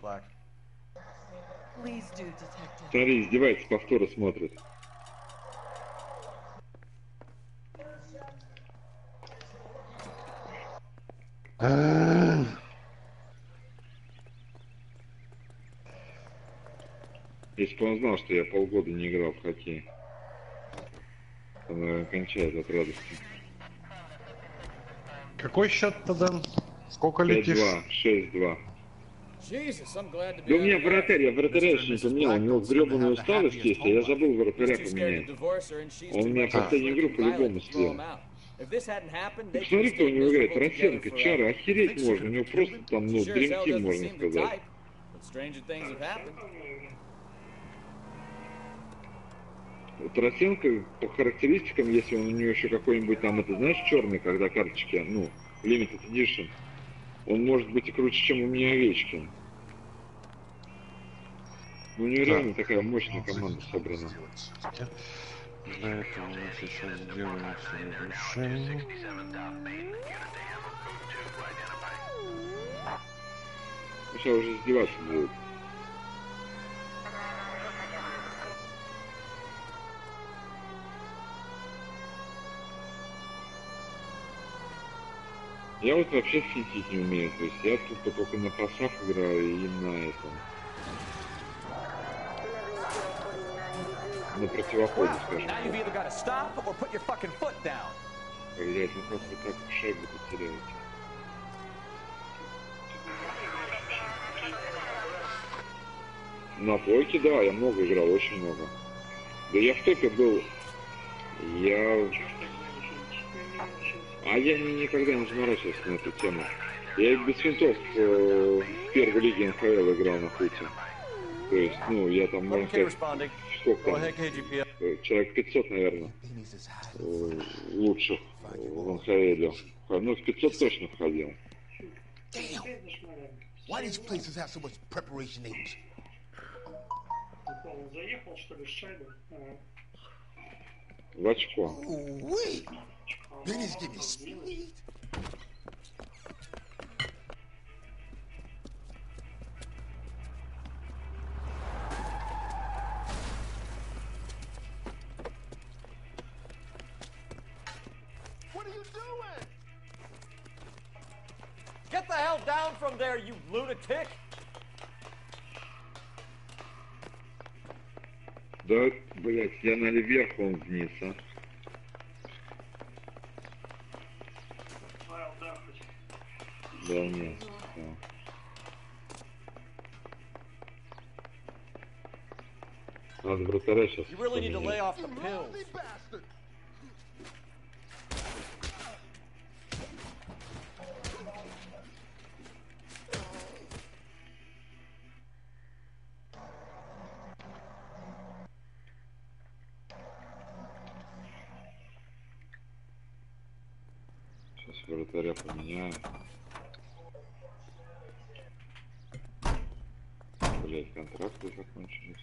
Please do, detective. Смотри, издевается, повторы смотрит. Если бы он знал, что я полгода не играл в хоккей, он, наверное, кончает от радости. Какой счет тогда? Сколько летишь? 5-2, 6-2. Jesus, I'm glad to Да be у меня out of вратарь, я вратаря Mr. еще не and Mrs. поменял, у него Blackbill's гребаная gonna have the усталость happiest есть, а я home забыл life. вратаря He's too scared to поменять. divorce her, and she's Он too у меня much последнюю игру freaking по-любому violent to throw him слил. out. If this hadn't happened, they could Посмотри, have кто у stayed него играет. miserable together Троценко, forever. Чара, охереть Fixer можно. У него просто там, ну, sure as hell дрим-тим, doesn't можно seem the сказать. type, but stranger things have happened. Троценко по характеристикам, если он у него еще какой-нибудь там, это знаешь, черный, когда карточки, ну, Limited Edition, он может быть и круче, чем у меня Овечкин. Ну, у него реально такая мощная команда собрана. Для этого мы сейчас сделаем следующее. Сейчас уже издеваться будут. Я вот вообще финтить не умею, то есть я тупо только на пасах играю и на этом. На противоходе, скажем. Now you've either got to stop or put your fucking foot down. Блять, ну как вы так шайбу потеряете? На плойке, да, я много играл, очень много. Да я в топе был. Я никогда не заморачивался на эту тему. Я без финтов в первой лиге НХЛ играл на футе. То есть, ну, я там, можно сказать, сколько там, человек 500, наверное, лучших в НХЛ. Ну, в 500 точно входил. Why these places have so much preparation age? Он заехал, что ли, с шайбой? В очко. Wait! Pennies give me speed. What are you doing? Get the hell down from there, you lunatic! Да, блять, я наверх, он вниз, а. Да, нет. Да. Надо вратаря сейчас You really need to lay поменять. off the pills. Сейчас вратаря поменяю. Блять, контракты закончились.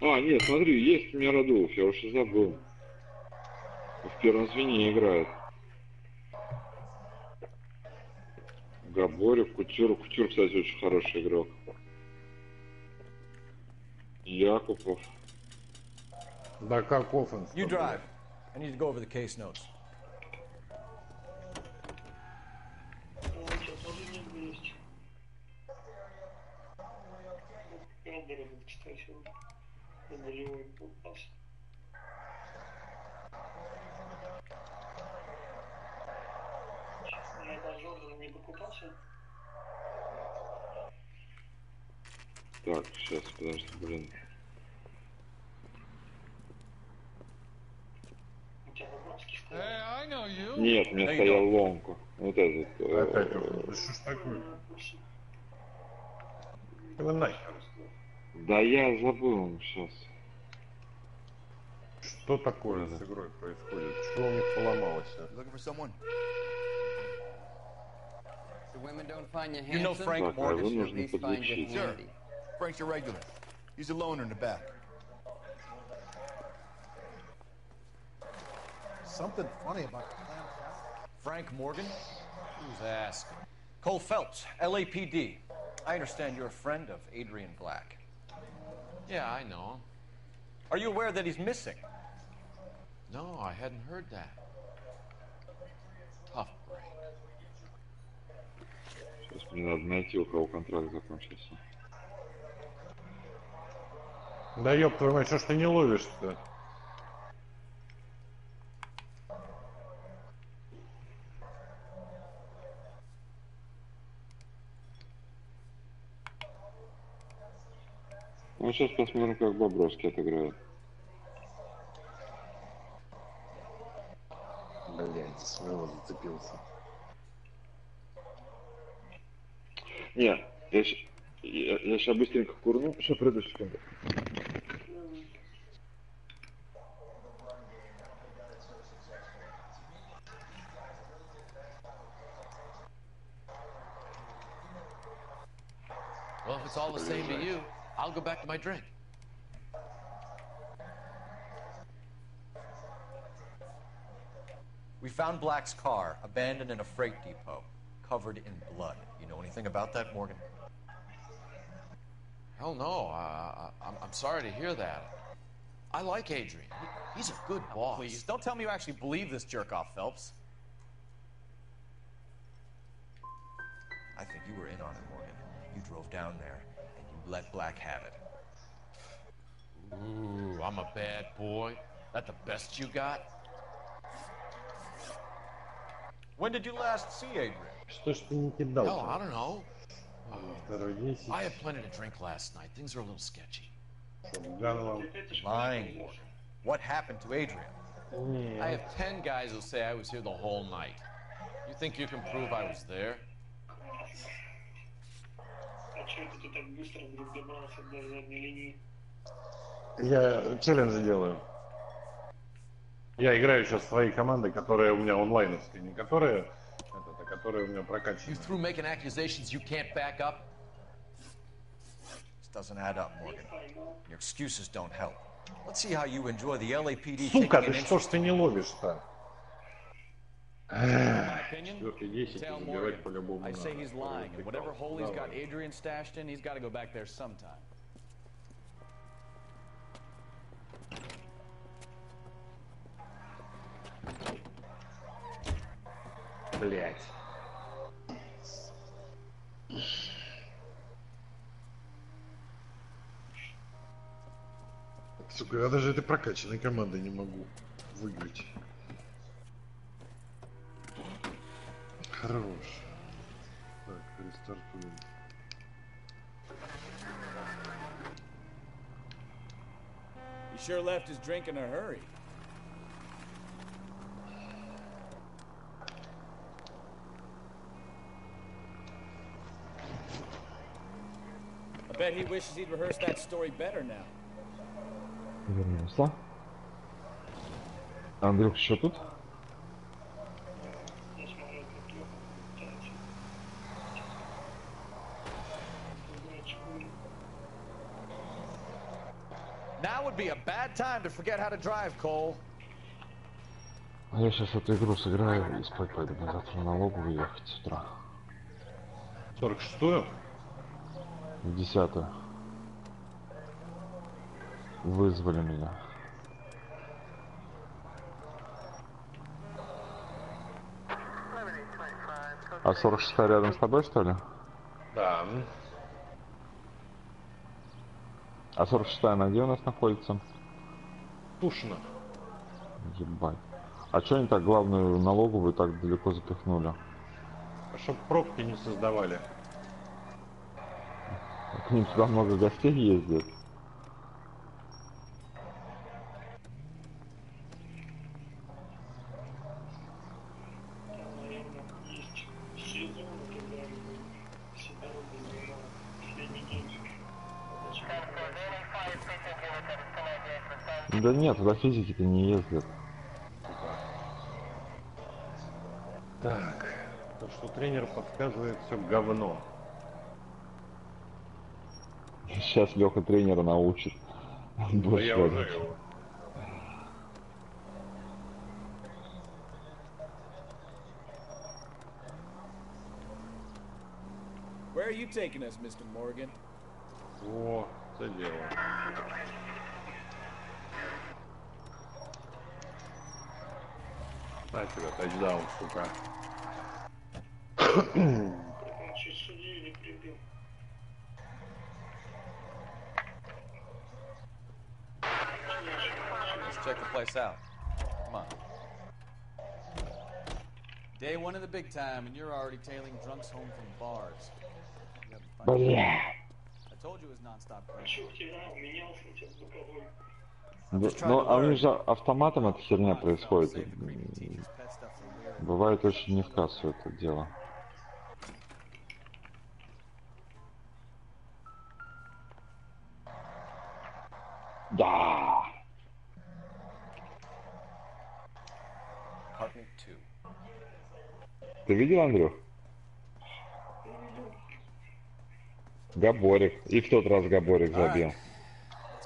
Нет, смотри, есть у меня Радулов, я уж и забыл. В первом звене играет. Габорев, Кутюр. Кутюр, кстати, очень хороший игрок. Якупов. Да каков он? You drive. I need to go over the case notes. Кстати, болевой пас. Я даже Джордана не покупался. Так, сейчас, подожди, блин. У тебя Бобровский стоит. Hey, I know you. Нет, у меня стоял ломку. Вот этот. Опять уже. Да что ж такое? Вы нахер. Да я забыл сейчас. Что такое с игрой происходит? Что у них поломалось? You know Frank Так, а Morgan? его нужно подлечить. Sir, Frank's a regular. He's a loner in the back. Something funny about the clam chowder. Frank Morgan? Who's asking? Cole Phelps, LAPD. I understand you're a friend of Adrian Black. Yeah, I know him. Are you aware that he's missing? No, I hadn't heard that. Tough break. Сейчас мне надо найти, у кого контракт закончился. Да ёб твою мать, что ж ты не ловишь-то? Ну, сейчас посмотрим, как Бобровский отыграет. Блядь, снова зацепился. Не, я сейчас быстренько курну. Сейчас приду, секунду. Well, if it's all the same to you, I'll go back to my drink. We found Black's car, abandoned in a freight depot, covered in blood. You know anything about that, Morgan? Hell no. I'm sorry to hear that. I like Adrian. He's a good boss. Please, don't tell me you actually believe this jerk-off, Phelps. I think you were in on it, Morgan. You drove down there, and you let Black have it. Ooh, I'm a bad boy. That the best you got? When did you last see Adrian? Что ж ты не кидал? Hell, I don't know. Второй 10. I had plenty to drink last night. Things are a little sketchy. Lying, Morgan. What happened to Adrian? I have 10 guys who say I was here the whole night. You think you can prove I was there? А чё это ты так быстро вдруг добрался до задней линии? Я челлендж делаю. Я играю сейчас своей командой, которая у меня онлайновская, не которая, а которая у меня прокачана. You through making accusations you can't back up? This doesn't add up, Morgan. Your excuses don't help. Let's see how you enjoy the LAPD. Сука, ты что ж ты не ловишь-то? Tell Morgan. I say he's lying, and whatever hole he's got Adrian stashed in, he's got to go back there sometime. Блять. Сука, я даже этой прокачанной командой не могу выиграть. Хорош. Так, рестартуем. He sure left his drink in a hurry. I bet he wishes he'd rehearsed that story better now. Вернулся. Андрюх еще тут? Now would be a bad time to forget how to drive, Cole. А я сейчас эту игру сыграю и спать пойду. Мне завтра на налоговую ехать с утра. 46-ю? 10-ю. Вызвали меня. А 46-я рядом с тобой, что ли? Да. А 46-я она где у нас находится? Тушино. Ебать. А чё они так главную налоговую так далеко запихнули? Чтоб пробки не создавали. К ним сюда много гостей ездит. Да нет, туда физики-то не ездят. Так, то, что тренер подсказывает, все говно. Сейчас Леха тренера научит. Да я уже его. Where are you taking us, Mr. Morgan? О, это дело. На тебя, тачдаун, сука. Он чуть судью не прибил. Let's check the place out. Come on. Day one of the big time, and you're already tailing drunks home from bars. Бля. I told you it was non-stop. Ну, а у них же автоматом эта херня происходит. Бывает очень не в кассу это дело. Да. Ты видел, Андрюх? Габорик. И в тот раз Габорик забил.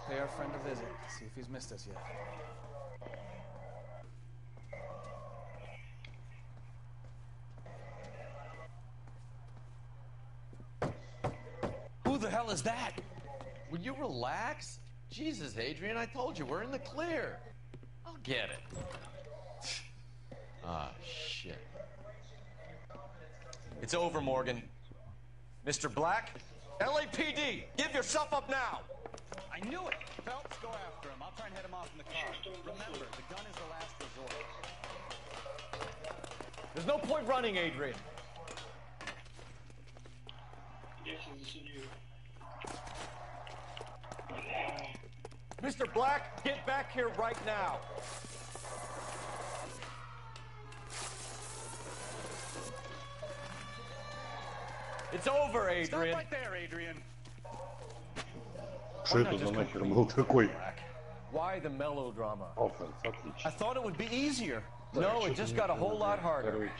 Pay our friend a visit, see if he's missed us yet. Who the hell is that? Will you relax? Jesus, Adrian, I told you, we're in the clear. I'll get it. Ah, shit. It's over, Morgan. Mr. Black? LAPD, give yourself up now! I knew it! Phelps, go after him. I'll try and head him off in the car. Remember, the gun is the last resort. There's no point running, Adrian. Mr. Black, get back here right now. It's over, Adrian. Stop right there, Adrian. Что это за нахер был такой? Why the melodrama? Offense, отлично. I thought it would be easier. No, it just got a whole lot harder.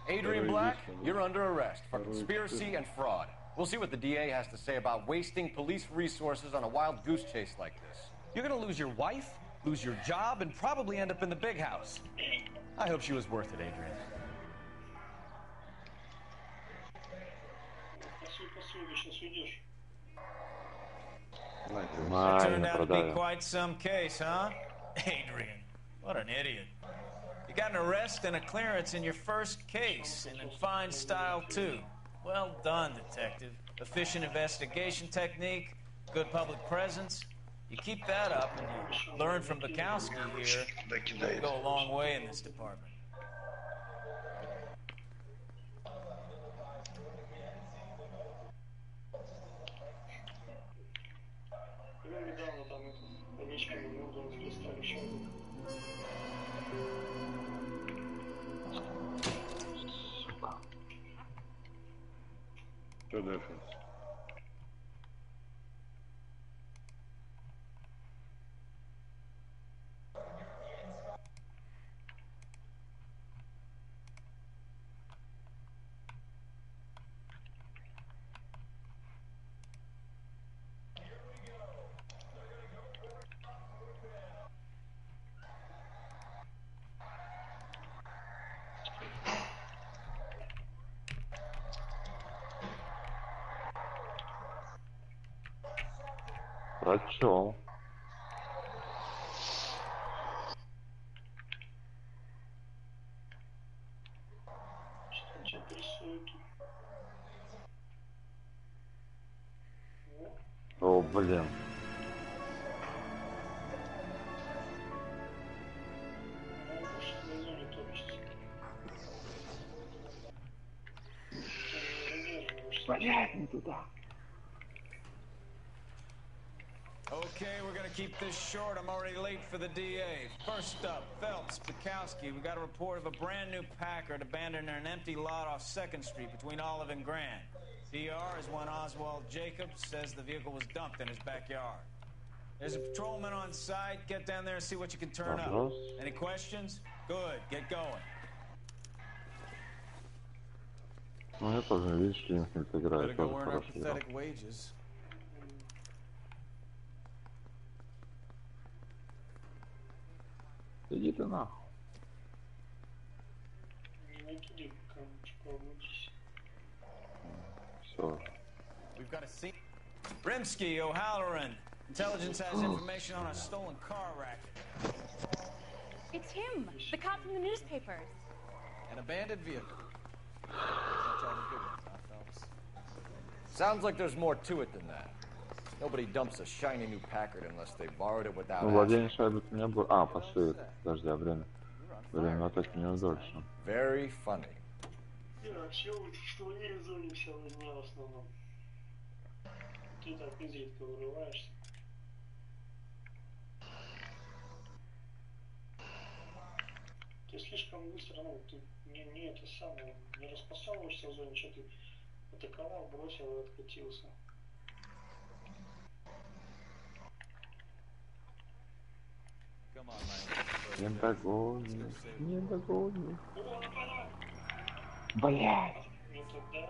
Adrian Black, you're under arrest for conspiracy and fraud. We'll see what the DA has to say about wasting police resources on a wild goose chase like this. You're gonna lose your wife, lose your job, and probably end up in the big house. I hope she was worth it, Adrian. That turned out to be quite some case, huh? Adrian, what an idiot. You got an arrest and a clearance in your first case, and in fine style, too. Well done, detective. Efficient investigation technique, good public presence. You keep that up and you learn from Bukowski here, you'll go a long way in this department. Что дальше? Прочел. О, блин. Блядь, не туда. Okay, we're gonna keep this short. I'm already late for the DA. First up, Phelps, Bukowski. We got a report of a brand new Packard abandoned in an empty lot off 2nd Street between Olive and Grand. DR is one Oswald Jacobs says the vehicle was dumped in his backyard. There's a patrolman on site. Get down there and see what you can turn up. Any questions? Good. Get going. Ну, я тоже, видишь, Линфилд играет тоже хорошо. Иди ты нахуй. Все. We've got a scene. Rimsky, O'Halloran. Intelligence has information on a stolen car racket. It's him, the cop from the newspapers. An abandoned vehicle. Sounds like there's more to it than that. Nobody dumps a shiny new Packard unless they borrowed it without Владение шайбы у меня было... А, пасует. Подожди, а время? Время атаки у него дольше. Very funny. Я вообще в твоей зоне целый дня в основном. Ты так изредка вырываешься. Ты слишком быстро, ну, ты не это самое, не распасовываешься в зоне, что ты атаковал, бросил и откатился. Не догоню, не догоню. Блядь. Ну тогда...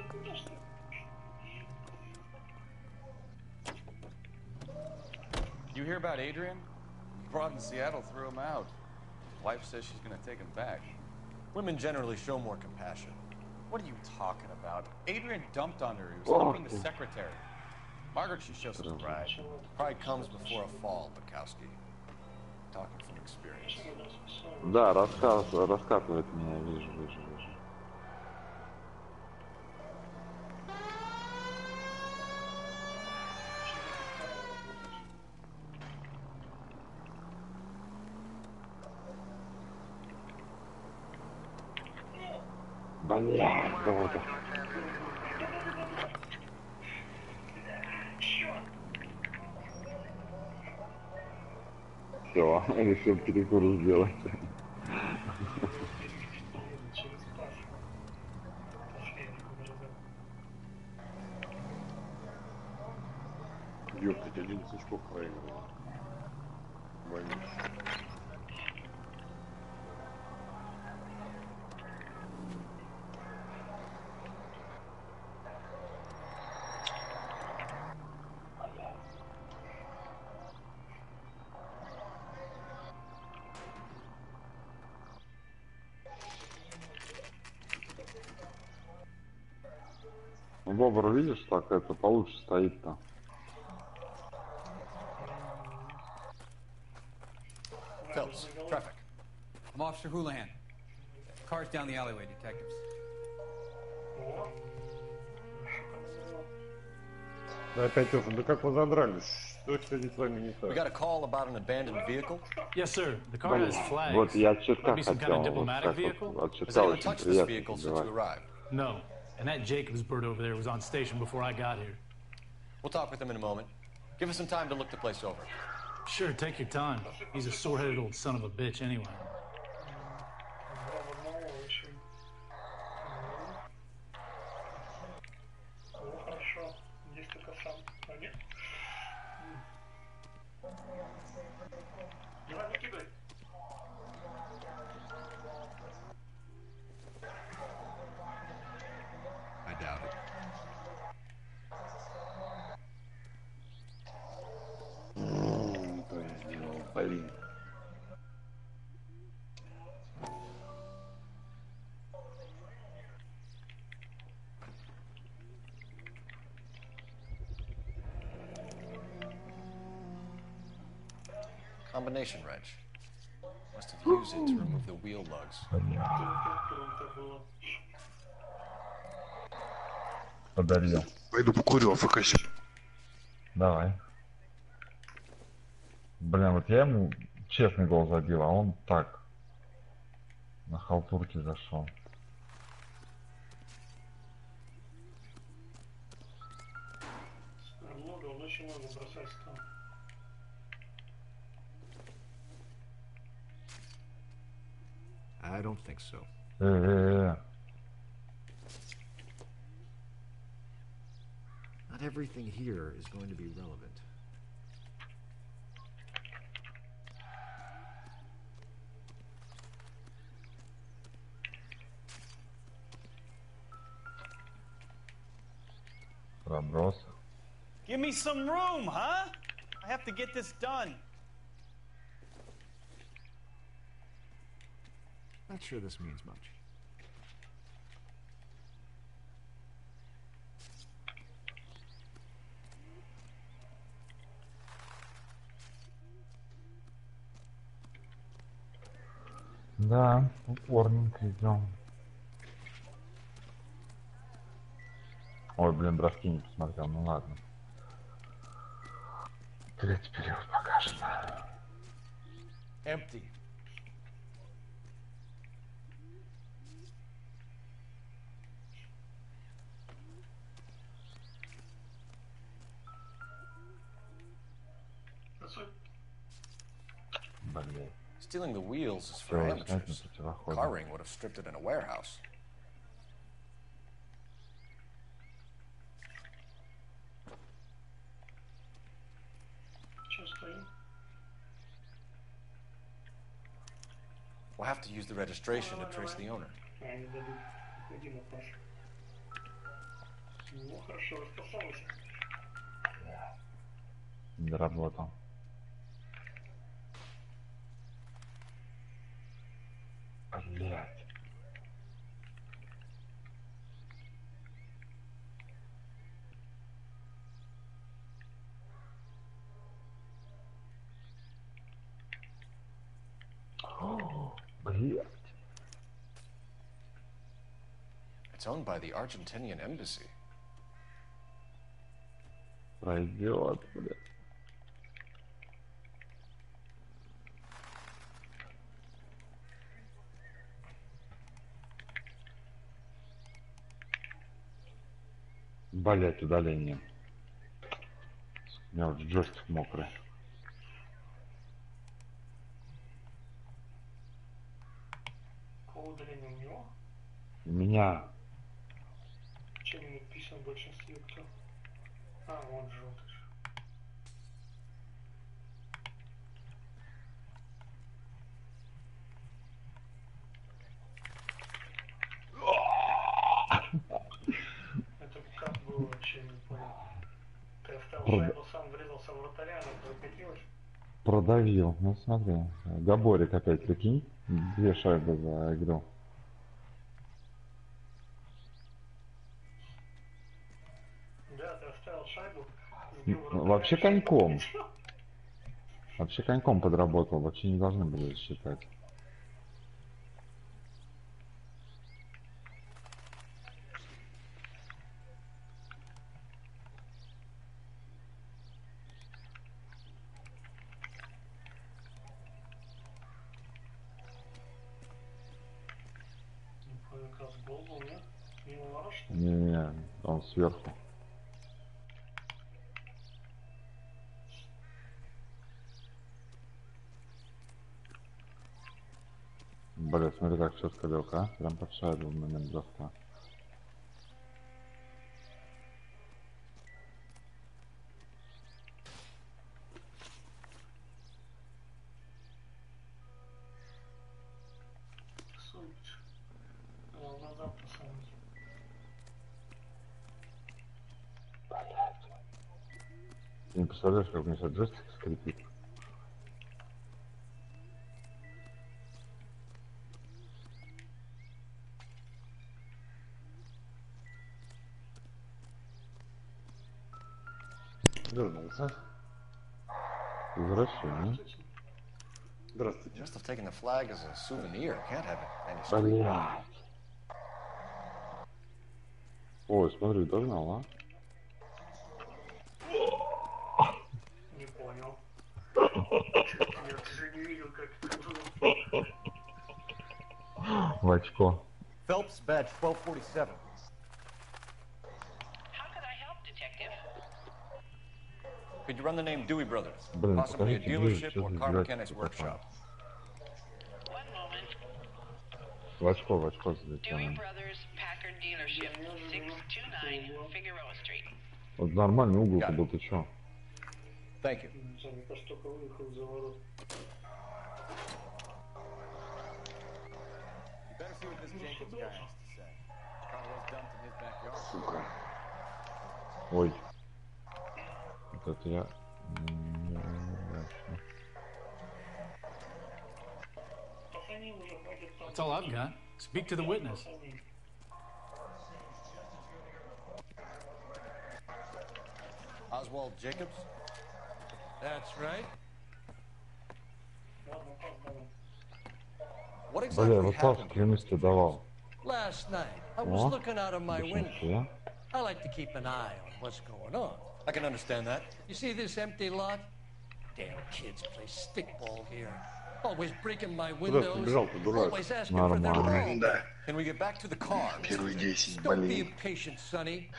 Куда ж ты? You hear about Adrian? Broad in Seattle threw him out. Wife says she's gonna take him back. Women generally show more compassion. What are you talking about? Adrian dumped on her. He was helping the secretary. Margaret should show some pride. Pride comes before a fall, Bukowski. Talking from experience. Да, раскатывает меня, вижу. Блядь, кого-то. Все, решил перекур сделать. Ёптать, 11 очков проигрывал. Больница. Бобр, видишь, так это получше стоит-то. Phelps, traffic. I'm Officer Houlihan. Car's down the alleyway, detectives. Да опять тоже, да как вы задрались? Что сегодня с вами не так? We got a call about an abandoned vehicle? Yes, sir. The car has flags. Вот я от чутка Maybe some kind of хотел, diplomatic vehicle? от Has чутка anyone очень touched this приятно vehicle since you забивать. arrived? No. And that Jacobs bird over there was on station before I got here. We'll talk with him in a moment. Give us some time to look the place over. Sure, take your time. He's a sore-headed old son of a bitch anyway. Хорошо. Здесь только сам. А нет? Давай, выкидывай. I doubt it. Что я сделал, блин. Combination wrench. Must have used it to remove the wheel lugs. Подарил. Пойду покурю, АФК. Давай. Блин, вот я ему честный гол забил, а он так на халтурке зашел. Много, он очень много бросать стал. I don't think so. Not everything here is going to be relevant. Give me some room, huh? I have to get this done. Not sure this means much. Да, упорненько идем. Ой, блин, броски не посмотрел, ну ладно. Третий период покажет. Empty. Блин. Stealing the wheels is for amateurs. Carring would have stripped it in a warehouse. We'll have to use the registration to trace the owner. Не работал. Блять. Блять. It's owned by the Argentinian embassy. Пройдет, блядь. Блять, удаление. У меня вот джойстик мокрый. Какого удаления у него? У меня. Чем не написан в большинстве кто? А, он желтый. Это как было вообще, не понял. Ты оставил шайбу, сам врезался в вратаря, она прокатилась? Продавил. Ну смотри. Габорик опять, прикинь. 2 шайбы заиграл. Да, ты оставил шайбу, сбил вратаря. Вообще коньком. Вообще коньком подработал. Вообще не должны были считать. Не, он сверху. Бля, смотри, как четко лег, а? Прям под шайбу в момент броска. Ты не представляешь, как у меня сейчас джойстик скрипит. Вернулся. Возвращение. Здравствуйте. Must have taken the flag as a souvenir. Can't have any street. Блядь. Ой, смотри, догнал, а? Не понял. Я даже не видел, как это было. В очко. Phelps, badge 1247. Could you run the name Dewey Brothers? Блин, Possibly a покажите ближе, dealership что or за car девятки mechanic's такое. workshop. В очко залетел. Dewey Brothers Packard Dealership, 629 Figueroa Street. Вот нормальный угол-то был, ты чё? Thank you. Мне кажется, только выехал за ворот. You better see what this Jacobs guy has to say. Car was dumped in his backyard. Сука. Ой. Вот это я... That's all I've got. Speak to the witness. Oswald Jacobs? That's right. What Бля, exactly вот Слав happened? клянусь тебе давал. Last night, I was looking out of my window. Я? I like to keep an eye on what's going on. I can understand that. You see this empty lot? Damn kids play stickball here. Always breaking my windows. Always asking for their Нормально. ball. Да. Can we get back to the car? Первые 10 Don't be болеет. impatient, Sonny.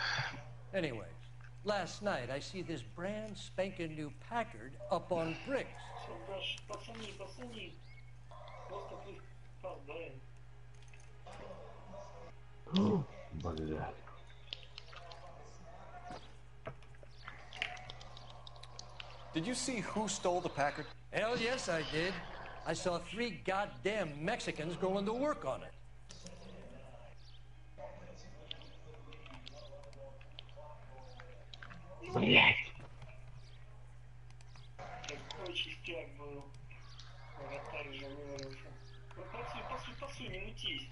Anyways, last night I see this brand spanking new Packard up on bricks. Пацаны. Просто вы опоздаем. Блядь. Did you see who stole the Packard? Hell yes, I did. I saw 3 goddamn Mexicans going to work on it. Блядь. Какой чистяк был. Вратарь же вырвался. Ну, пасуй, не мутись.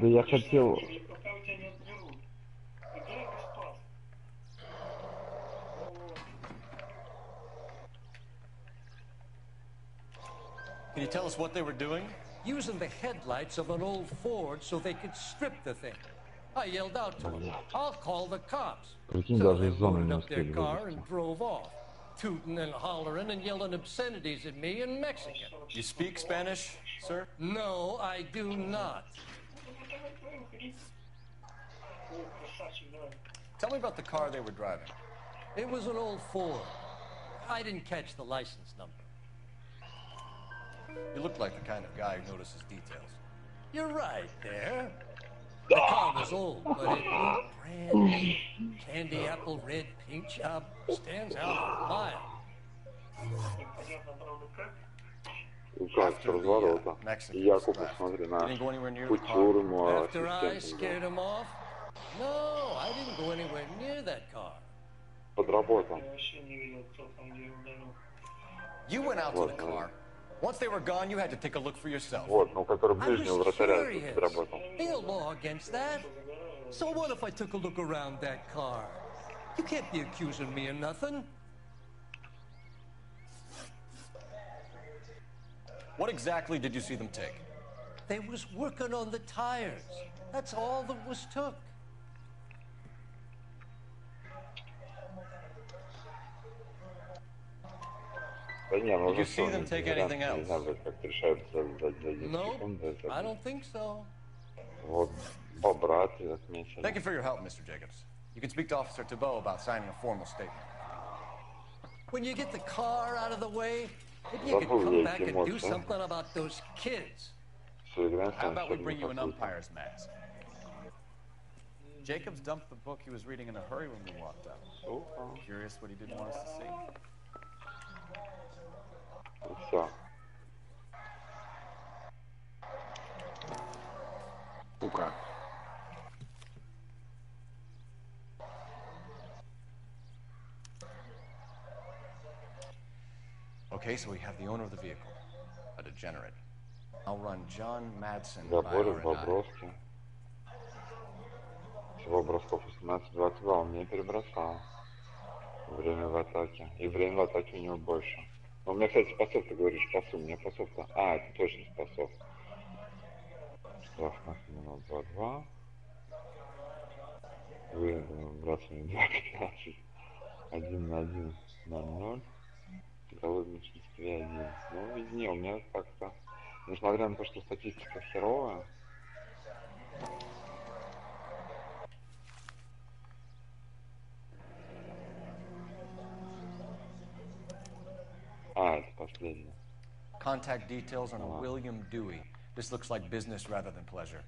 Да я хотел... Пока у тебя не отберут. Играй без пас. Can you tell us what they were doing? Using the headlights of an old Ford so they could strip the thing. I yelled out to them, I'll call the cops. Прикинь, So даже they из зоны loaded не up their успели car вывести. and drove off, tooting and hollering and yelling obscenities at me in Mexican. You speak Spanish, sir? No, I do not. Tell me about the car they were driving. It was an old Ford. I didn't catch the license number. You look like the kind of guy who notices details. You're right there. The car was old, but it looked brand new. Candy apple red paint job stands out a mile. Как с разворота. И Яков, посмотри на культуру, After I scared him off? No, I didn't go anywhere near that car. подработал. You went out to the car. Once they were gone, you had to take a look for yourself. Вот, ну, который ближнего вратаря подработал. Ain't no law against that. So what if I took a look around that car? You can't be accusing me of nothing. What exactly did you see them take? They was working on the tires. That's all that was took. Да не, ну Did you за see что? them take anything else? Не знаю, как решают за 10 No, секунд. I don't think so. Вот, бобра ты отмечен. Thank you for your help, Mr. Jacobs. You can speak to Officer Thibault about signing a formal statement. When you get the car out of the way, maybe you could come back and do something about those kids. How about we bring you an umpire's mask? Jacobs dumped the book he was reading in a hurry when we walked up. Curious what he didn't want us to see. Все. Сука. Okay, so we have the owner of the vehicle, a degenerate. I'll run John Madsen by Заборы, R&I. бобровки. Всего бросков 18-22, он мне перебросал. Время в атаке. И время в атаке у него больше. Но у меня, кстати, спасов, ты говоришь, спасу. У меня спасов-то... А, это точно спасов. Штраф на минут 2-2. Выбрасываем 2-15. 1-1 на 0. Таковой меньшинстве 1. Ну, виднее, у меня как-то... Несмотря на то, что статистика херовая... А, это последний. Contact details on a William Dewey. This looks like business rather than pleasure.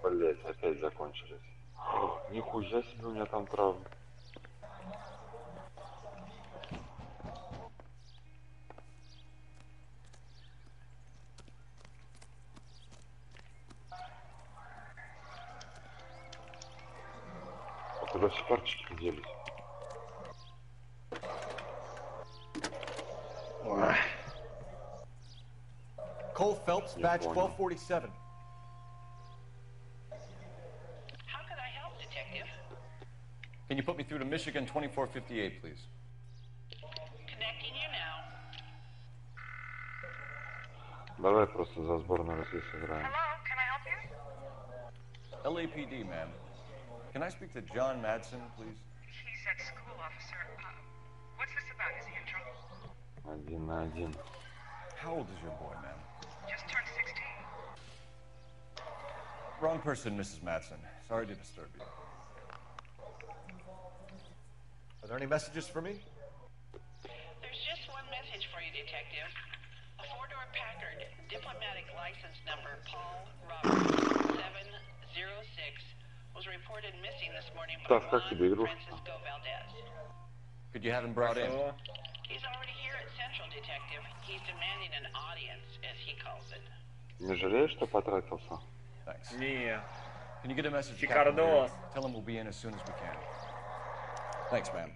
Блять, опять закончились. Нихуя себе у меня там травм. А куда все карточки делись? Cole Phelps, badge 1247. How can I help, Detective? Can you put me through to Michigan 2458, please? Connecting you now. Давай просто за сборную России сыграем. Hello, can I help you? LAPD, ma'am. Can I speak to John Madsen, please? He's at school, officer. What's this about? Is he in trouble? 1 на 1. How old is your boy, ma'am? Just turned 16. Wrong person, Mrs. Madsen. Sorry to disturb you. Are there any messages for me? There's just one message for you, Detective. A four-door Packard, diplomatic license number Paul Robert 706, was reported missing this morning by Juan Francisco Valdez. Could you have him brought in? He's already here at Central, Detective. He's demanding an audience, as he calls it. Не жалеешь, что потратился? Thanks. Не. Can you get a message to Captain Lear? Tell him we'll be in as soon as we can. Thanks, ma'am.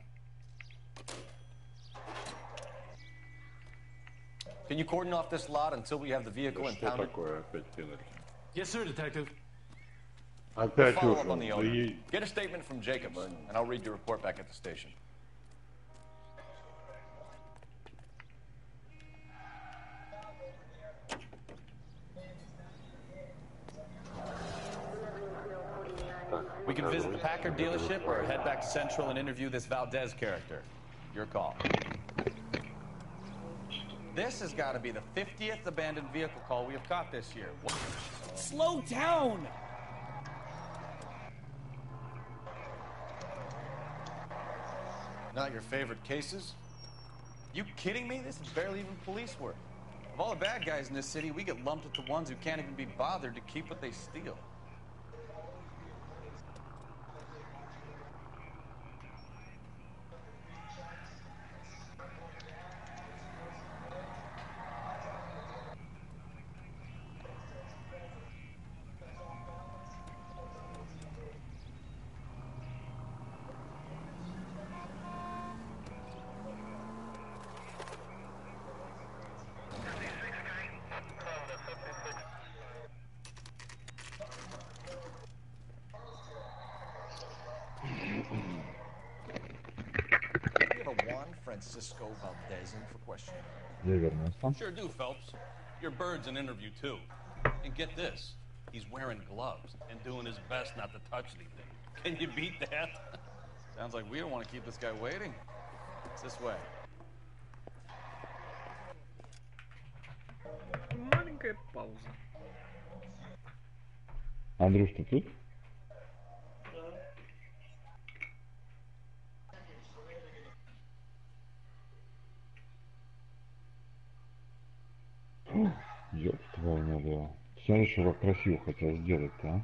Can you cordon off this lot until we have the vehicle impounded? Yes, sir, Detective. Опять Follow up on the owner. Get a statement from Jacobs, and I'll read your report back at the station. We can visit the Packard dealership or head back to Central and interview this Valdez character. Your call. This has got to be the 50th abandoned vehicle call we have caught this year. Slow down! Not your favorite cases? You kidding me? This is barely even police work. Of all the bad guys in this city, we get lumped with the ones who can't even be bothered to keep what they steal. Francisco Valdez in for questioning. Я вернулся. Sure do, Phelps. Your bird's an interview, too. And get this, he's wearing gloves and doing his best not to touch anything. Can you beat that? Sounds like we don't want to keep this guy waiting. It's this way. Маленькая пауза. Андрюш, ты тут? Ёб твою налево. Смотри, что как красиво хотел сделать-то, а?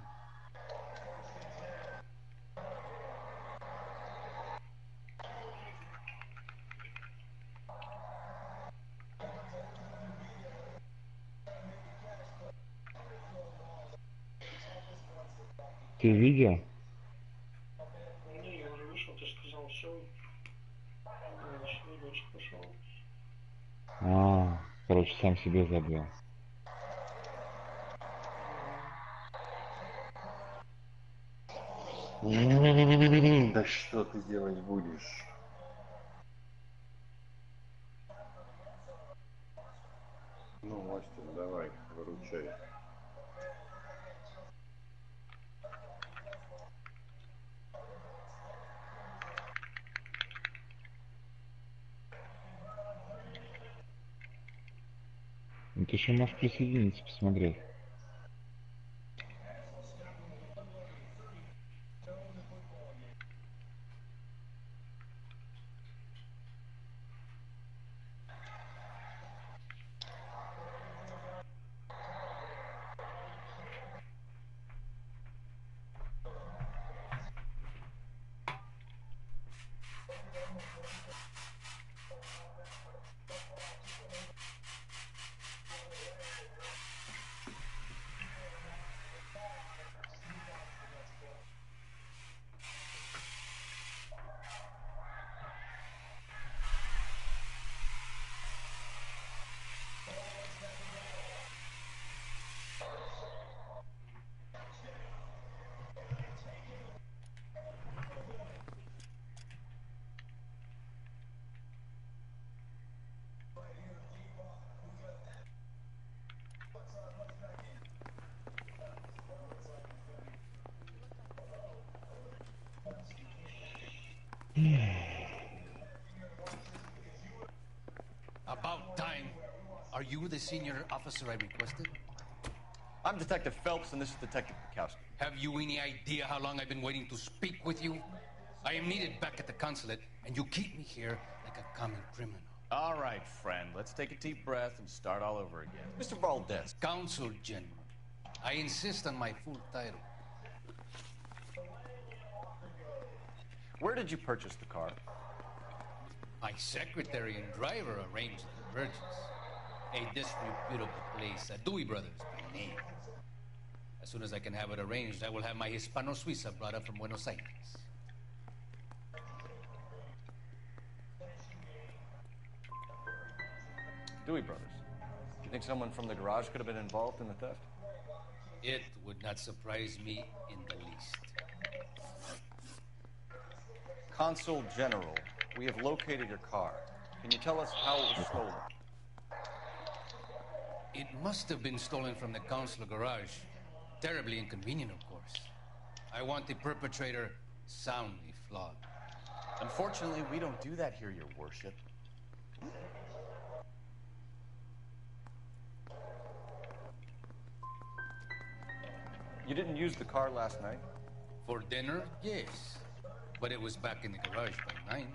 Ты видел? Не, я уже вышел, ты сказал все. Дальше пошел. Короче, сам себе забил. Да что ты делать будешь? Ну, мастер, давай, выручай. Ну ты еще можешь присоединиться, посмотреть. About time. Are you the senior officer I requested? I'm Detective Phelps, and this is Detective Bukowski. Have you any idea how long I've been waiting to speak with you? I am needed back at the consulate, and you keep me here like a common criminal. All right, friend. Let's take a deep breath and start all over again. Mr. Valdez. Consul General. I insist on my full title. Where did you purchase the car? My secretary and driver arranged the purchase. A disreputable place, Dewey Brothers by name. As soon as I can have it arranged, I will have my Hispano Suiza brought up from Buenos Aires. Dewey Brothers. You think someone from the garage could have been involved in the theft? It would not surprise me in the least. Consul General, we have located your car. Can you tell us how it was stolen? It must have been stolen from the consular garage. Terribly inconvenient, of course. I want the perpetrator soundly flogged. Unfortunately, we don't do that here, Your Worship. You didn't use the car last night? For dinner, yes. But it was back in the garage by 9.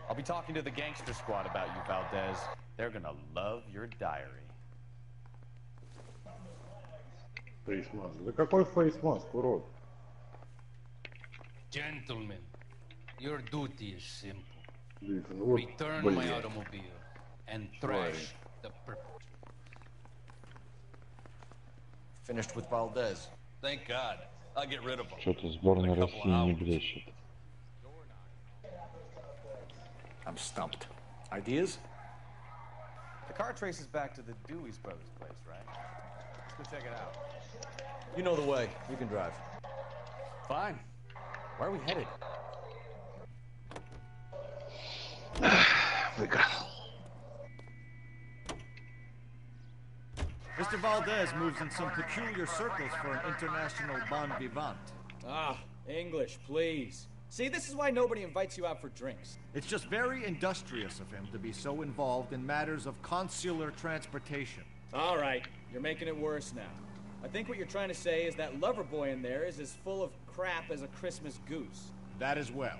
I'll be talking to the gangster squad about you, Valdez. They're gonna love your diary. Фейсмаск. Да какой фейсмаск, урод? Gentlemen, your duty is simple. Вот, Return my automobile and thrash the perpetrator. Finished with Valdez. Thank God. I'll get rid of him. Что-то сборная России не блещет. I'm stumped. Ideas? The car traces back to the Dewey's Brothers place, right? Let's go check it out. You know the way. You can drive. Fine. Where are we headed? Mr. Valdez moves in some peculiar circles for an international bon vivant. Ah, English, please. See, this is why nobody invites you out for drinks. It's just very industrious of him to be so involved in matters of consular transportation. All right, you're making it worse now. I think what you're trying to say is that lover boy in there is as full of crap as a Christmas goose. That as well.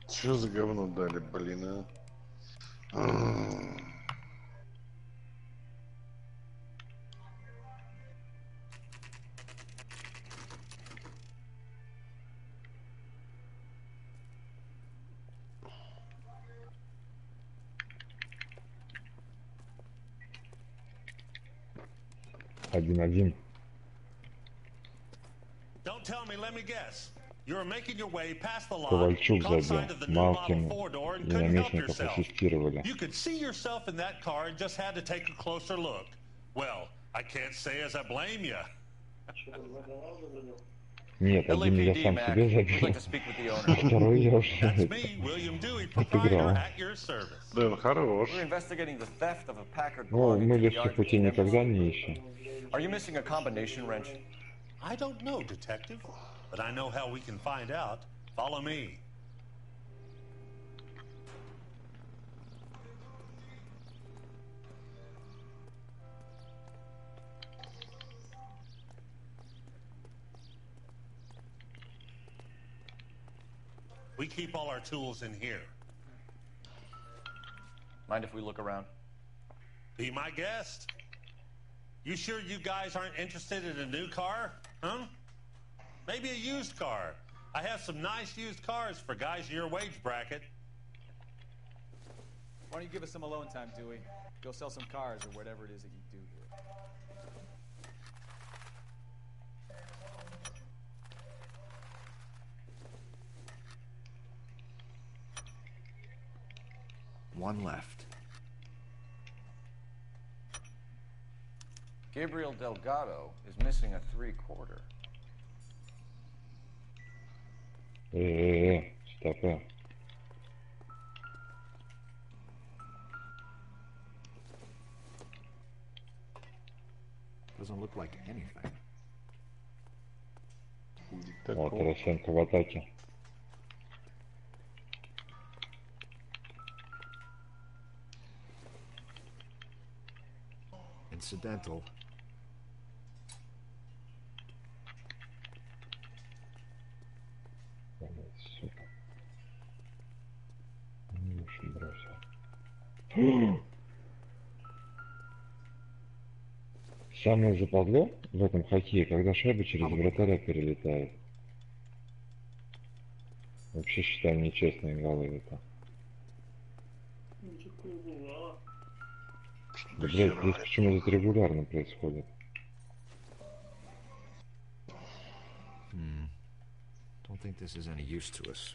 Что за говно дали, блин, а? Один-один. Don't tell me, let me guess. You're making your way past the lot, Ковальчук caught sight забил. of the new model Малкин four-door and и couldn't help наместников yourself. ассистировали. You could see yourself in that car and just had to take a closer look. Well, I can't say as I blame you. Нет, один я сам себе забил, а второй я уже отыграл. Дэн, хорош. We're investigating the theft of a Packard Ну, belonging мы to the легких путей никогда не ищем. Are you missing a combination wrench? I don't know, Detective, but I know how we can find out. Follow me. We keep all our tools in here. Mind if we look around? Be my guest. You sure you guys aren't interested in a new car? Huh? Maybe a used car. I have some nice used cars for guys in your wage bracket. Why don't you give us some alone time, Dewey? Go sell some cars or whatever it is that you do here. One left. Gabriel Delgado is missing a 3/4. Стопа. Doesn't look like anything. Вот, Тарасенко в атаке. Incidental. Сука. Очень бросил. Самое западло в этом хоккее, когда шайба через вратаря перелетает. Вообще считаю нечестные голы это. Да, блядь, здесь почему это регулярно происходит? Don't think this is any use to us.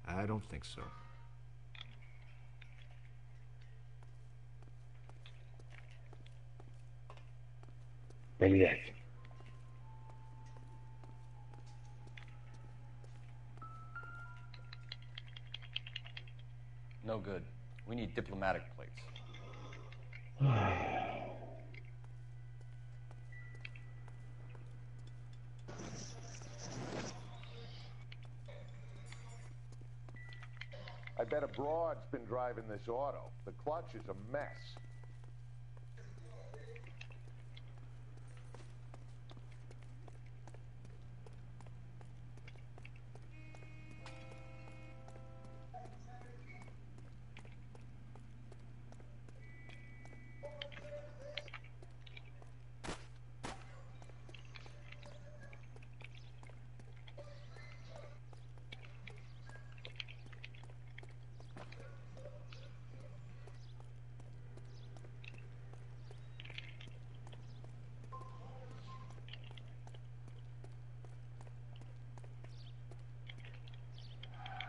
I don't think so. Блять. No good. We need diplomatic plates. I bet a broad's been driving this auto. The clutch is a mess.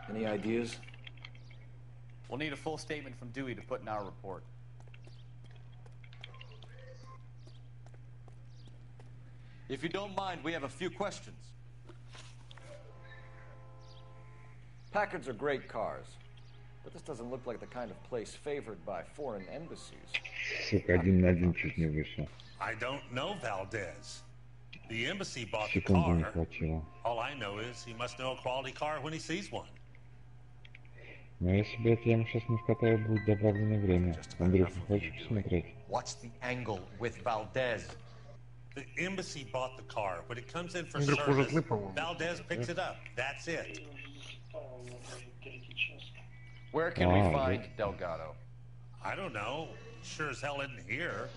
Any ideas? We'll need a full statement from Dewey to put in our report. If you don't mind, we have a few questions. Packards are great cars, but this doesn't look like the kind of place favored by foreign embassies. Сука, 1-1 чуть не вышел. I don't know Valdez. The embassy bought the Секунду не car. хватило. All I know is he must know a quality car when he sees one. Но если, блядь, я ему сейчас не вкатаю, будет добавлено время. Андрюх, хочешь посмотреть? What's the angle with Valdez? The embassy bought the car. When it comes in for Андрюх уже service, злый, по-моему. Valdez picks it up. That's it. Where can we find Delgado? I don't know. Sure as hell isn't here.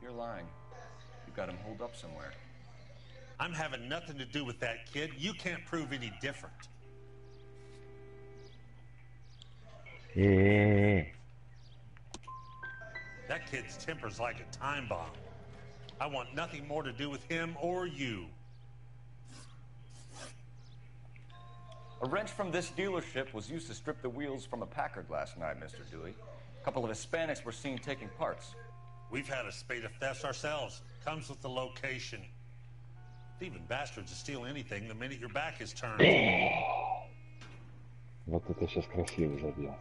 You're lying. You got him holed up somewhere. I'm having nothing to do with that kid. You can't prove any different. That kid's temper's like a time bomb. I want nothing more to do with him or you. A wrench from this dealership was used to strip the wheels from a Packard last night, Mr. Dewey. A couple of Hispanics were seen taking parts. We've had a spate of thefts ourselves. Comes with the location. Thieving bastards will steal anything the minute your back is turned. Вот это сейчас красиво забил.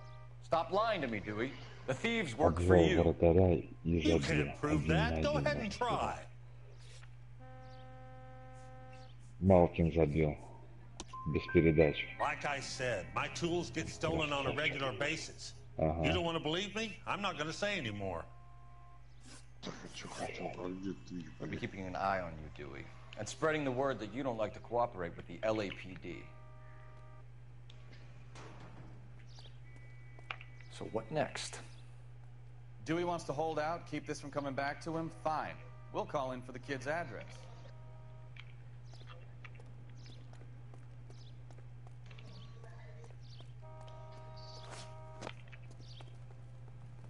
Stop lying to me, Dewey. The thieves work for Обвел you. вратаря и You забил. can't prove that. Go ahead and try. Малкин забил. Без передач. Like I said, my tools get stolen on a regular basis. Ага. You don't want to believe me? I'm not going to say anymore. We'll be keeping an eye on you, Dewey, and spreading the word that you don't like to cooperate with the LAPD. So what next? Dewey wants to hold out, keep this from coming back to him? Fine. We'll call in for the kid's address.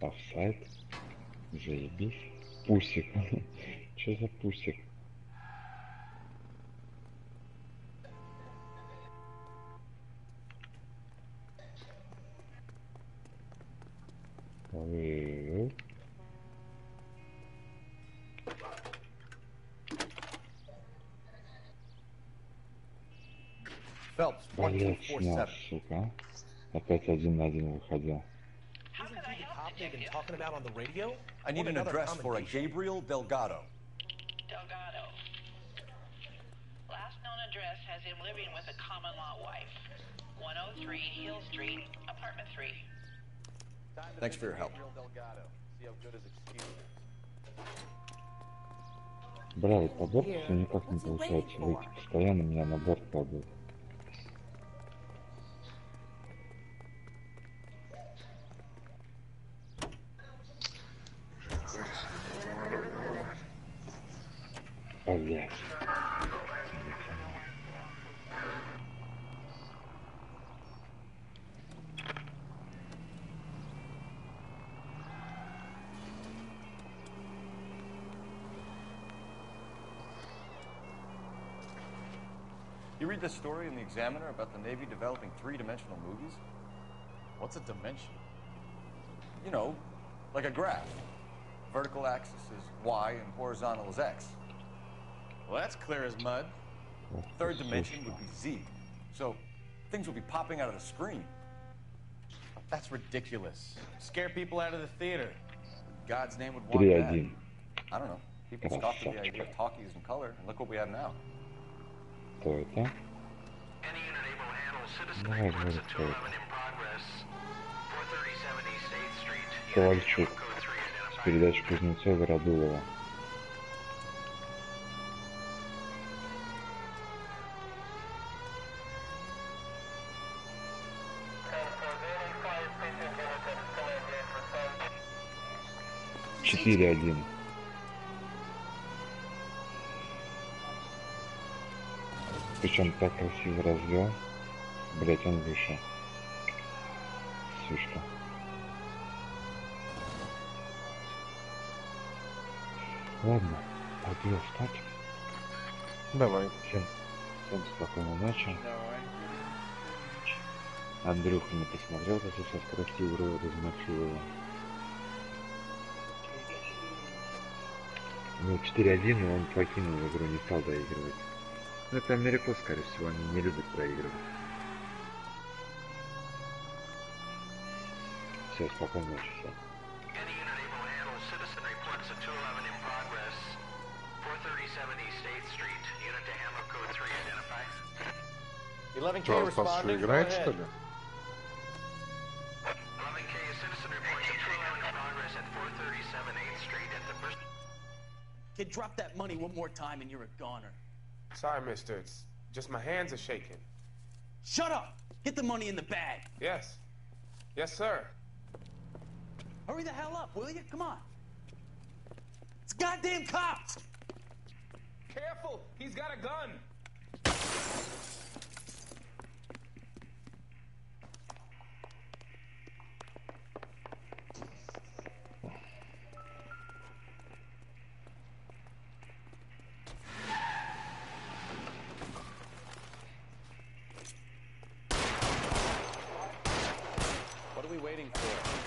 Офсайд. Заебись. Пусик. Что за пусик? Phelps, Блять, снял, 1247. сука. Опять 1 на 1 выходил. I need an address for a Gabriel Delgado. Delgado. Last known address has him living with a common law wife. 103 Hill Street, apartment 3. Thanks for your help. Бля, вот по борту все никак не получается выйти. Постоянно меня на борт кладут. Блять. You read this story in the Examiner about the Navy developing three-dimensional movies? What's a dimension? You know, like a graph. Vertical axis is Y and horizontal is X. Well, that's clear as mud. Third dimension would be Z. So things would be popping out of the screen. That's ridiculous. Scare people out of the theater. God's name would want that. 3-1. I don't know. People scoffed at the idea of talkies in color, and look what we have now. Кто это? Давай, говори, кто это. Ковальчук. С передачи Кузнецова Радулова. Четыре один. Причем так красиво развел. Блять, он вышел. Сушка. Ладно, пойду спать. Давай. Всем спокойной ночи. Давай. Андрюха не посмотрел, как сейчас красиво размочил его. Ну, 4-1, и он покинул игру, не стал доигрывать. Ну, это америкос, скорее всего, они не любят проигрывать. Все, спокойной ночи, все. 11K Что, Стас еще играет, что ли? Kid, drop that money one more time and you're a goner. Sorry, mister. It's just my hands are shaking. Shut up! Get the money in the bag. Yes. Yes, sir. Hurry the hell up, will you? Come on. It's goddamn cops! Careful! He's got a gun! What are we waiting for?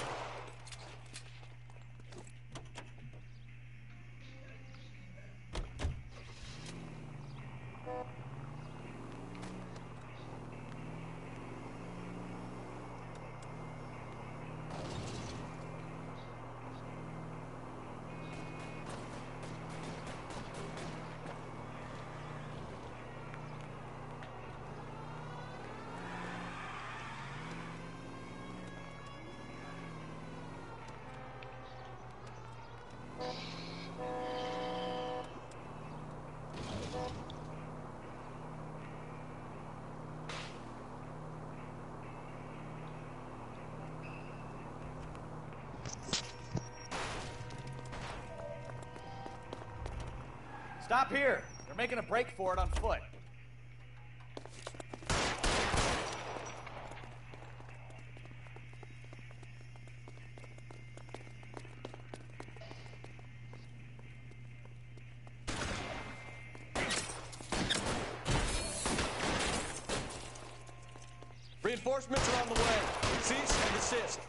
Stop here. They're making a break for it on foot. Reinforcements are on the way. Cease and desist.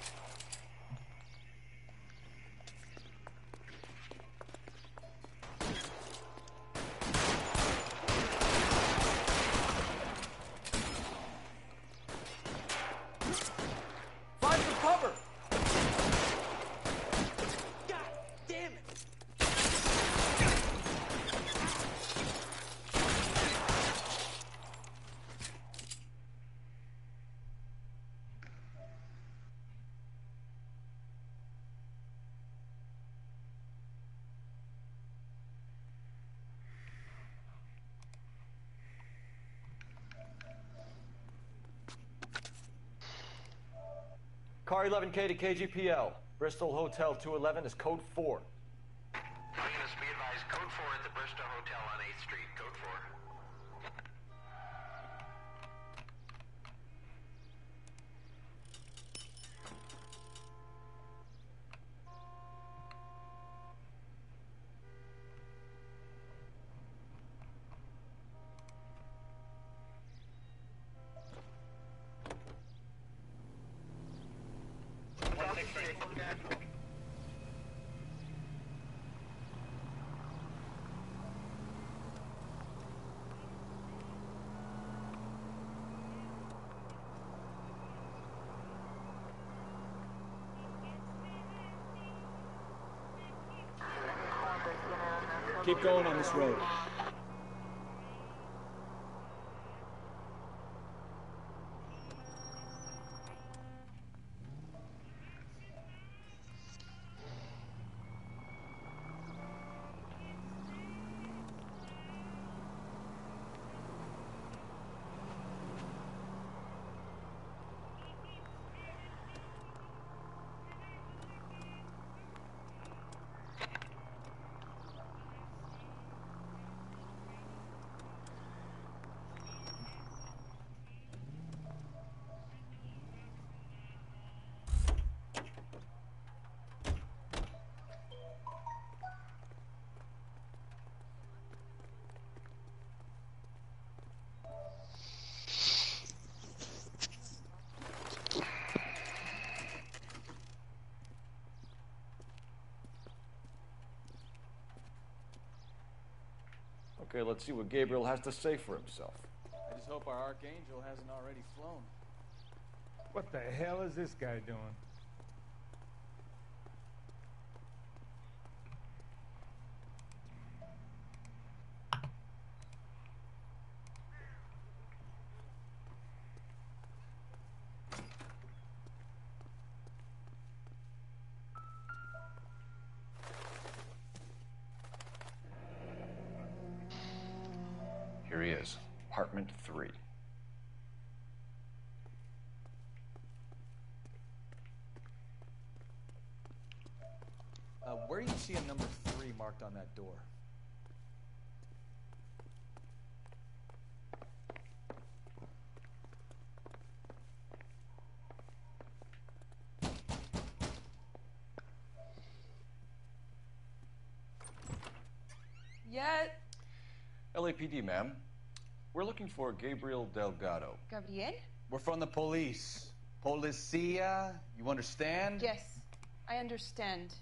Find some cover. God damn it! Car 11K to KGPL. Bristol Hotel 211 is code 4. Units, be advised, code 4 at the Bristol Hotel on 8th Street. Code 4. Keep going on this road. Okay, let's see what Gabriel has to say for himself. I just hope our Archangel hasn't already flown. What the hell is this guy doing? Here he is, apartment 3. Where do you see a number 3 marked on that door? Yet. LAPD, ma'am. We're looking for Gabriel Delgado. Gabriel? We're from the police. Policia, you understand? Yes, I understand.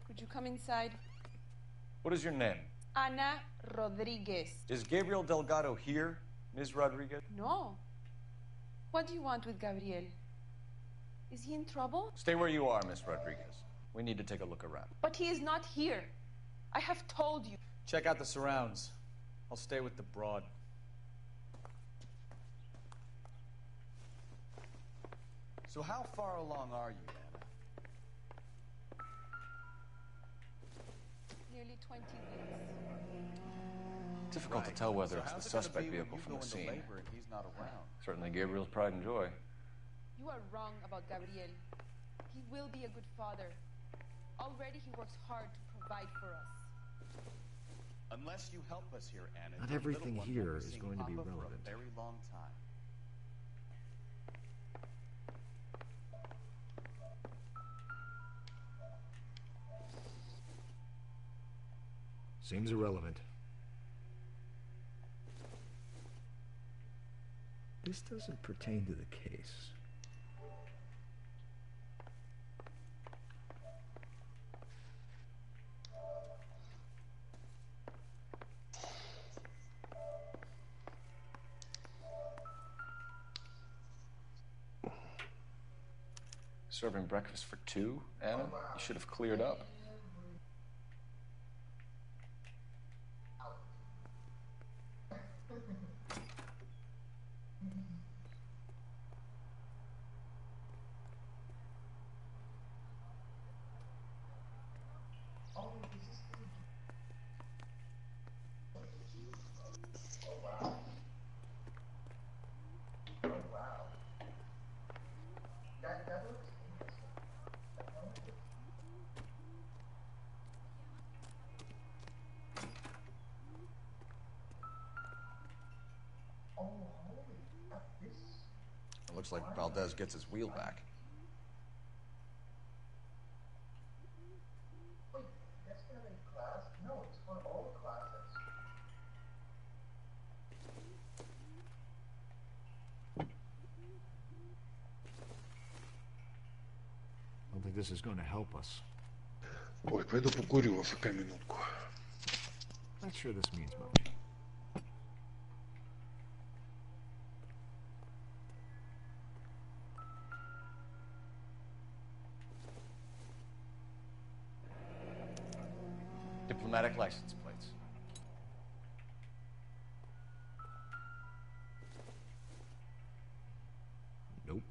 Could you come inside? What is your name? Ana Rodriguez. Is Gabriel Delgado here, Ms. Rodriguez? No. What do you want with Gabriel? Is he in trouble? Stay where you are, Ms. Rodriguez. We need to take a look around. But he is not here. I have told you. Check out the surrounds. I'll stay with the broad. So how far along are you, Anna? Nearly 20 weeks. Difficult to tell whether it's the suspect vehicle from the scene. He's not around. Certainly Gabriel's pride and joy. You are wrong about Gabriel. He will be a good father. Already he works hard to provide for us. Unless you help us here, Anna. Not everything here is going to be relevant. For a very long time. Seems irrelevant. This doesn't pertain to the case. Serving breakfast for two, Anna? You should have cleared up. It looks like Valdez gets his wheel back. Wait, that's gonna make class? No, it's for all classes. I don't think this is going to help us. Ой, пойду покурю АФК минутку. Not sure this means much. Diplomatic license plates. Nope.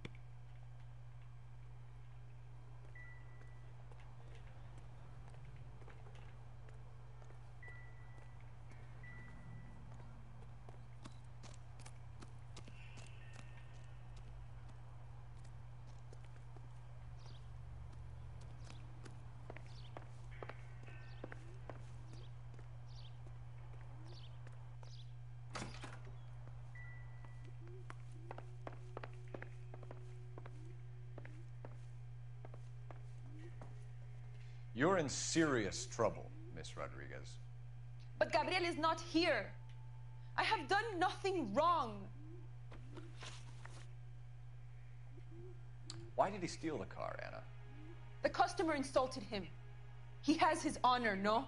You're in serious trouble, Miss Rodriguez. But Gabriel is not here. I have done nothing wrong. Why did he steal the car, Anna? The customer insulted him. He has his honor, no?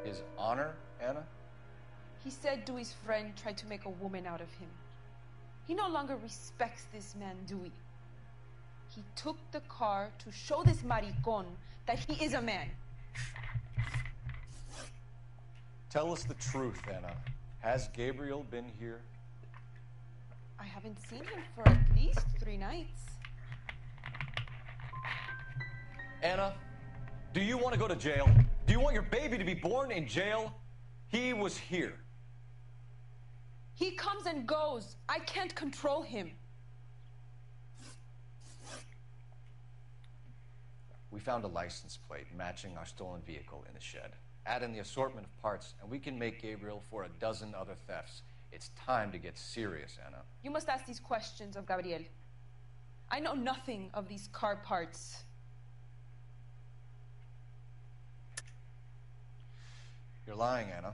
His honor, Anna? He said Dewey's friend tried to make a woman out of him. He no longer respects this man, Dewey. He took the car to show this maricon that he is a man. Tell us the truth, Anna. Has Gabriel been here? I haven't seen him for at least 3 nights. Anna, do you want to go to jail? Do you want your baby to be born in jail? He was here. He comes and goes. I can't control him. We found a license plate matching our stolen vehicle in the shed. Add in the assortment of parts, and we can make Gabriel for a dozen other thefts. It's time to get serious, Anna. You must ask these questions of Gabriel. I know nothing of these car parts. You're lying, Anna.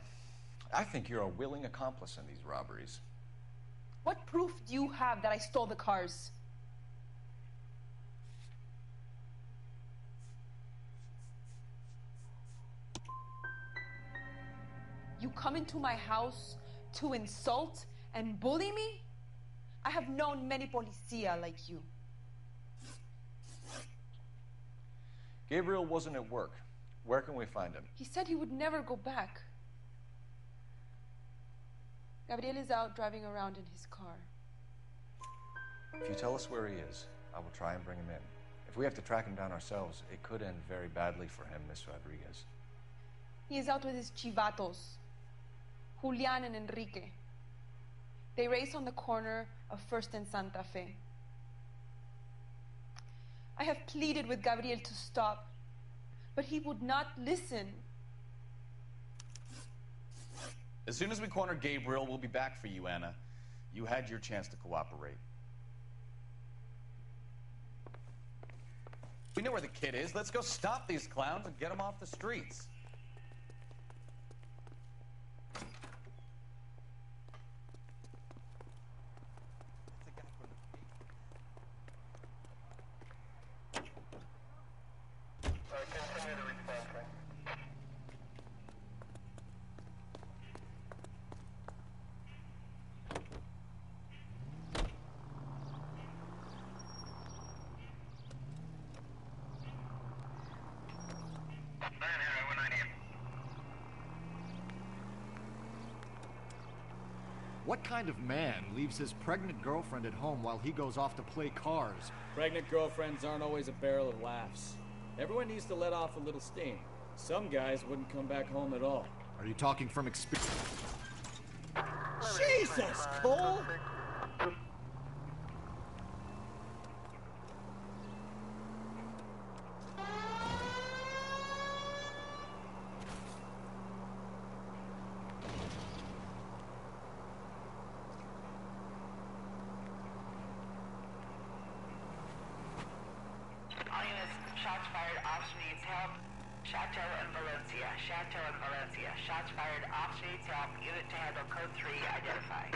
I think you're a willing accomplice in these robberies. What proof do you have that I stole the cars? You come into my house to insult and bully me? I have known many policia like you. Gabriel wasn't at work. Where can we find him? He said he would never go back. Gabriel is out driving around in his car. If you tell us where he is, I will try and bring him in. If we have to track him down ourselves, it could end very badly for him, Miss Rodriguez. He is out with his chivatos, Julian and Enrique. They race on the corner of First and Santa Fe. I have pleaded with Gabriel to stop, but he would not listen. As soon as we corner Gabriel, we'll be back for you, Anna. You had your chance to cooperate. We know where the kid is. Let's go stop these clowns and get them off the streets. What kind of man leaves his pregnant girlfriend at home while he goes off to play cars? Pregnant girlfriends aren't always a barrel of laughs. Everyone needs to let off a little steam. Some guys wouldn't come back home at all. Are you talking from experience? Jesus, Cole! Shots fired, officer needs help. Chateau and Valencia. Chateau and Valencia. Shots fired, officer needs help. Unit to handle code 3 identified.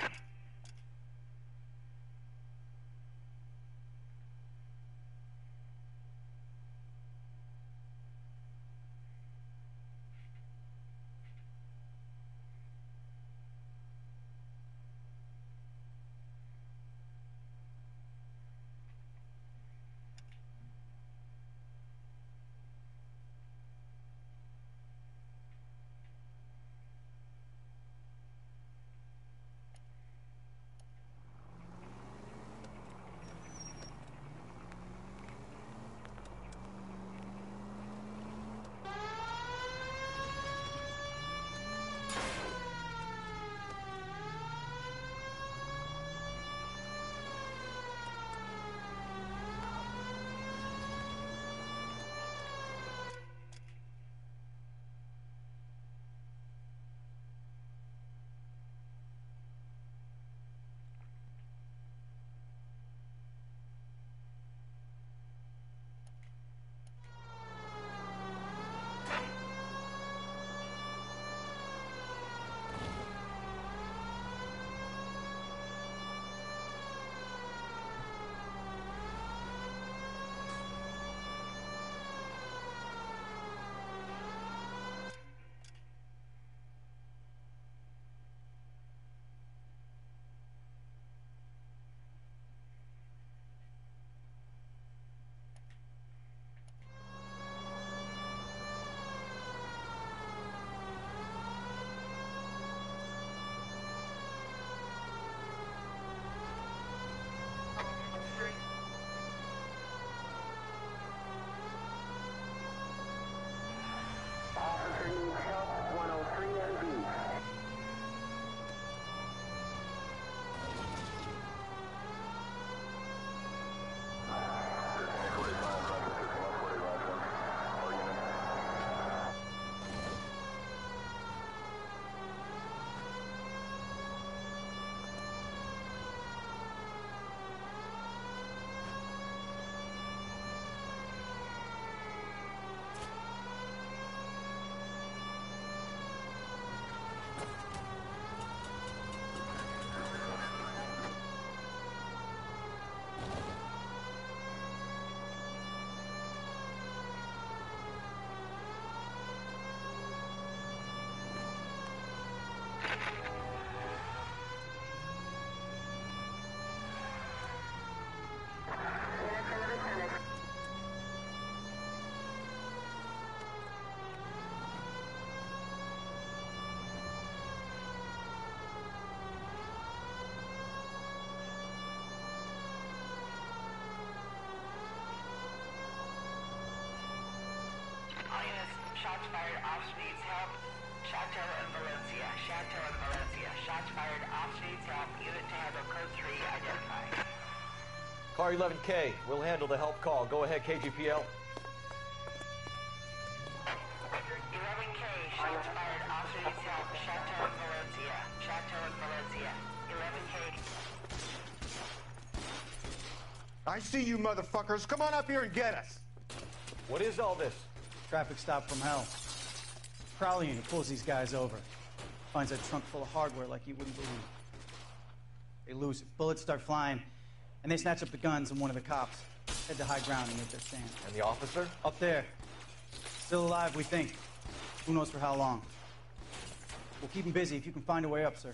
Shots fired, officer needs help. Chateau and Valencia. Chateau and Valencia. Shots fired, officer needs help. Unit to handle code 3 identified. Car 11K, we'll handle the help call. Go ahead, KGPL. 11K, shots fired, officer needs help. Chateau and Valencia. Chateau and Valencia. 11K. I see you motherfuckers. Come on up here and get us. What is all this? Traffic stop from hell. Prowler unit pulls these guys over. Finds a trunk full of hardware like you wouldn't believe. They lose it. Bullets start flying, and they snatch up the guns, and one of the cops head to high ground and make their stand. And the officer? Up there. Still alive, we think. Who knows for how long. We'll keep him busy if you can find a way up, sir.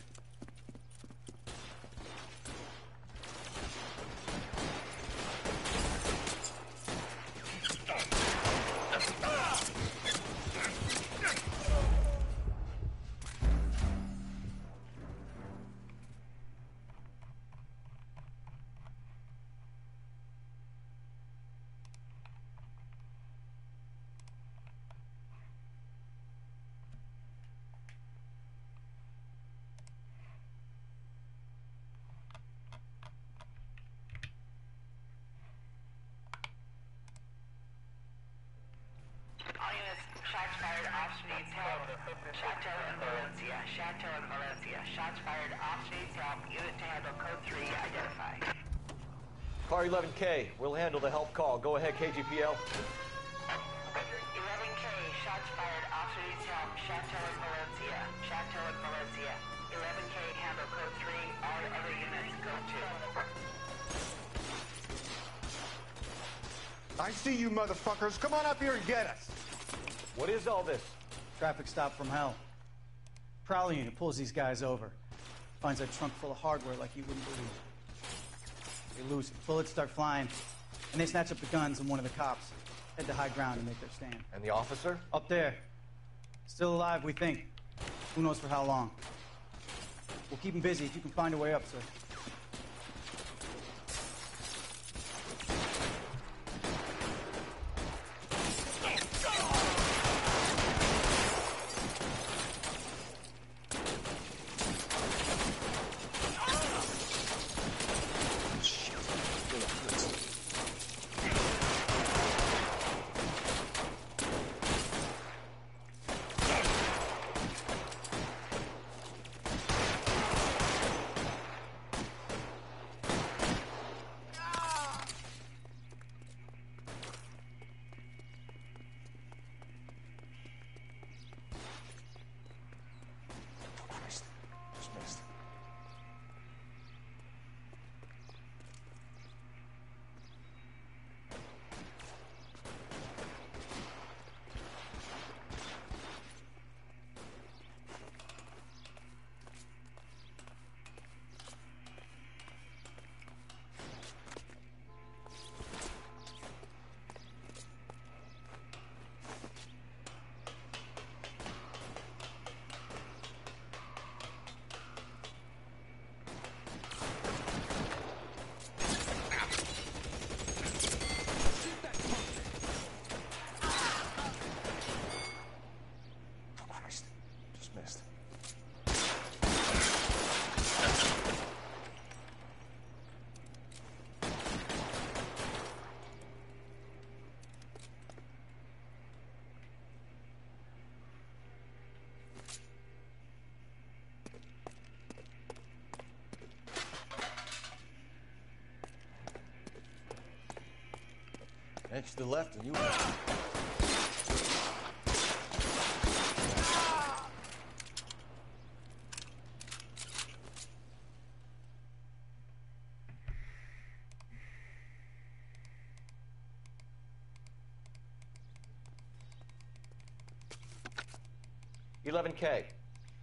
All units, shots fired off needs help. Chateau and Valencia. Chateau and Valencia. Shots fired off needs help. Unit to handle code 3 identified. Car 11K, we'll handle the help call. Go ahead, KGPL. 11K, shots fired off needs help. Chateau and Valencia. Chateau and Valencia. 11K, handle code 3. All other units, code 2. I see you motherfuckers. Come on up here and get us. What is all this? Traffic stop from hell. Prowler unit pulls these guys over. Finds a trunk full of hardware like you wouldn't believe. They lose it. Bullets start flying, and they snatch up the guns, and one of the cops head to high ground and make their stand. And the officer? Up there. Still alive, we think. Who knows for how long. We'll keep him busy if you can find a way up, sir. Next to the left, and you. "11K.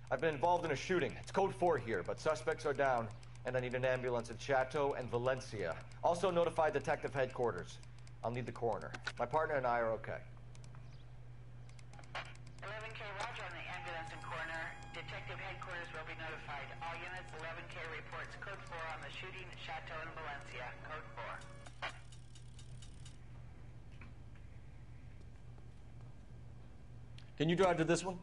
I've been involved in a shooting. It's code 4 here, but suspects are down, and I need an ambulance at Chateau and Valencia. Also notify Detective Headquarters. I'll need the coroner. My partner and I are okay." 11K, roger on the ambulance and coroner. Detective Headquarters will be notified. All units, 11K reports code 4 on the shooting at Chateau and Valencia. Code 4. Can you drive to this one?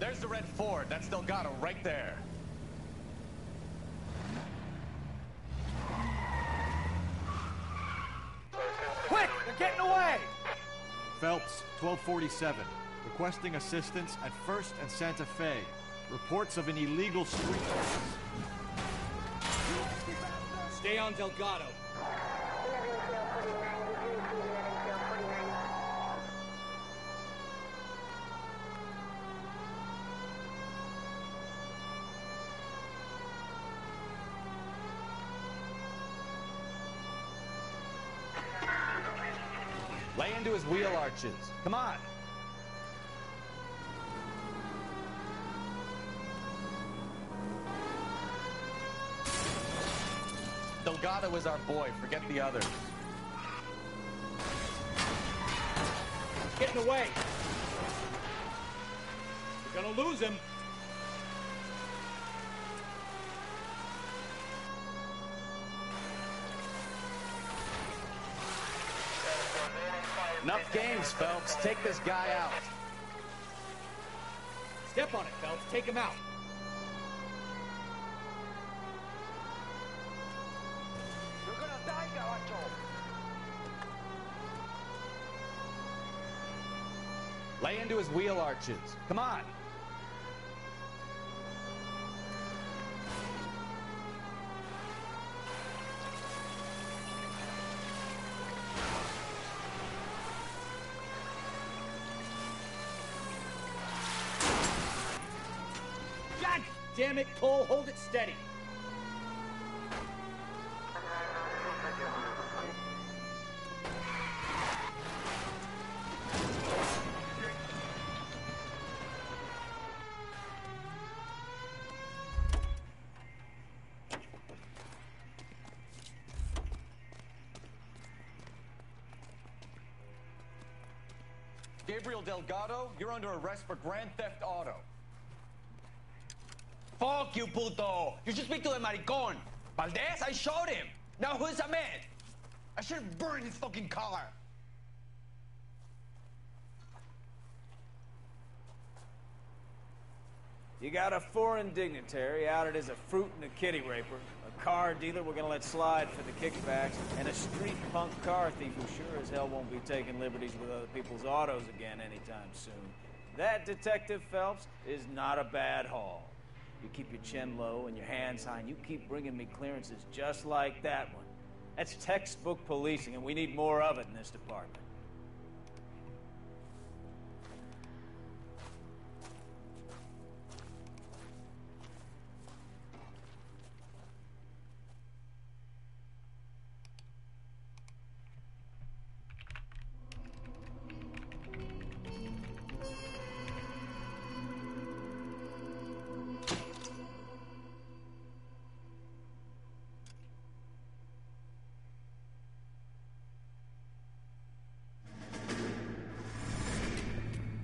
There's the red Ford. That's Delgado right there. Quick! They're getting away! Phelps, 1247. Requesting assistance at 1st and Santa Fe. Reports of an illegal street race. Stay on Delgado. Lay into his wheel arches. Come on. Delgado is our boy. Forget the others. Getting away. We're gonna lose him. Enough games, Phelps. Take this guy out. Step on it, Phelps. Take him out. You're gonna die, Garacho. Lay into his wheel arches. Come on. God damn it, Cole. Hold it steady. Gabriel Delgado, you're under arrest for Grand Theft Auto. Fuck you, puto! You should speak to the maricon! Valdez, I shot him! Now who's the man? I should have burned his fucking car! You got a foreign dignitary outed as a fruit and a kitty raper, a car dealer we're gonna let slide for the kickbacks, and a street punk car thief who sure as hell won't be taking liberties with other people's autos again anytime soon. That, Detective Phelps, is not a bad haul. You keep your chin low and your hands high, and you keep bringing me clearances just like that one. That's textbook policing, and we need more of it in this department.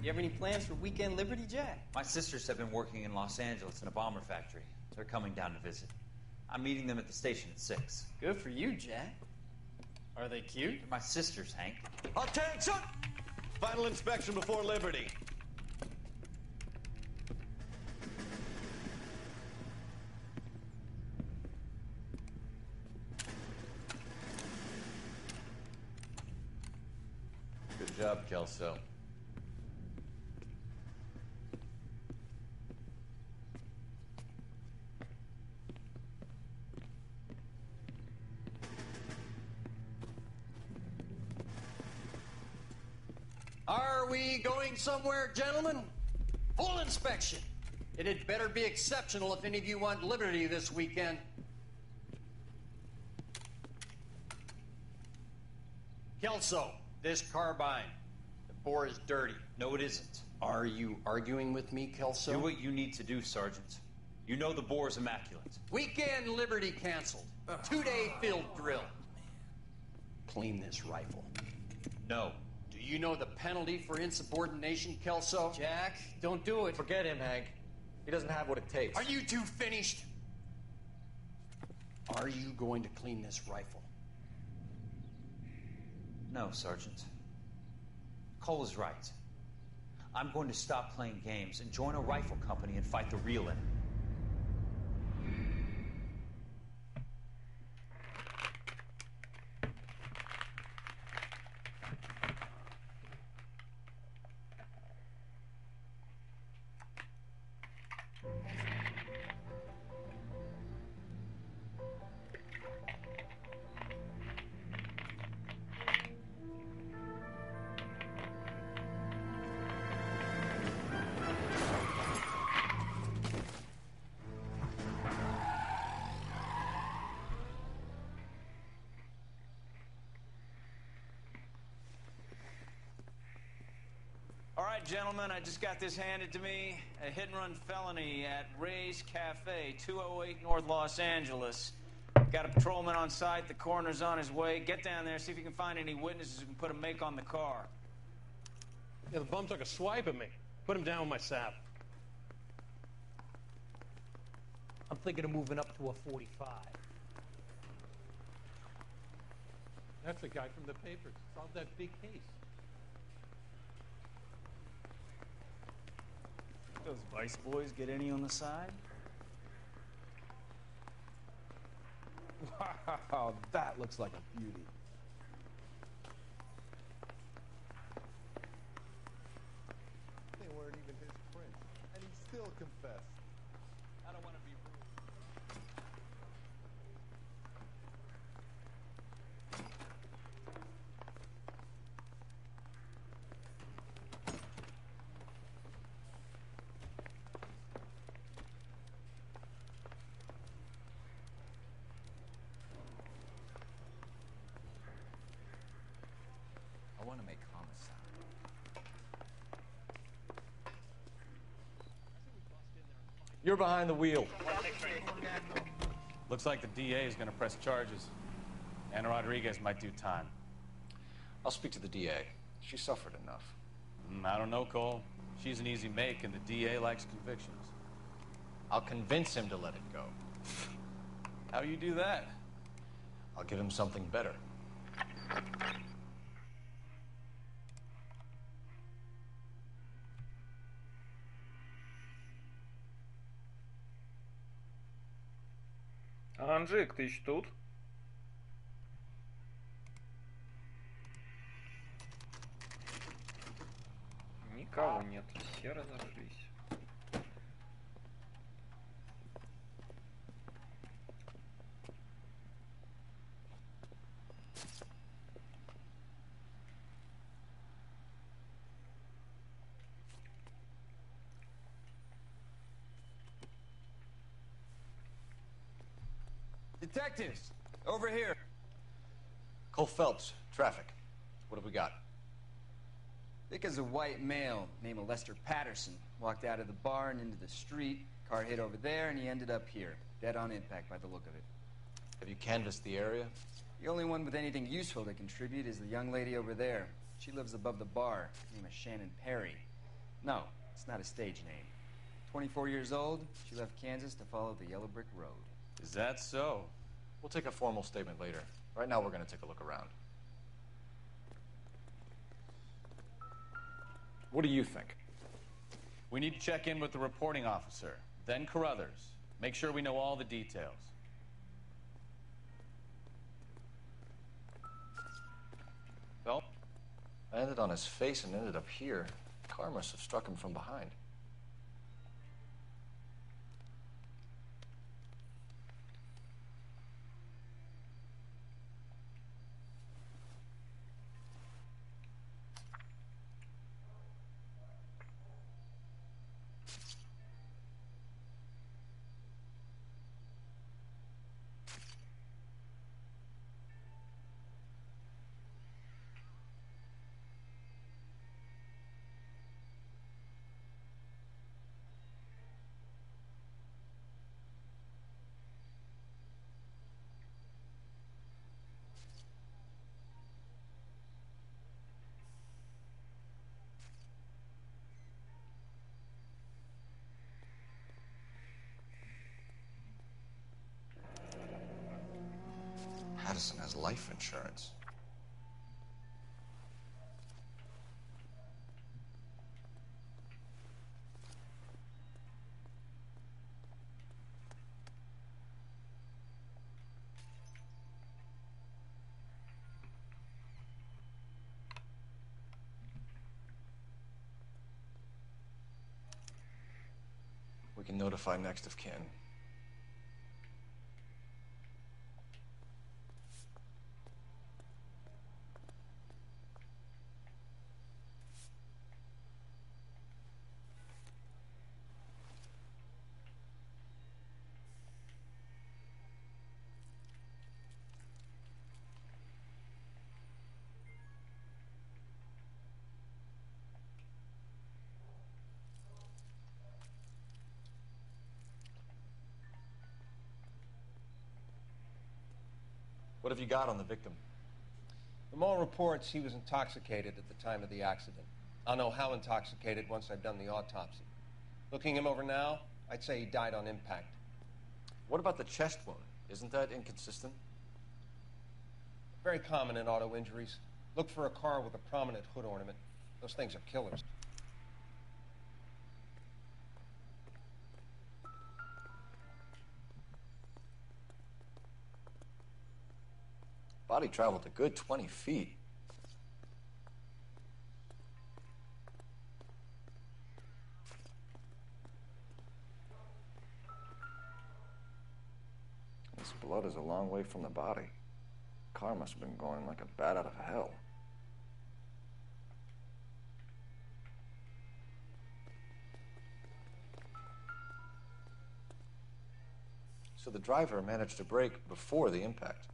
You have any plans for weekend Liberty, Jack? My sisters have been working in Los Angeles in a bomber factory. They're coming down to visit. I'm meeting them at the station at 6. Good for you, Jack. Are they cute? They're my sisters, Hank. Attention! Final inspection before Liberty. Good job, Kelso. Are we going somewhere, gentlemen? Full inspection. It had better be exceptional if any of you want liberty this weekend. Kelso, this carbine. The bore is dirty. No, it isn't. Are you arguing with me, Kelso? Do what you need to do, Sergeant. You know the bore is immaculate. Weekend liberty canceled. 2-day field drill. Clean this rifle. No. Do you know the penalty for insubordination, Kelso? Jack, don't do it. Forget him, Hank. He doesn't have what it takes. Are you two finished? Are you going to clean this rifle? No, Sergeant. Cole is right. I'm going to stop playing games and join a rifle company and fight the real enemy. All right, gentlemen, I just got this handed to me. A hit-and-run felony at Ray's Cafe, 208 North Los Angeles. Got a patrolman on site. The coroner's on his way. Get down there, see if you can find any witnesses who can put a make on the car. Yeah, the bum took a swipe at me. Put him down with my sap. I'm thinking of moving up to a 45. That's the guy from the papers. Solved that big case. Those Vice boys get any on the side? Wow, that looks like a beauty. They weren't even his prints, and he still confessed. I don't want to be rude. I want to make homicide. You're behind the wheel. Looks like the DA is going to press charges. Anna Rodriguez might do time. I'll speak to the DA. She suffered enough. I don't know, Cole. She's an easy make, and the DA likes convictions. I'll convince him to let it go. How you do that? I'll give him something better. Анжик, ты еще тут? Никого нет, все разошлись. Detectives, over here. Cole Phelps, traffic. What have we got? Thick as a white male named Lester Patterson walked out of the bar and into the street. Car hit over there, and he ended up here, dead on impact by the look of it. Have you canvassed the area? The only one with anything useful to contribute is the young lady over there. She lives above the bar. Her name is Shannon Perry. No, it's not a stage name. 24 years old, she left Kansas to follow the yellow brick road. Is that so? We'll take a formal statement later. Right now, we're going to take a look around. What do you think? We need to check in with the reporting officer, then Carruthers. Make sure we know all the details. Well, I landed on his face and ended up here. The car must have struck him from behind. Patterson has life insurance. We can notify next of kin. What have you got on the victim? From all reports, he was intoxicated at the time of the accident. I'll know how intoxicated once I've done the autopsy. Looking him over now, I'd say he died on impact. What about the chest wound? Isn't that inconsistent? Very common in auto injuries. Look for a car with a prominent hood ornament. Those things are killers. Body traveled a good 20 feet. This blood is a long way from the body. Car must have been going like a bat out of hell. So the driver managed to brake before the impact.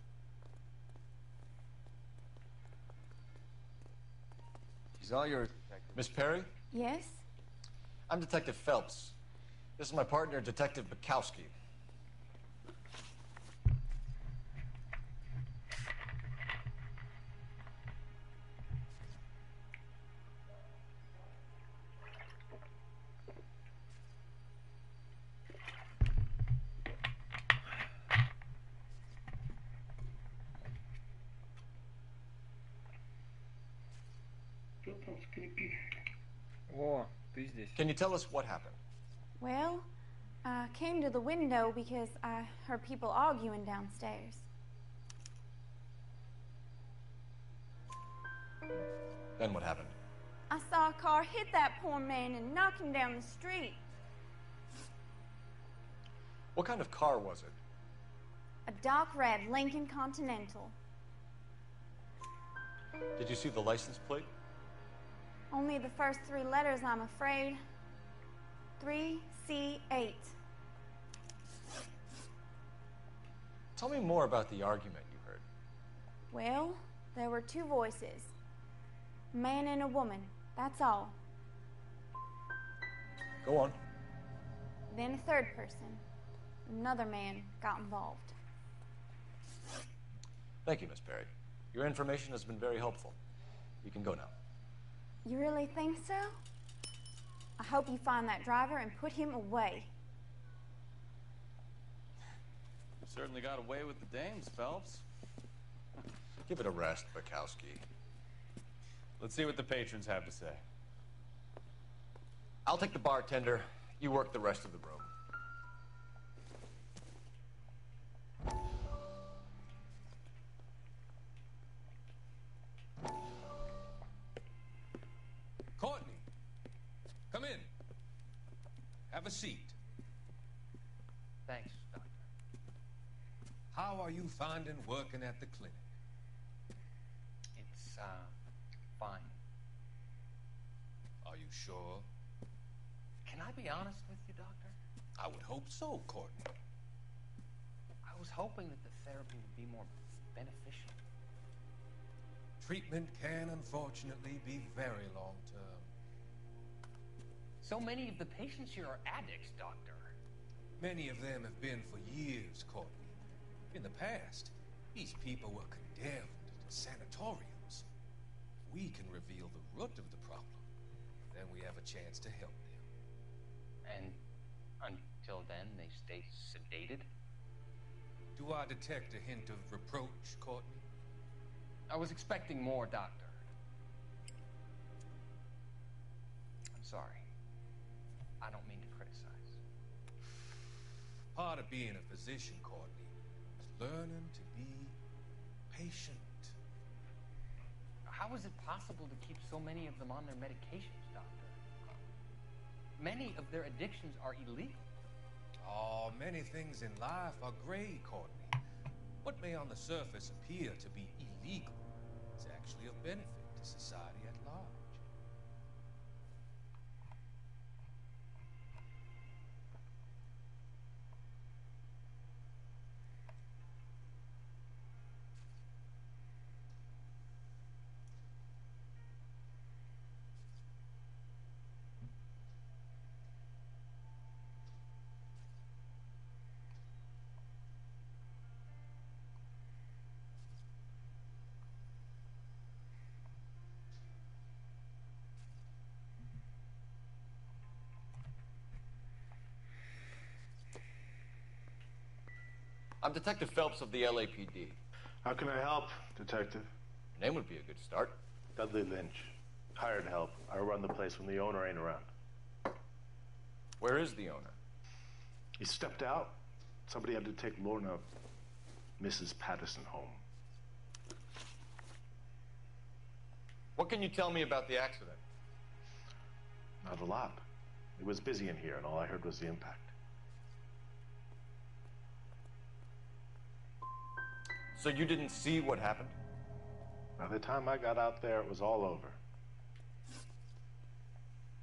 He's all yours, Detective. Miss Perry? Yes? I'm Detective Phelps. This is my partner, Detective Bukowski. О, ты здесь. Can you tell us what happened? Well, I came to the window because I heard people arguing downstairs. Then what happened? I saw a car hit that poor man and knock him down the street. What kind of car was it? A dark red Lincoln Continental. Did you see the license plate? Only the first three letters, I'm afraid. 3C8. Tell me more about the argument you heard. Well, there were two voices. A man and a woman, that's all. Go on. Then a third person. Another man got involved. Thank you, Miss Perry. Your information has been very helpful. You can go now. You really think so? I hope you find that driver and put him away. You certainly got away with the dames, Phelps. Give it a rest, Bukowski. Let's see what the patrons have to say. I'll take the bartender. You work the rest of the room. Courtney, come in. Have a seat. Thanks, Doctor. How are you finding working at the clinic? It's, fine. Are you sure? Can I be honest with you, Doctor? I would hope so, Courtney. I was hoping that the therapy would be more beneficial. Treatment can, unfortunately, be very long-term. So many of the patients here are addicts, Doctor. Many of them have been for years, Courtney. In the past, these people were condemned to sanatoriums. If we can reveal the root of the problem, then we have a chance to help them. And until then, they stay sedated? Do I detect a hint of reproach, Courtney? I was expecting more, Doctor. I'm sorry. I don't mean to criticize. Part of being a physician, Courtney, is learning to be patient. How is it possible to keep so many of them on their medications, Doctor? Many of their addictions are illegal. Oh, many things in life are gray, Courtney. What may on the surface appear to be illegal is actually of benefit to society at large. I'm Detective Phelps of the LAPD. How can I help, Detective? Your name would be a good start. Dudley Lynch. Hired help. I run the place when the owner ain't around. Where is the owner? He stepped out. Somebody had to take Lorna, Mrs. Patterson, home. What can you tell me about the accident? Not a lot. It was busy in here, and all I heard was the impact. So you didn't see what happened? By the time I got out there, it was all over.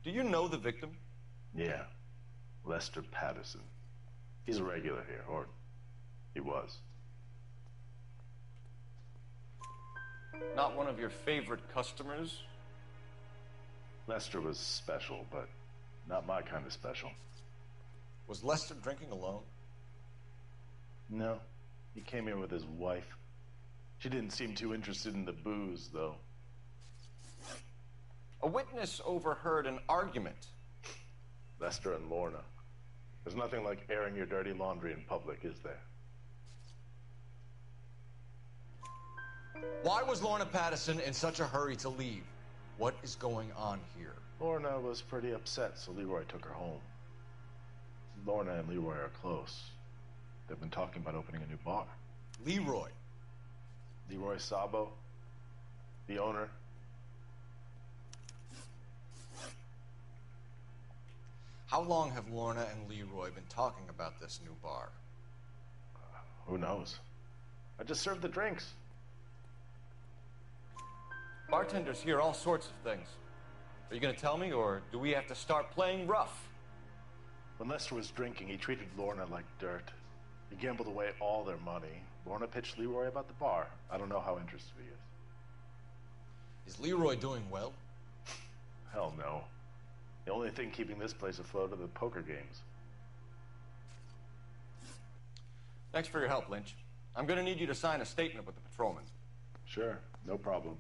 Do you know the victim? Yeah. Lester Patterson. He's a regular here, or he was. Not one of your favorite customers? Lester was special, but not my kind of special. Was Lester drinking alone? No. He came here with his wife. She didn't seem too interested in the booze, though. A witness overheard an argument. Lester and Lorna. There's nothing like airing your dirty laundry in public, is there? Why was Lorna Patterson in such a hurry to leave? What is going on here? Lorna was pretty upset, so Leroy took her home. Lorna and Leroy are close. They've been talking about opening a new bar. Leroy? Leroy Sabo, the owner. How long have Lorna and Leroy been talking about this new bar? Who knows? I just served the drinks. Bartenders hear all sorts of things. Are you going to tell me, or do we have to start playing rough? When Lester was drinking, he treated Lorna like dirt. He gambled away all their money. Lorna pitched Leroy about the bar. I don't know how interested he is. Is Leroy doing well? Hell no. The only thing keeping this place afloat are the poker games. Thanks for your help, Lynch. I'm going to need you to sign a statement with the patrolman. Sure, no problem.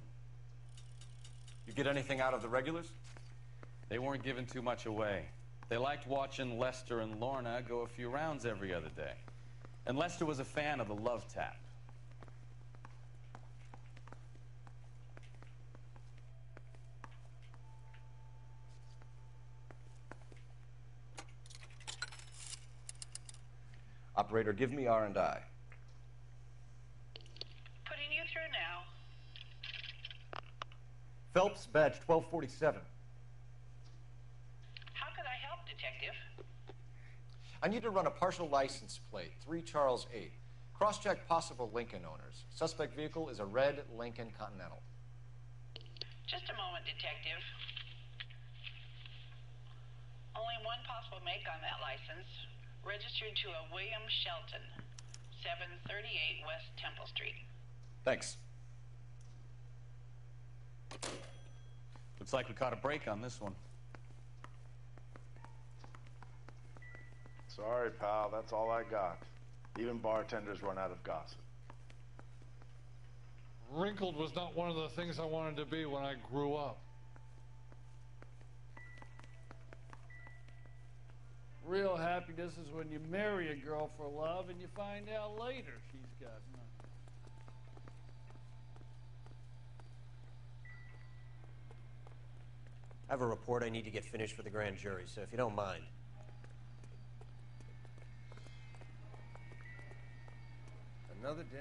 You get anything out of the regulars? They weren't giving too much away. They liked watching Lester and Lorna go a few rounds every other day. And Lester was a fan of the love tap. Operator, give me R&I. Putting you through now. Phelps, badge 1247. How could I help, Detective? I need to run a partial license plate, 3 Charles 8. Cross-check possible Lincoln owners. Suspect vehicle is a red Lincoln Continental. Just a moment, Detective. Only one possible make on that license. Registered to a William Shelton, 738 West Temple Street. Thanks. Looks like we caught a break on this one. Sorry, pal, that's all I got. Even bartenders run out of gossip. Wrinkled was not one of the things I wanted to be when I grew up. Real happiness is when you marry a girl for love and you find out later she's got nothing. I have a report I need to get finished for the grand jury, so if you don't mind. Another day.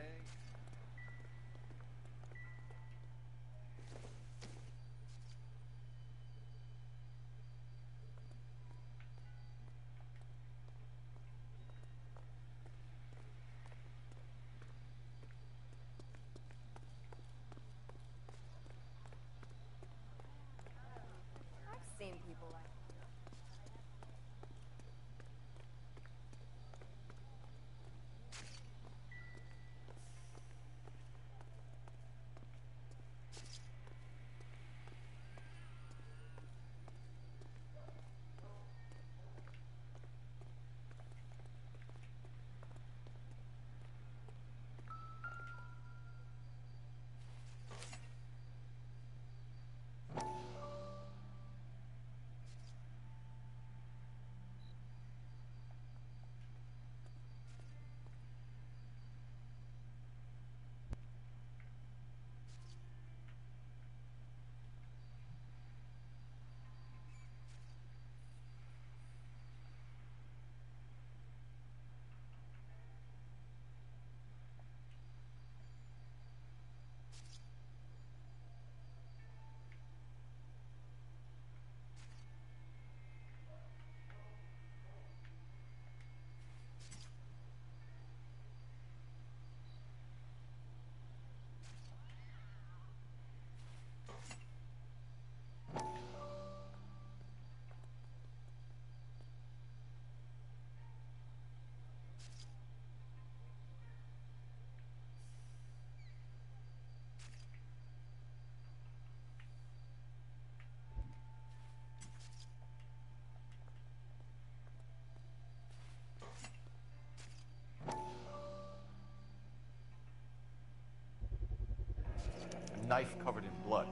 knife covered in blood.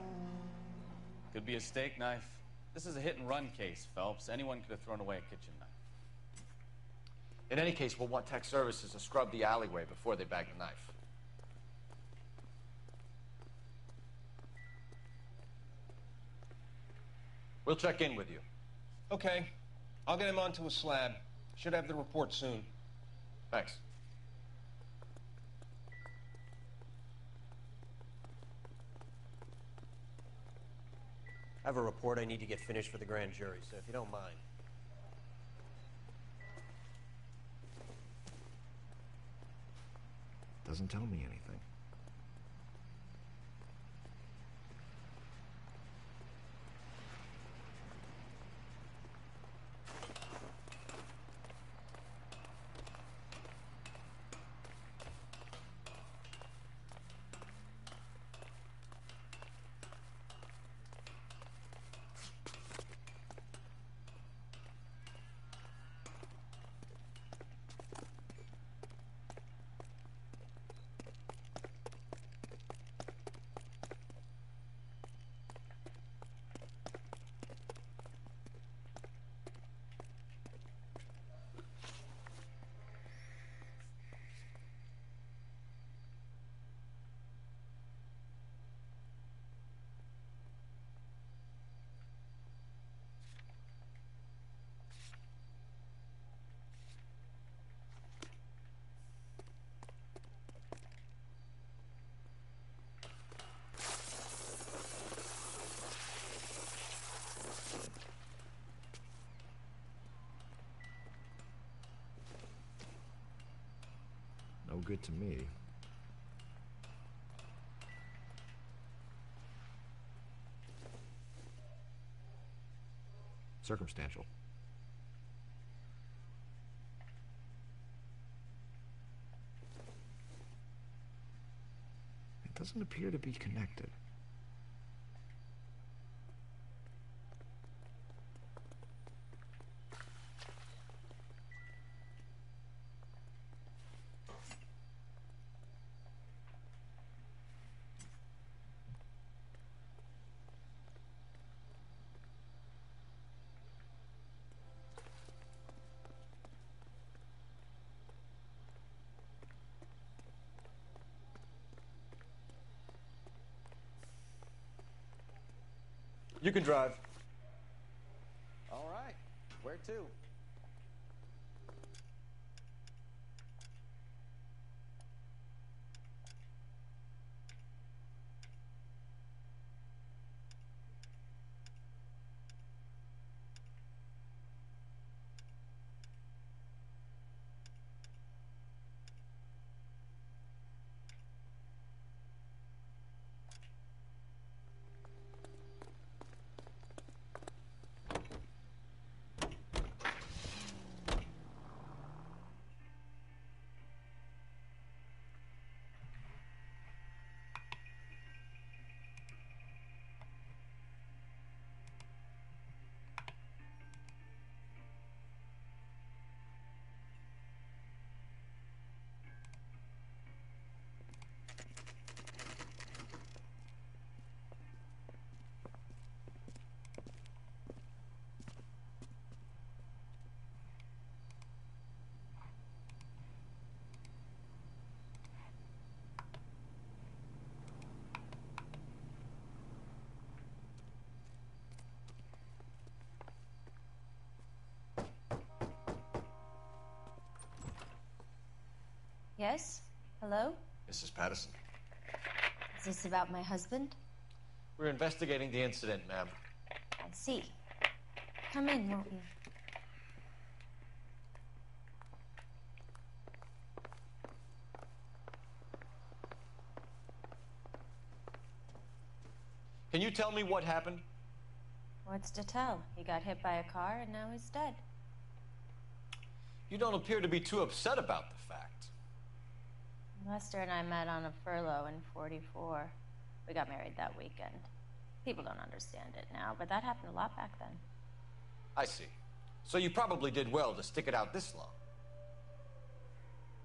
Could be a steak knife. This is a hit-and-run case, Phelps. Anyone could have thrown away a kitchen knife. In any case, we'll want tech services to scrub the alleyway before they bag the knife. We'll check in with you. Okay. I'll get him onto a slab. Should have the report soon. Thanks. I have a report I need to get finished for the grand jury, so if you don't mind. Doesn't tell me anything. No good to me. Circumstantial. It doesn't appear to be connected. You can drive. All right. Where to? Yes? Hello? Mrs. Patterson. Is this about my husband? We're investigating the incident, ma'am. I see. Come in, won't you? Can you tell me what happened? What's to tell? He got hit by a car and now he's dead. You don't appear to be too upset about the fact. Lester and I met on a furlough in '44. We got married that weekend. People don't understand it now, but that happened a lot back then. I see. So you probably did well to stick it out this long.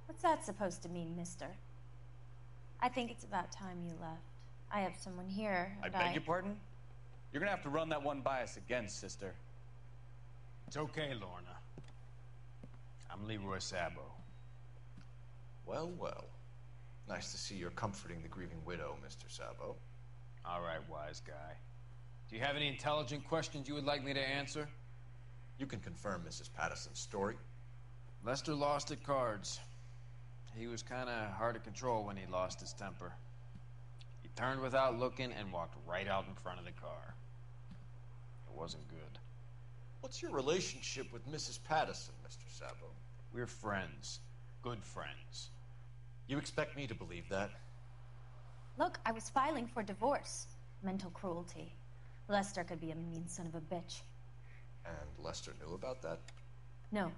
What's that supposed to mean, mister? I think it's about time you left. I have someone here. I And beg your pardon? You're gonna have to run that one by us again, sister. It's okay, Lorna. I'm Leroy Sabo. Well, well. Nice to see you're comforting the grieving widow, Mr. Sabo. All right, wise guy. Do you have any intelligent questions you would like me to answer? You can confirm Mrs. Patterson's story. Lester lost at cards. He was kind of hard to control when he lost his temper. He turned without looking and walked right out in front of the car. It wasn't good. What's your relationship with Mrs. Patterson, Mr. Sabo? We're friends. Good friends. You expect me to believe that? Look, I was filing for divorce. Mental cruelty. Lester could be a mean son of a bitch. And Lester knew about that? No,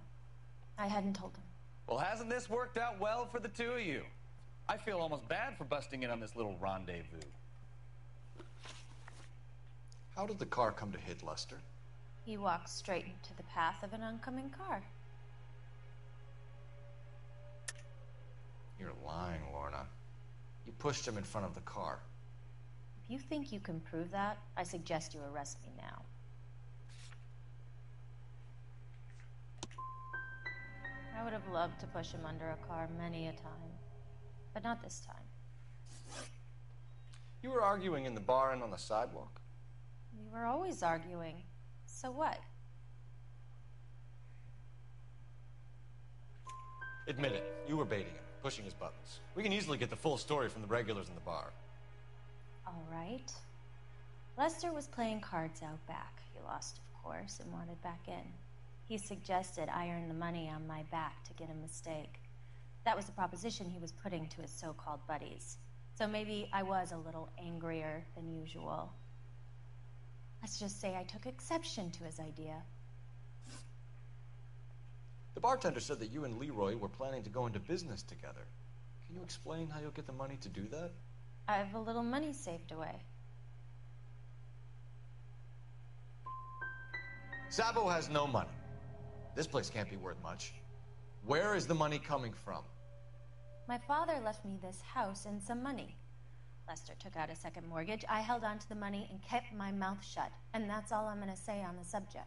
I hadn't told him. Well, hasn't this worked out well for the two of you? I feel almost bad for busting in on this little rendezvous. How did the car come to hit Lester? He walked straight into the path of an oncoming car. You're lying, Lorna. You pushed him in front of the car. If you think you can prove that, I suggest you arrest me now. I would have loved to push him under a car many a time, but not this time. You were arguing in the bar and on the sidewalk? We were always arguing. So what? Admit it. You were baiting him, pushing his buttons. We can easily get the full story from the regulars in the bar. All right. Lester was playing cards out back. He lost, of course, and wanted back in. He suggested I earn the money on my back to get a mistake. That was the proposition he was putting to his so-called buddies. So maybe I was a little angrier than usual. Let's just say I took exception to his idea. The bartender said that you and Leroy were planning to go into business together. Can you explain how you'll get the money to do that? I have a little money saved away. Sabo has no money. This place can't be worth much. Where is the money coming from? My father left me this house and some money. Lester took out a second mortgage. I held on to the money and kept my mouth shut. And that's all I'm going to say on the subject.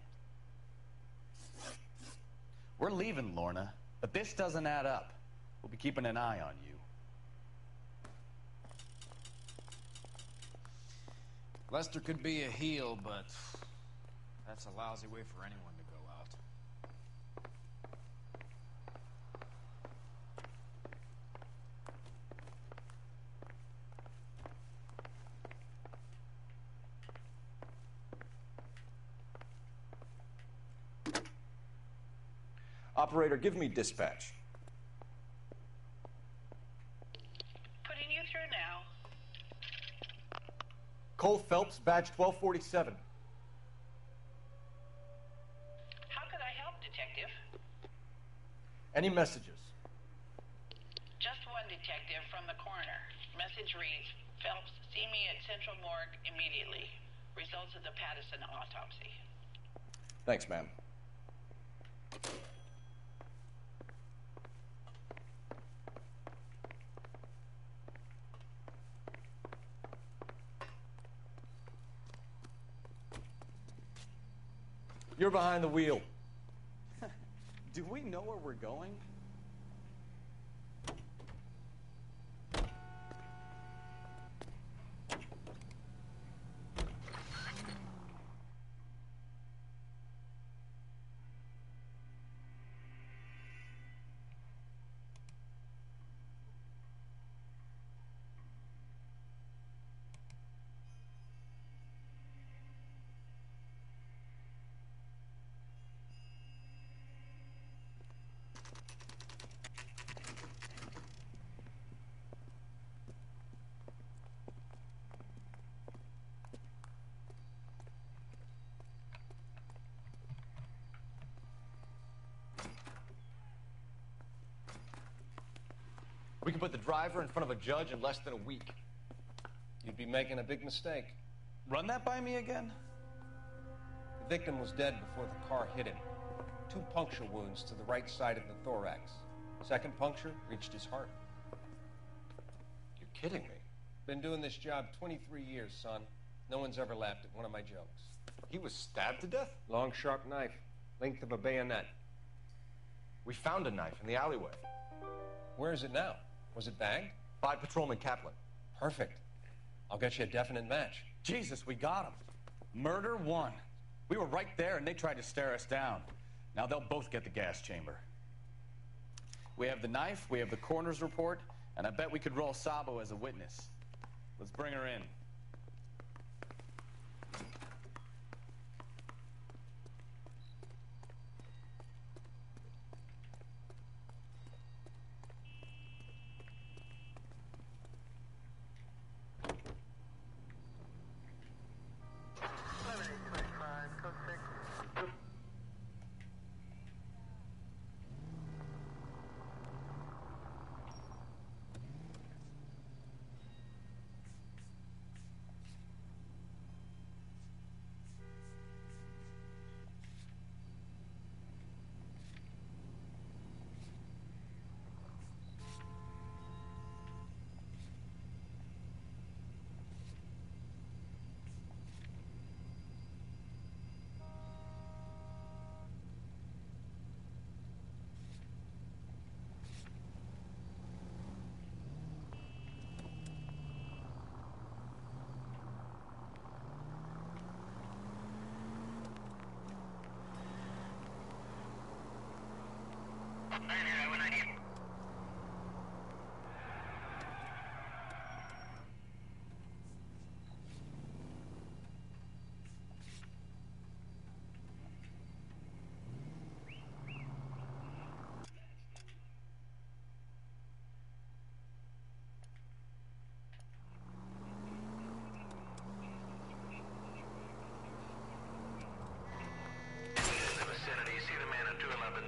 We're leaving, Lorna, but this doesn't add up. We'll be keeping an eye on you. Lester could be a heel, but that's a lousy way for anyone to go out. Operator, give me dispatch. Putting you through now. Cole Phelps, badge 1247. How could I help, Detective? Any messages? Just one, Detective, from the coroner. Message reads, Phelps, see me at Central Morgue immediately. Results of the Patterson autopsy. Thanks, ma'am. You're behind the wheel. Do we know where we're going? We can put the driver in front of a judge in less than a week. You'd be making a big mistake. Run that by me again? The victim was dead before the car hit him. 2 puncture wounds to the right side of the thorax. Second puncture reached his heart. You're kidding me. Been doing this job 23 years, son. No one's ever laughed at one of my jokes. He was stabbed to death? Long, sharp knife. Length of a bayonet. We found a knife in the alleyway. Where is it now? Was it bagged? By Patrolman Kaplan. Perfect. I'll get you a definite match. Jesus, we got him. Murder one. We were right there and they tried to stare us down. Now they'll both get the gas chamber. We have the knife, we have the coroner's report, and I bet we could roll Sabo as a witness. Let's bring her in.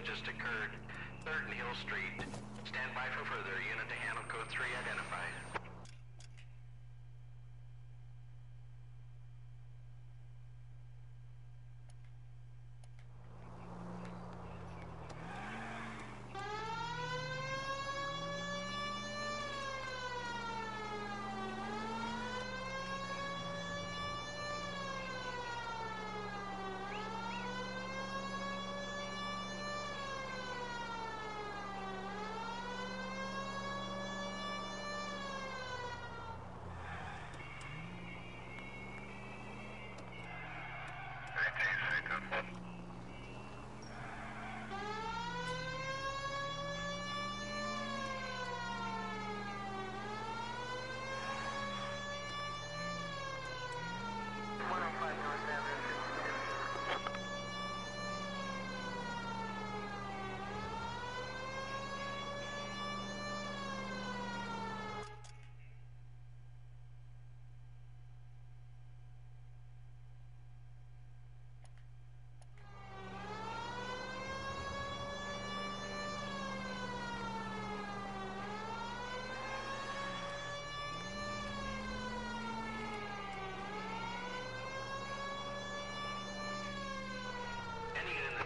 Just occurred. 3rd and Hill Street. Stand by for further. Unit to handle code 3 identified.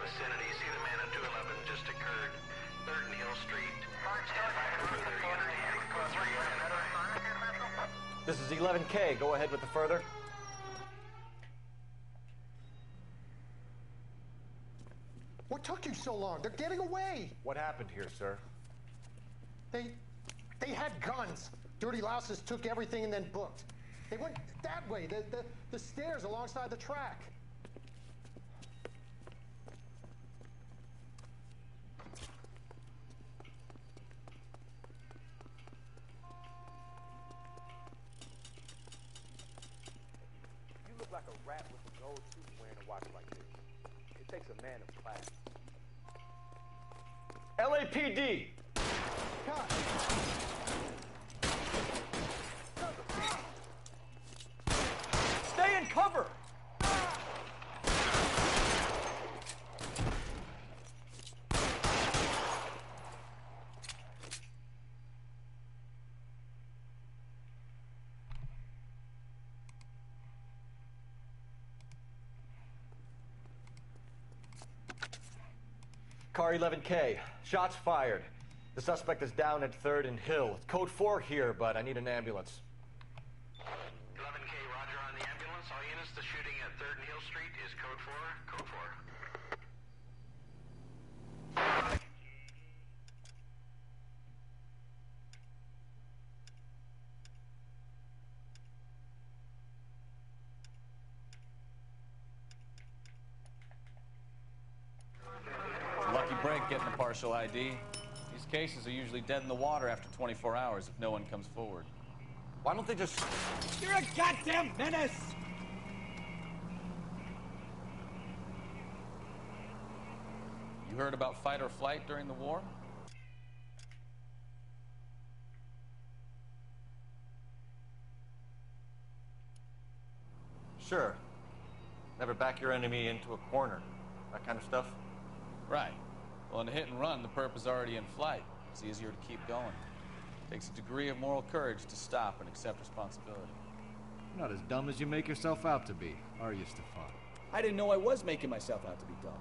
Vicinity. See the man at 211 just occurred. 3rd and Hill Street. Stand by for further. Unit to handle code 3 identified. This is 11K. Go ahead with the further. What took you so long? They're getting away. What happened here, sir? They had guns. Dirty louses took everything and then booked. They went that way, the stairs alongside the track. Like a rat with a gold tooth wearing a watch like this. It takes a man of class. LAPD! Cut! Stay in cover! Car 11K. Shots fired. The suspect is down at 3rd and Hill. It's code 4 here, but I need an ambulance. The shooting at 3rd and Hill Street is code 4. Code 4. Lucky break getting a partial ID. These cases are usually dead in the water after 24 hours if no one comes forward. Why don't they just... You're a goddamn menace! You heard about fight or flight during the war? Sure. Never back your enemy into a corner. That kind of stuff. Right. Well, in a hit and run, the perp is already in flight. It's easier to keep going. Takes a degree of moral courage to stop and accept responsibility. You're not as dumb as you make yourself out to be, are you, Stefan? I didn't know I was making myself out to be dumb.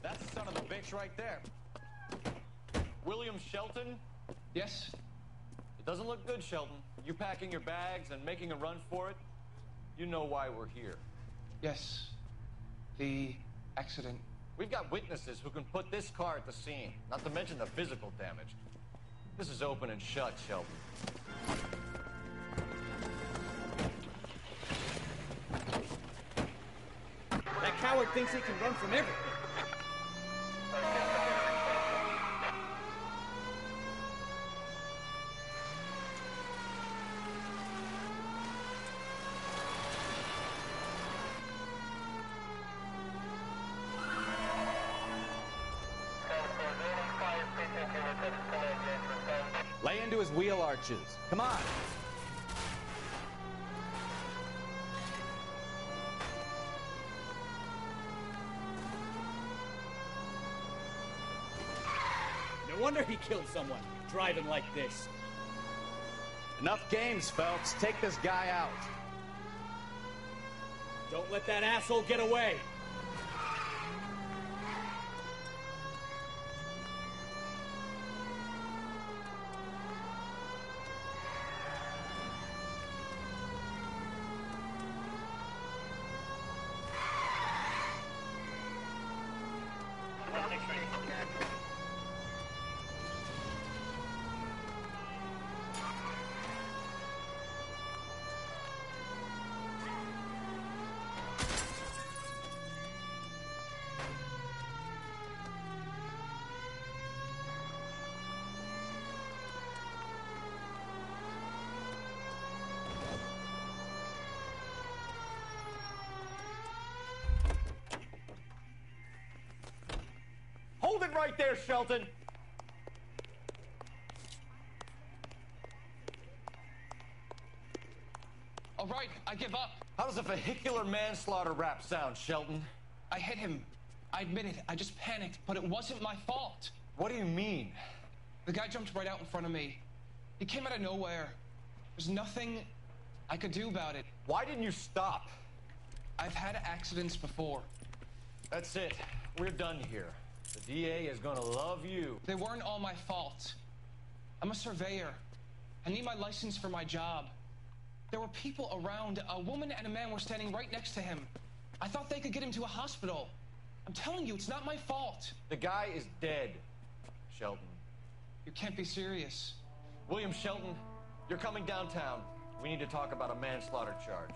That's the son of a bitch right there. William Shelton? Yes? It doesn't look good, Shelton. You packing your bags and making a run for it? You know why we're here. Yes. The accident. We've got witnesses who can put this car at the scene, not to mention the physical damage. This is open and shut, Shelton. That coward thinks he can run from everything. Lay into his wheel arches. Come on. No wonder he killed someone, driving like this. Enough games, Phelps. Take this guy out. Don't let that asshole get away. Hold it right there, Shelton! All right, I give up. How does a vehicular manslaughter rap sound, Shelton? I hit him. I admit it. I just panicked, but it wasn't my fault. What do you mean? The guy jumped right out in front of me. He came out of nowhere. There's nothing I could do about it. Why didn't you stop? I've had accidents before. That's it. We're done here. The DA is gonna love you. They weren't all my fault. I'm a surveyor. I need my license for my job. There were people around. A woman and a man were standing right next to him. I thought they could get him to a hospital. I'm telling you, it's not my fault. The guy is dead, Shelton. You can't be serious. William Shelton, you're coming downtown. We need to talk about a manslaughter charge.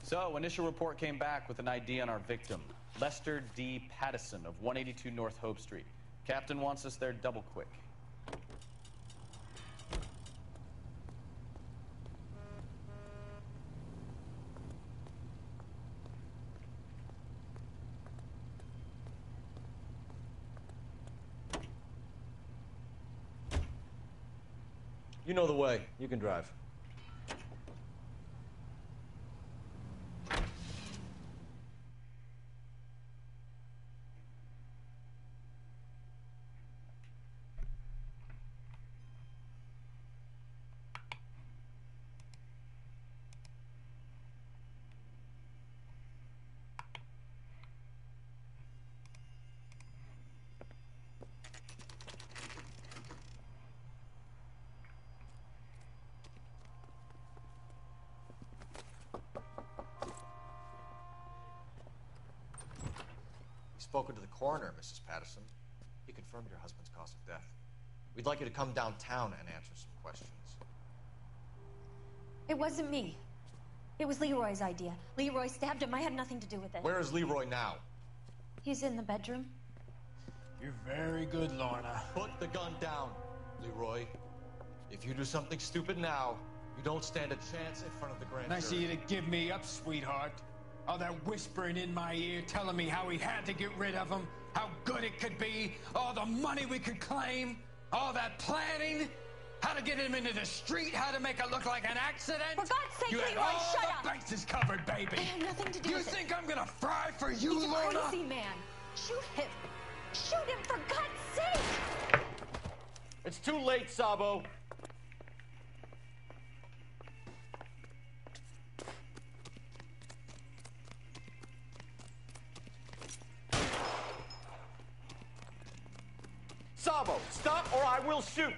So, initial report came back with an ID on our victim, Lester D. Pattison of 182 North Hope Street. Captain wants us there double quick. You know the way. You can drive. Spoken to the coroner, Mrs. Pattison. He confirmed your husband's cause of death. We'd like you to come downtown and answer some questions. It wasn't me. It was Leroy's idea. Leroy stabbed him. I had nothing to do with it. Where is Leroy now? He's in the bedroom. You're very good, Lorna. Put the gun down, Leroy. If you do something stupid now, you don't stand a chance in front of the grand jury. Nice of you to give me up, sweetheart. All that whispering in my ear telling me how we had to get rid of him, how good it could be, all the money we could claim, all that planning, how to get him into the street, how to make it look like an accident. For God's sake, you had Leroy, all shut the up! bases covered, baby. I had nothing to do You with it. think I'm gonna fry for you, He's Lorna? a crazy man. Shoot him. Shoot him, for God's sake! It's too late, Sabo. Sabo, stop or I will shoot!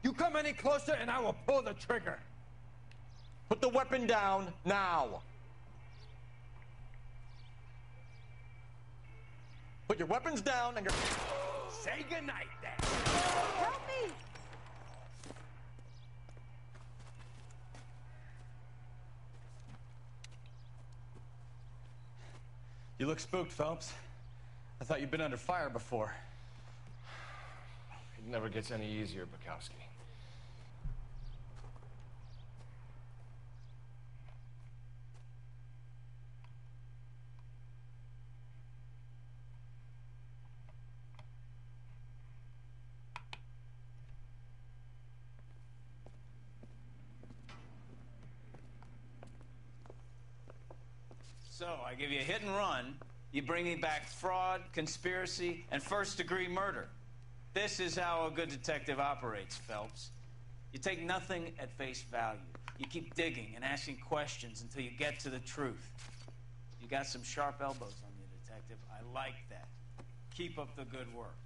You come any closer and I will pull the trigger. Put the weapon down now. Put your weapons down and your... Say goodnight, then. Help me! You look spooked, Phelps. I thought you'd been under fire before. It never gets any easier, Bukowski. So, I give you a hit and run. You bring me back fraud, conspiracy, and first-degree murder. This is how a good detective operates, Phelps. You take nothing at face value. You keep digging and asking questions until you get to the truth. You got some sharp elbows on you, detective. I like that. Keep up the good work.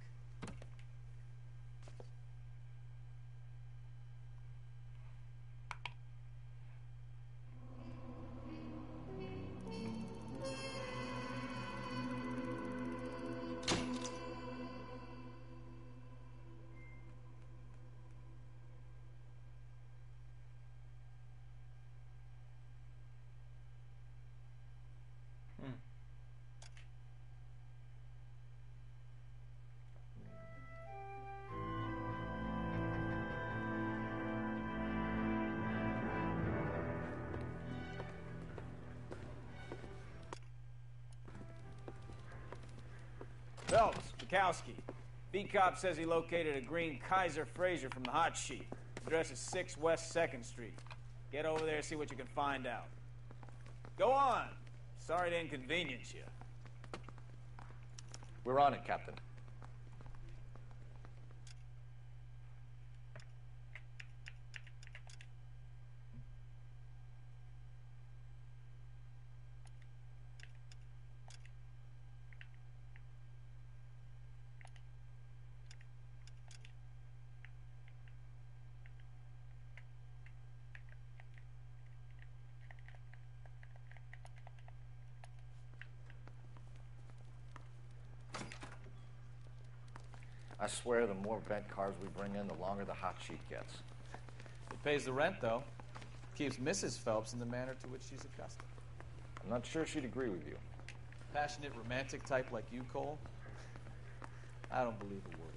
Phelps, Bukowski. Beat cop says he located a green Kaiser Fraser from the hot sheet. Address is 6 West 2nd Street. Get over there and see what you can find out. Go on. Sorry to inconvenience you. We're on it, Captain. I swear the more vent cars we bring in, the longer the hot sheet gets. It pays the rent, though. Keeps Mrs. Phelps in the manner to which she's accustomed. I'm not sure she'd agree with you. Passionate, romantic type like you, Cole? I don't believe a word.